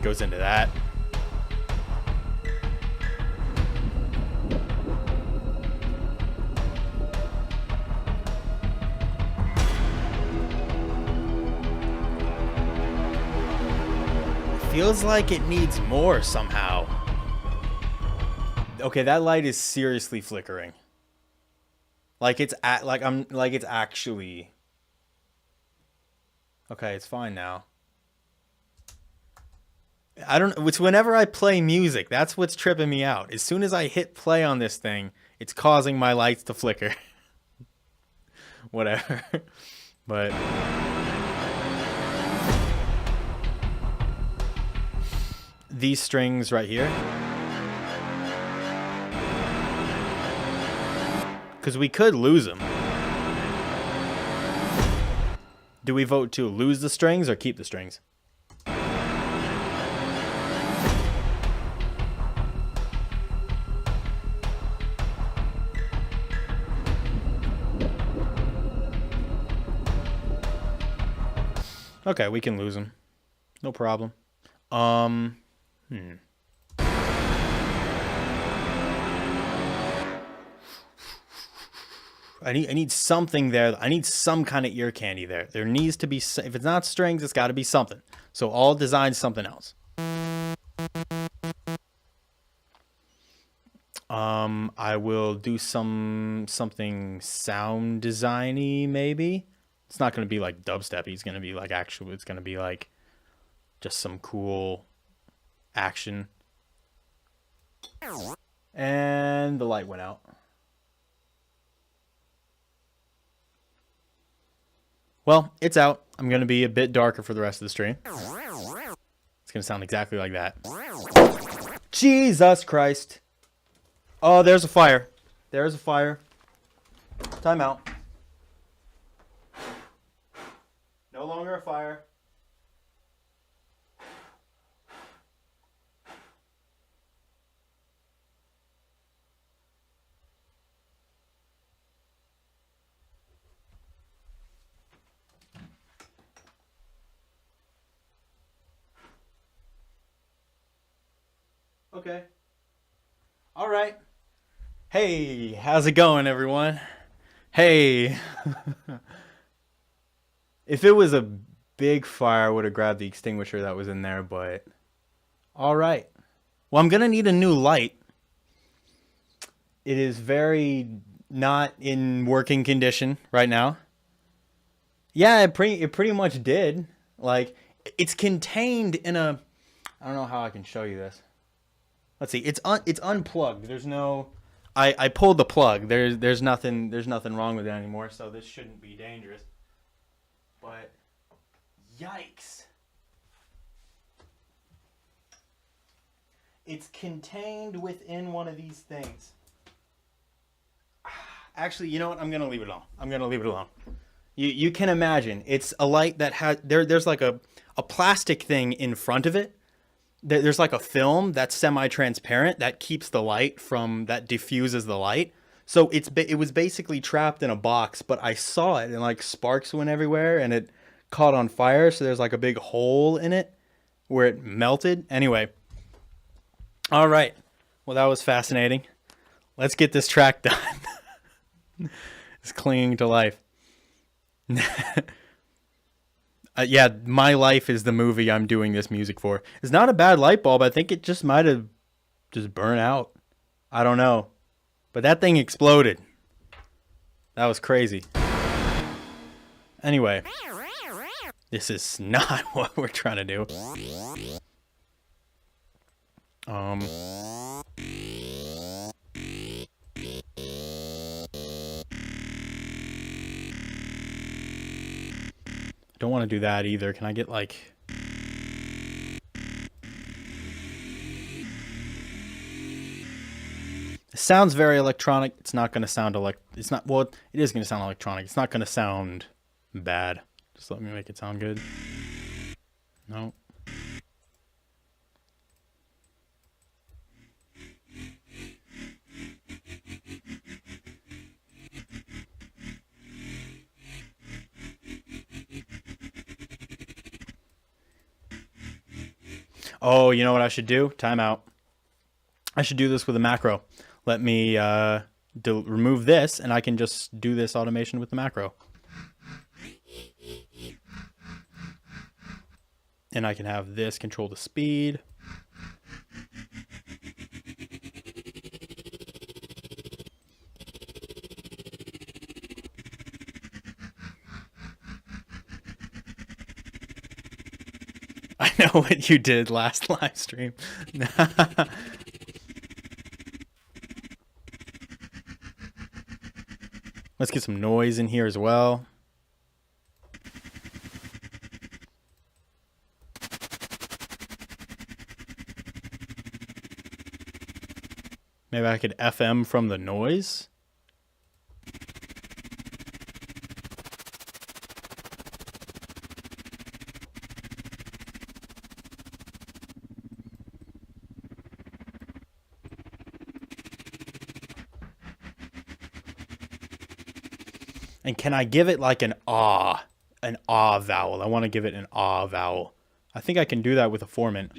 Goes into that. Feels like it needs more somehow. Okay, that light is seriously flickering. Like it's it's actually. Okay, it's fine now. I don't. It's whenever I play music, that's what's tripping me out. As soon as I hit play on this thing, it's causing my lights to flicker. Whatever. But these strings right here, because we could lose them. Do we vote to lose the strings or keep the strings? Okay, we can lose them. No problem. I need something there. I need some kind of ear candy there. There needs to be, if it's not strings, it's got to be something. So I'll design something else. I will do something sound designy maybe. It's not going to be like dubstep. It's going to be like actual. It's going to be like just some cool action. And the light went out. Well, it's out. I'm going to be a bit darker for the rest of the stream. It's going to sound exactly like that. Jesus Christ. Oh, there's a fire. There's a fire. Time out. No longer a fire. Okay. All right. Hey, how's it going, everyone? Hey. If it was a big fire, I would have grabbed the extinguisher that was in there, but all right. Well, I'm going to need a new light. It is very not in working condition right now. Yeah, it pretty much did. Like, it's contained in a, I don't know how I can show you this. Let's see. It's unplugged. There's no, I pulled the plug. There's nothing wrong with it anymore, so this shouldn't be dangerous. but yikes. It's contained within one of these things. Actually, you know what? I'm going to leave it alone. I'm going to leave it alone. You can imagine. It's a light that has... There's like a plastic thing in front of it. There's like a film that's semi-transparent that keeps the light from... That diffuses the light. So it was basically trapped in a box, but I saw it and like sparks went everywhere and it caught on fire. So there's like a big hole in it where it melted. Anyway... All right. Well, that was fascinating. Let's get this track done. It's clinging to life. Yeah, my life is the movie I'm doing this music for. It's not a bad light bulb. I think it just might have just burned out. I don't know. But that thing exploded. That was crazy. Anyway. This is not what we're trying to do. Don't want to do that either. Can I get like... It sounds very electronic. It's not going to sound it's not... Well, it is going to sound electronic. It's not going to sound bad. Just let me make it sound good. No. Oh, you know what I should do? Time out. I should do this with a macro. Let me remove this, and I can just do this automation with the macro. And I can have this control the speed. I know what you did last live stream. Let's get some noise in here as well. Maybe I could FM from the noise. And can I give it like an ah vowel? I want to give it an ah vowel. I think I can do that with a formant.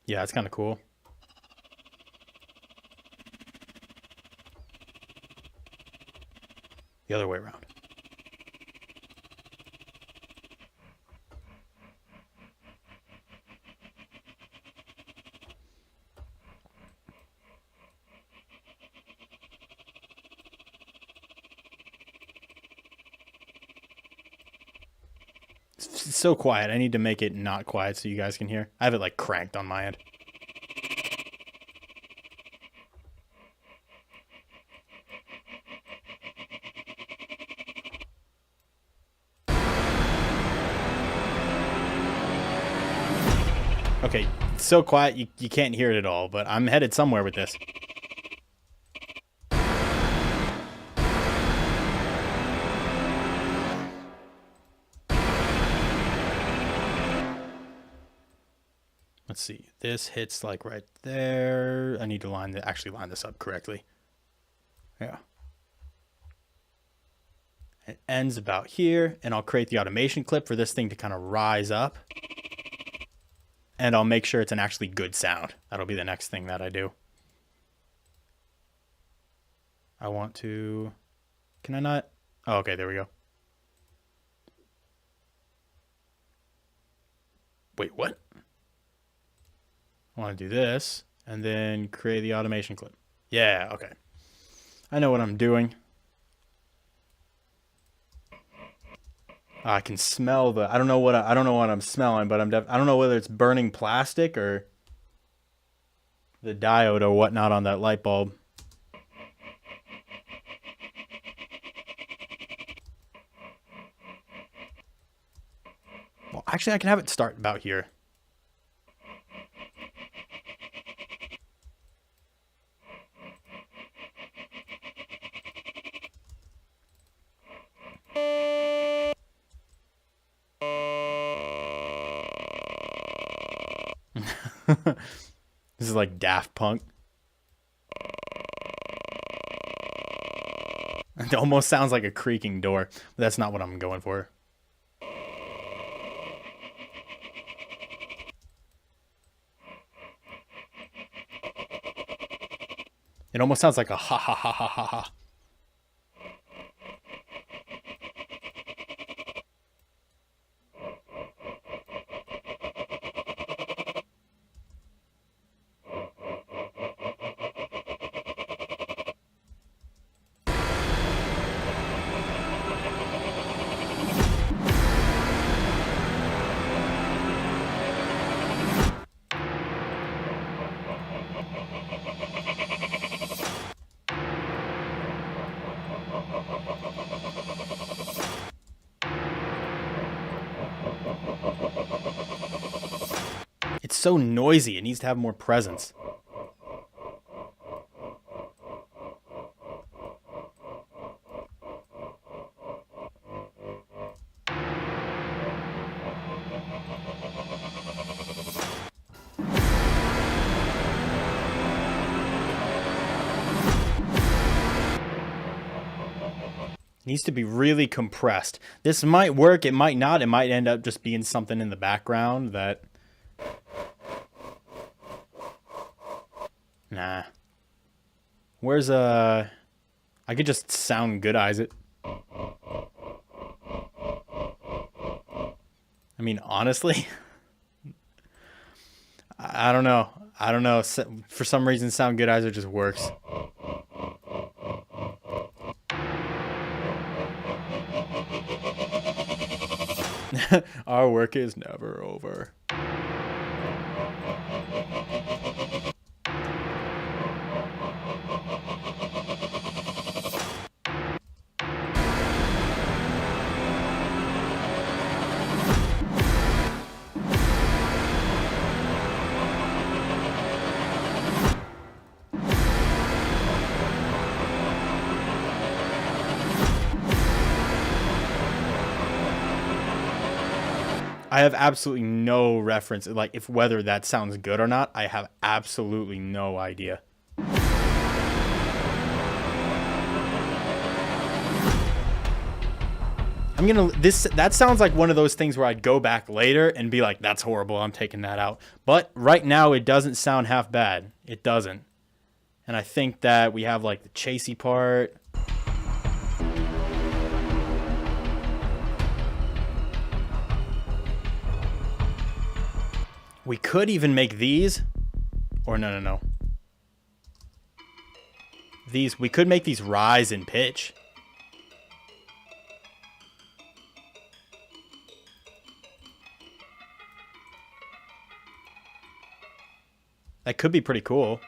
Yeah, it's kind of cool. The other way around. It's so quiet. I need to make it not quiet so you guys can hear. I have it like cranked on my end. Okay, it's so quiet you can't hear it at all, but I'm headed somewhere with this. Let's see. This hits like right there. I need to actually line this up correctly. Yeah. It ends about here, and I'll create the automation clip for this thing to kind of rise up. And I'll make sure it's an actually good sound. That'll be the next thing that I do. I want to... Can I not? Oh, okay, there we go. Wait, what? I want to do this, and then create the automation clip. Yeah, okay. I know what I'm doing. I can smell the... I don't know what I'm smelling, but I don't know whether it's burning plastic or... the diode or whatnot on that light bulb. Well, actually, I can have it start about here. This is like Daft Punk. It almost sounds like a creaking door, but that's not what I'm going for. It almost sounds like a ha ha ha ha ha ha. It's so noisy. It needs to have more presence. Needs to be really compressed. This might work, it might not. It might end up just being something in the background that... Nah. Where's I could just sound goodize it. I mean, honestly, I don't know. I don't know. For some reason, sound goodizer just works. Our work is never over. I have absolutely no reference, like if whether that sounds good or not. I have absolutely no idea. That sounds like one of those things where I'd go back later and be like, that's horrible, I'm taking that out. But right now it doesn't sound half bad. It doesn't. And I think that we have like the chasey part. We could even make these, or no. We could make these rise in pitch. That could be pretty cool.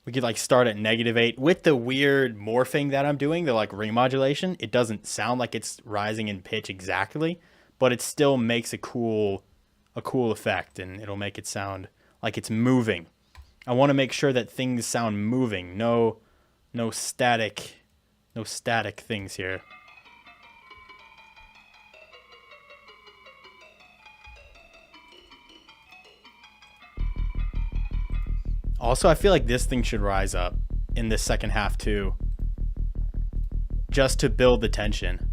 We could like start at -8 with the weird morphing that I'm doing, the like remodulation. It doesn't sound like it's rising in pitch exactly, but it still makes a cool effect, and it'll make it sound like it's moving. I want to make sure that things sound moving. No static things here. Also, I feel like this thing should rise up in the second half too, just to build the tension.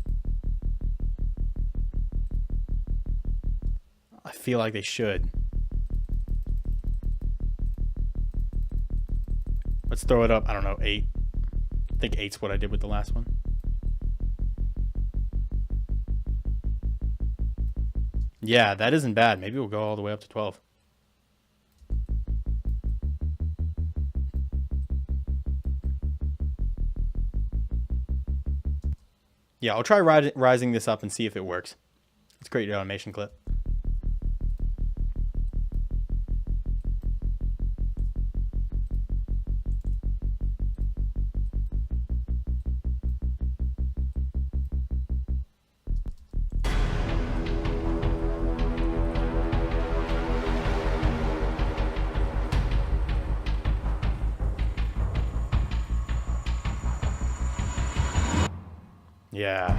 I feel like they should. Let's throw it up, I don't know, 8. I think 8's what I did with the last one. Yeah, that isn't bad. Maybe we'll go all the way up to 12. Yeah, I'll try rising this up and see if it works. Let's create your automation clip. Yeah.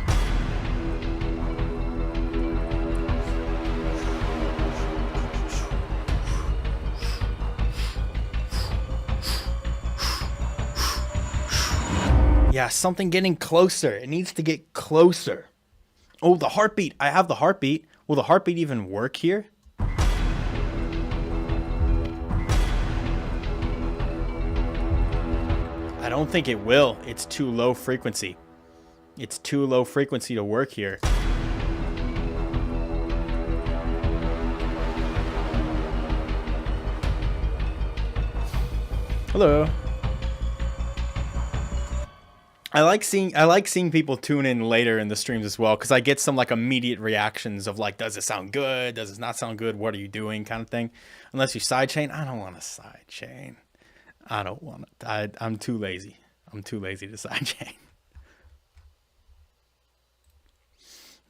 Yeah, something getting closer. It needs to get closer. Oh, the heartbeat. I have the heartbeat. Will the heartbeat even work here? I don't think it will. It's too low frequency. It's too low frequency to work here. Hello. I like seeing people tune in later in the streams as well, because I get some like immediate reactions of like, does it sound good? Does it not sound good? What are you doing? Kind of thing. Unless you sidechain, I don't want to sidechain. I don't want to. I'm too lazy. I'm too lazy to sidechain.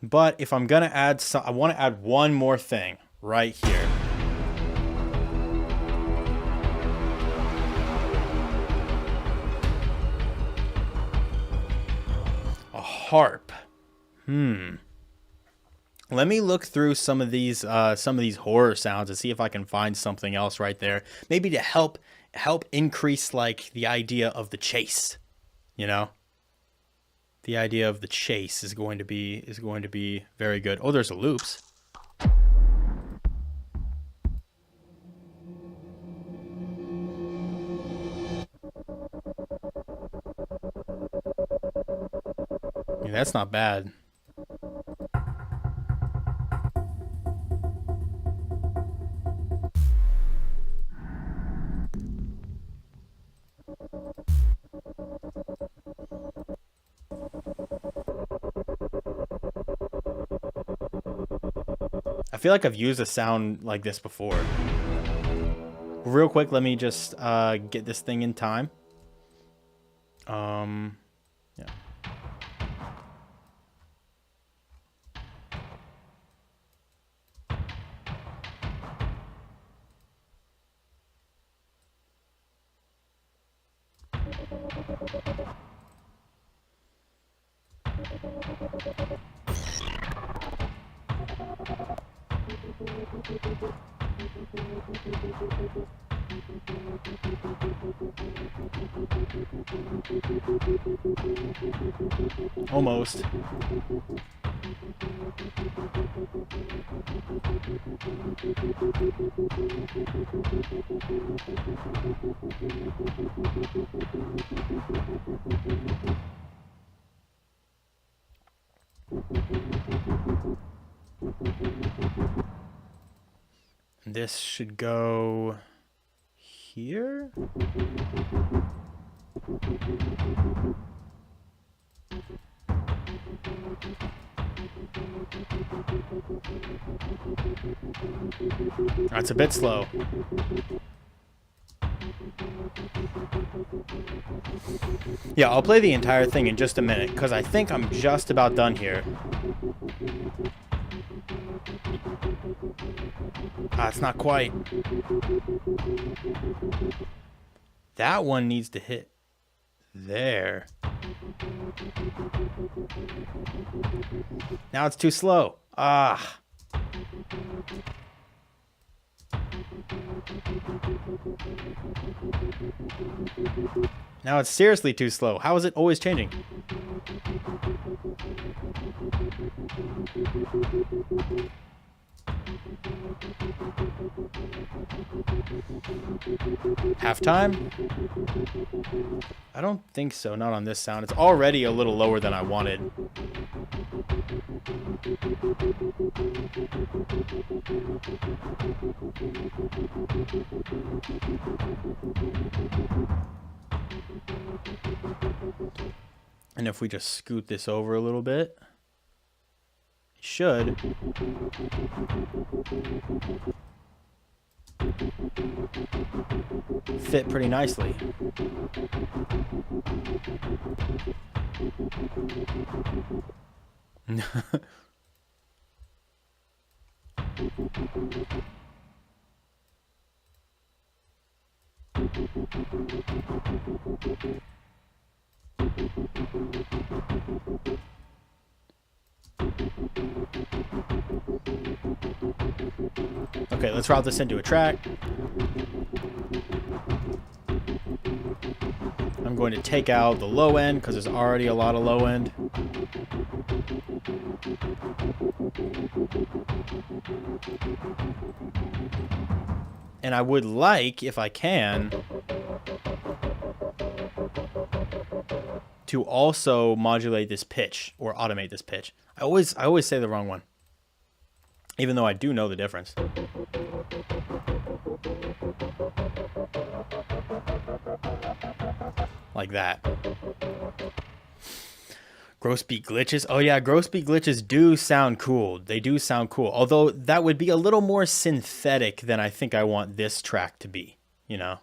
But if I'm gonna add some, I want to add one more thing right here. Harp. Let me look through some of these horror sounds and see if I can find something else right there. Maybe to help increase like the idea of the chase. You know? The idea of the chase is going to be very good. Oh, there's a loops. Yeah, that's not bad. I feel like I've used a sound like this before. Real quick, let me just get this thing in time. Yeah. Almost. This should go here. That's a bit slow. Yeah, I'll play the entire thing in just a minute, because I think I'm just about done here. Ah, it's not quite. That one needs to hit there. Now it's too slow. Ah. Now it's seriously too slow. How is it always changing? Halftime? I don't think so, not on this sound. It's already a little lower than I wanted. And if we just scoot this over a little bit. should fit pretty nicely. Okay, let's route this into a track. I'm going to take out the low end because there's already a lot of low end. And I would like, if I can, to also modulate this pitch or automate this pitch. I always say the wrong one, even though I do know the difference. Like that. Gross beat glitches. Oh yeah, gross beat glitches do sound cool. They do sound cool. Although that would be a little more synthetic than I think I want this track to be, you know?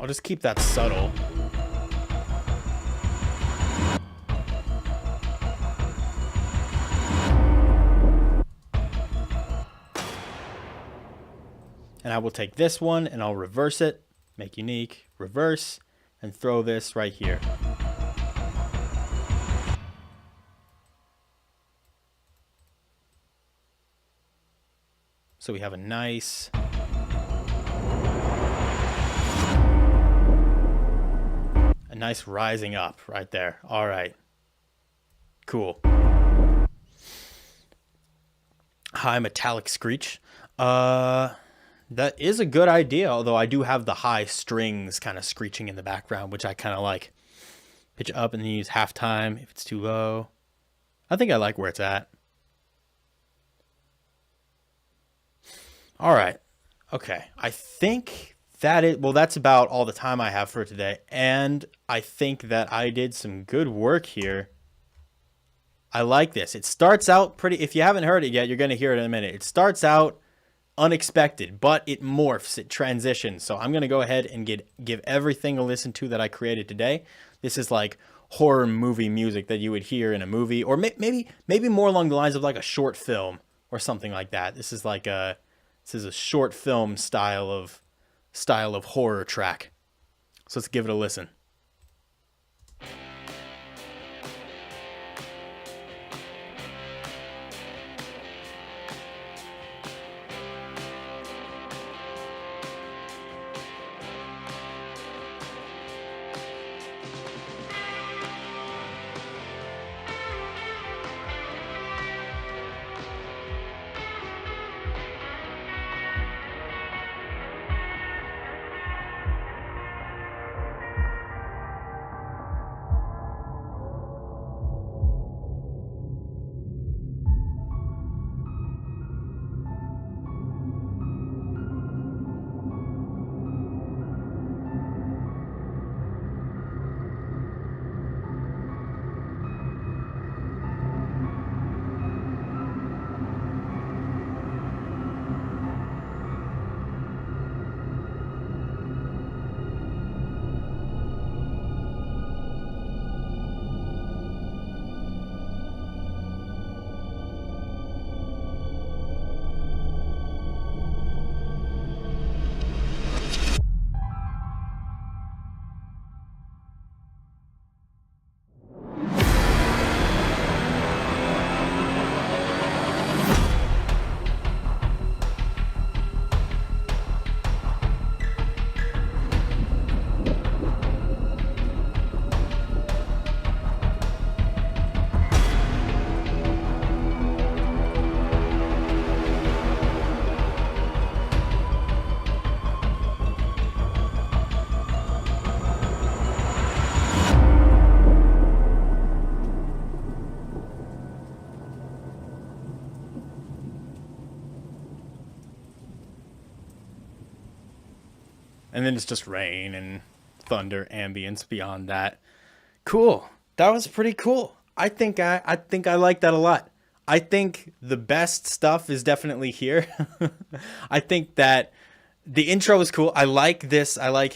I'll just keep that subtle. And I will take this one and I'll reverse it, make unique, reverse, and throw this right here. So we have a nice rising up right there. All right. Cool. High metallic screech. That is a good idea, although I do have the high strings kind of screeching in the background, which I kind of like. Pitch up and then use halftime if it's too low. I think I like where it's at. All right. Okay. I think that's about all the time I have for today. And I think that I did some good work here. I like this. It starts out pretty, if you haven't heard it yet, you're going to hear it in a minute. It starts out unexpected, but it morphs, it transitions. So I'm going to go ahead and give everything a listen to that I created today. This is like horror movie music that you would hear in a movie, or maybe more along the lines of like a short film or something like that. This is a short film style of horror track. So let's give it a listen. And then it's just rain and thunder ambience beyond that. Cool. That was pretty cool. I think I like that a lot. I think the best stuff is definitely here. I think that the intro is cool. I like this. I like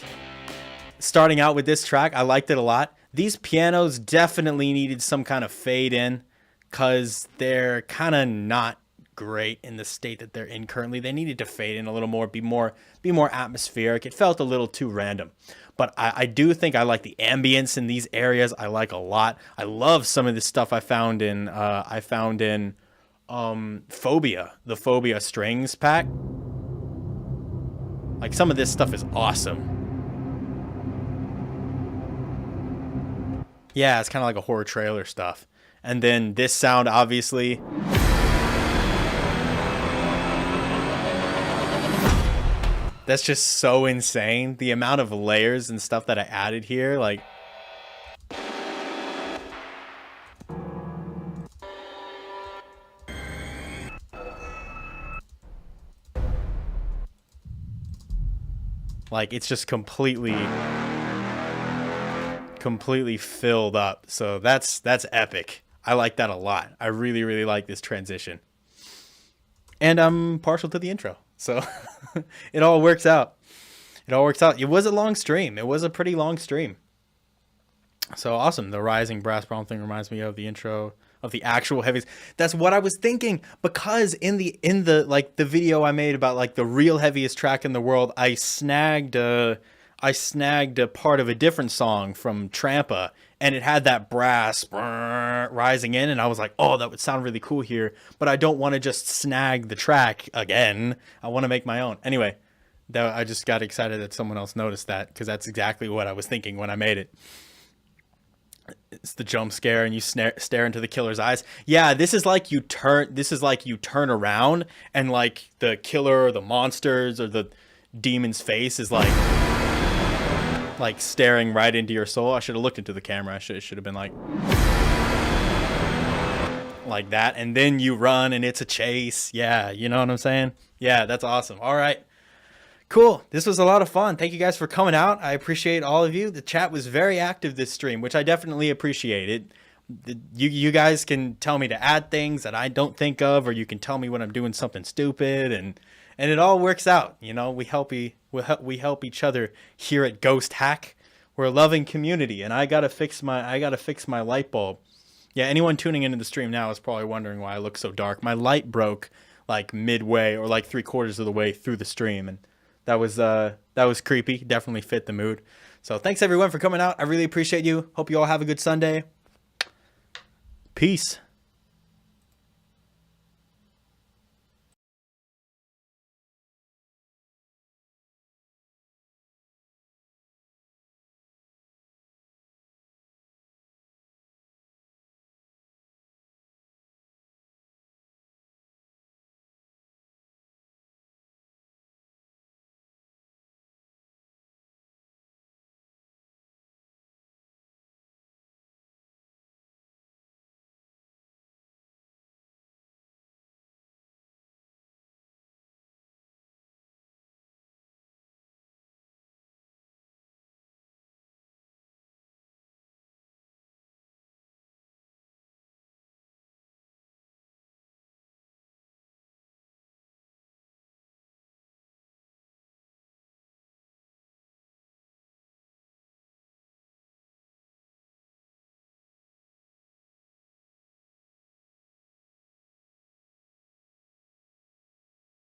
starting out with this track. I liked it a lot. These pianos definitely needed some kind of fade in because they're kind of not great in the state that they're in currently. They needed to fade in a little more, be more atmospheric. It felt a little too random. But I do think I like the ambience in these areas. I like a lot. I love some of this stuff I found in PHOBIA, the PHOBIA strings pack. Like some of this stuff is awesome. Yeah, it's kind of like a horror trailer stuff. And then this sound, obviously. That's just so insane. The amount of layers and stuff that I added here, like. Like, it's just completely filled up. So that's epic. I like that a lot. I really, really like this transition. And I'm partial to the intro. So it all works out. It all works out. It was a long stream. It was a pretty long stream. So awesome. The rising brass bomb thing reminds me of the intro of the actual heavies. That's what I was thinking, because in the like the video I made about like the real heaviest track in the world, I snagged a part of a different song from Trampa, and it had that brass rising in, and I was like, oh, that would sound really cool here, but I don't want to just snag the track again. I want to make my own. Anyway, I just got excited that someone else noticed that, because that's exactly what I was thinking when I made it. It's the jump scare and you stare into the killer's eyes. Yeah, this is like you turn around and like the killer or the monsters or the demon's face is like staring right into your soul. I should have looked into the camera. I should have been like that, and then you run and it's a chase. Yeah, you know what I'm saying? Yeah, that's awesome. All right. Cool. This was a lot of fun. Thank you guys for coming out. I appreciate all of you. The chat was very active this stream, which I definitely appreciated. You guys can tell me to add things that I don't think of, or you can tell me when I'm doing something stupid, and it all works out. You know, we help each other here at Ghosthack. We're a loving community, and I gotta fix my light bulb. Yeah, anyone tuning into the stream now is probably wondering why I look so dark. My light broke like midway or like 3/4 of the way through the stream, and that was creepy. Definitely fit the mood. So thanks everyone for coming out. I really appreciate you. Hope you all have a good Sunday. Peace.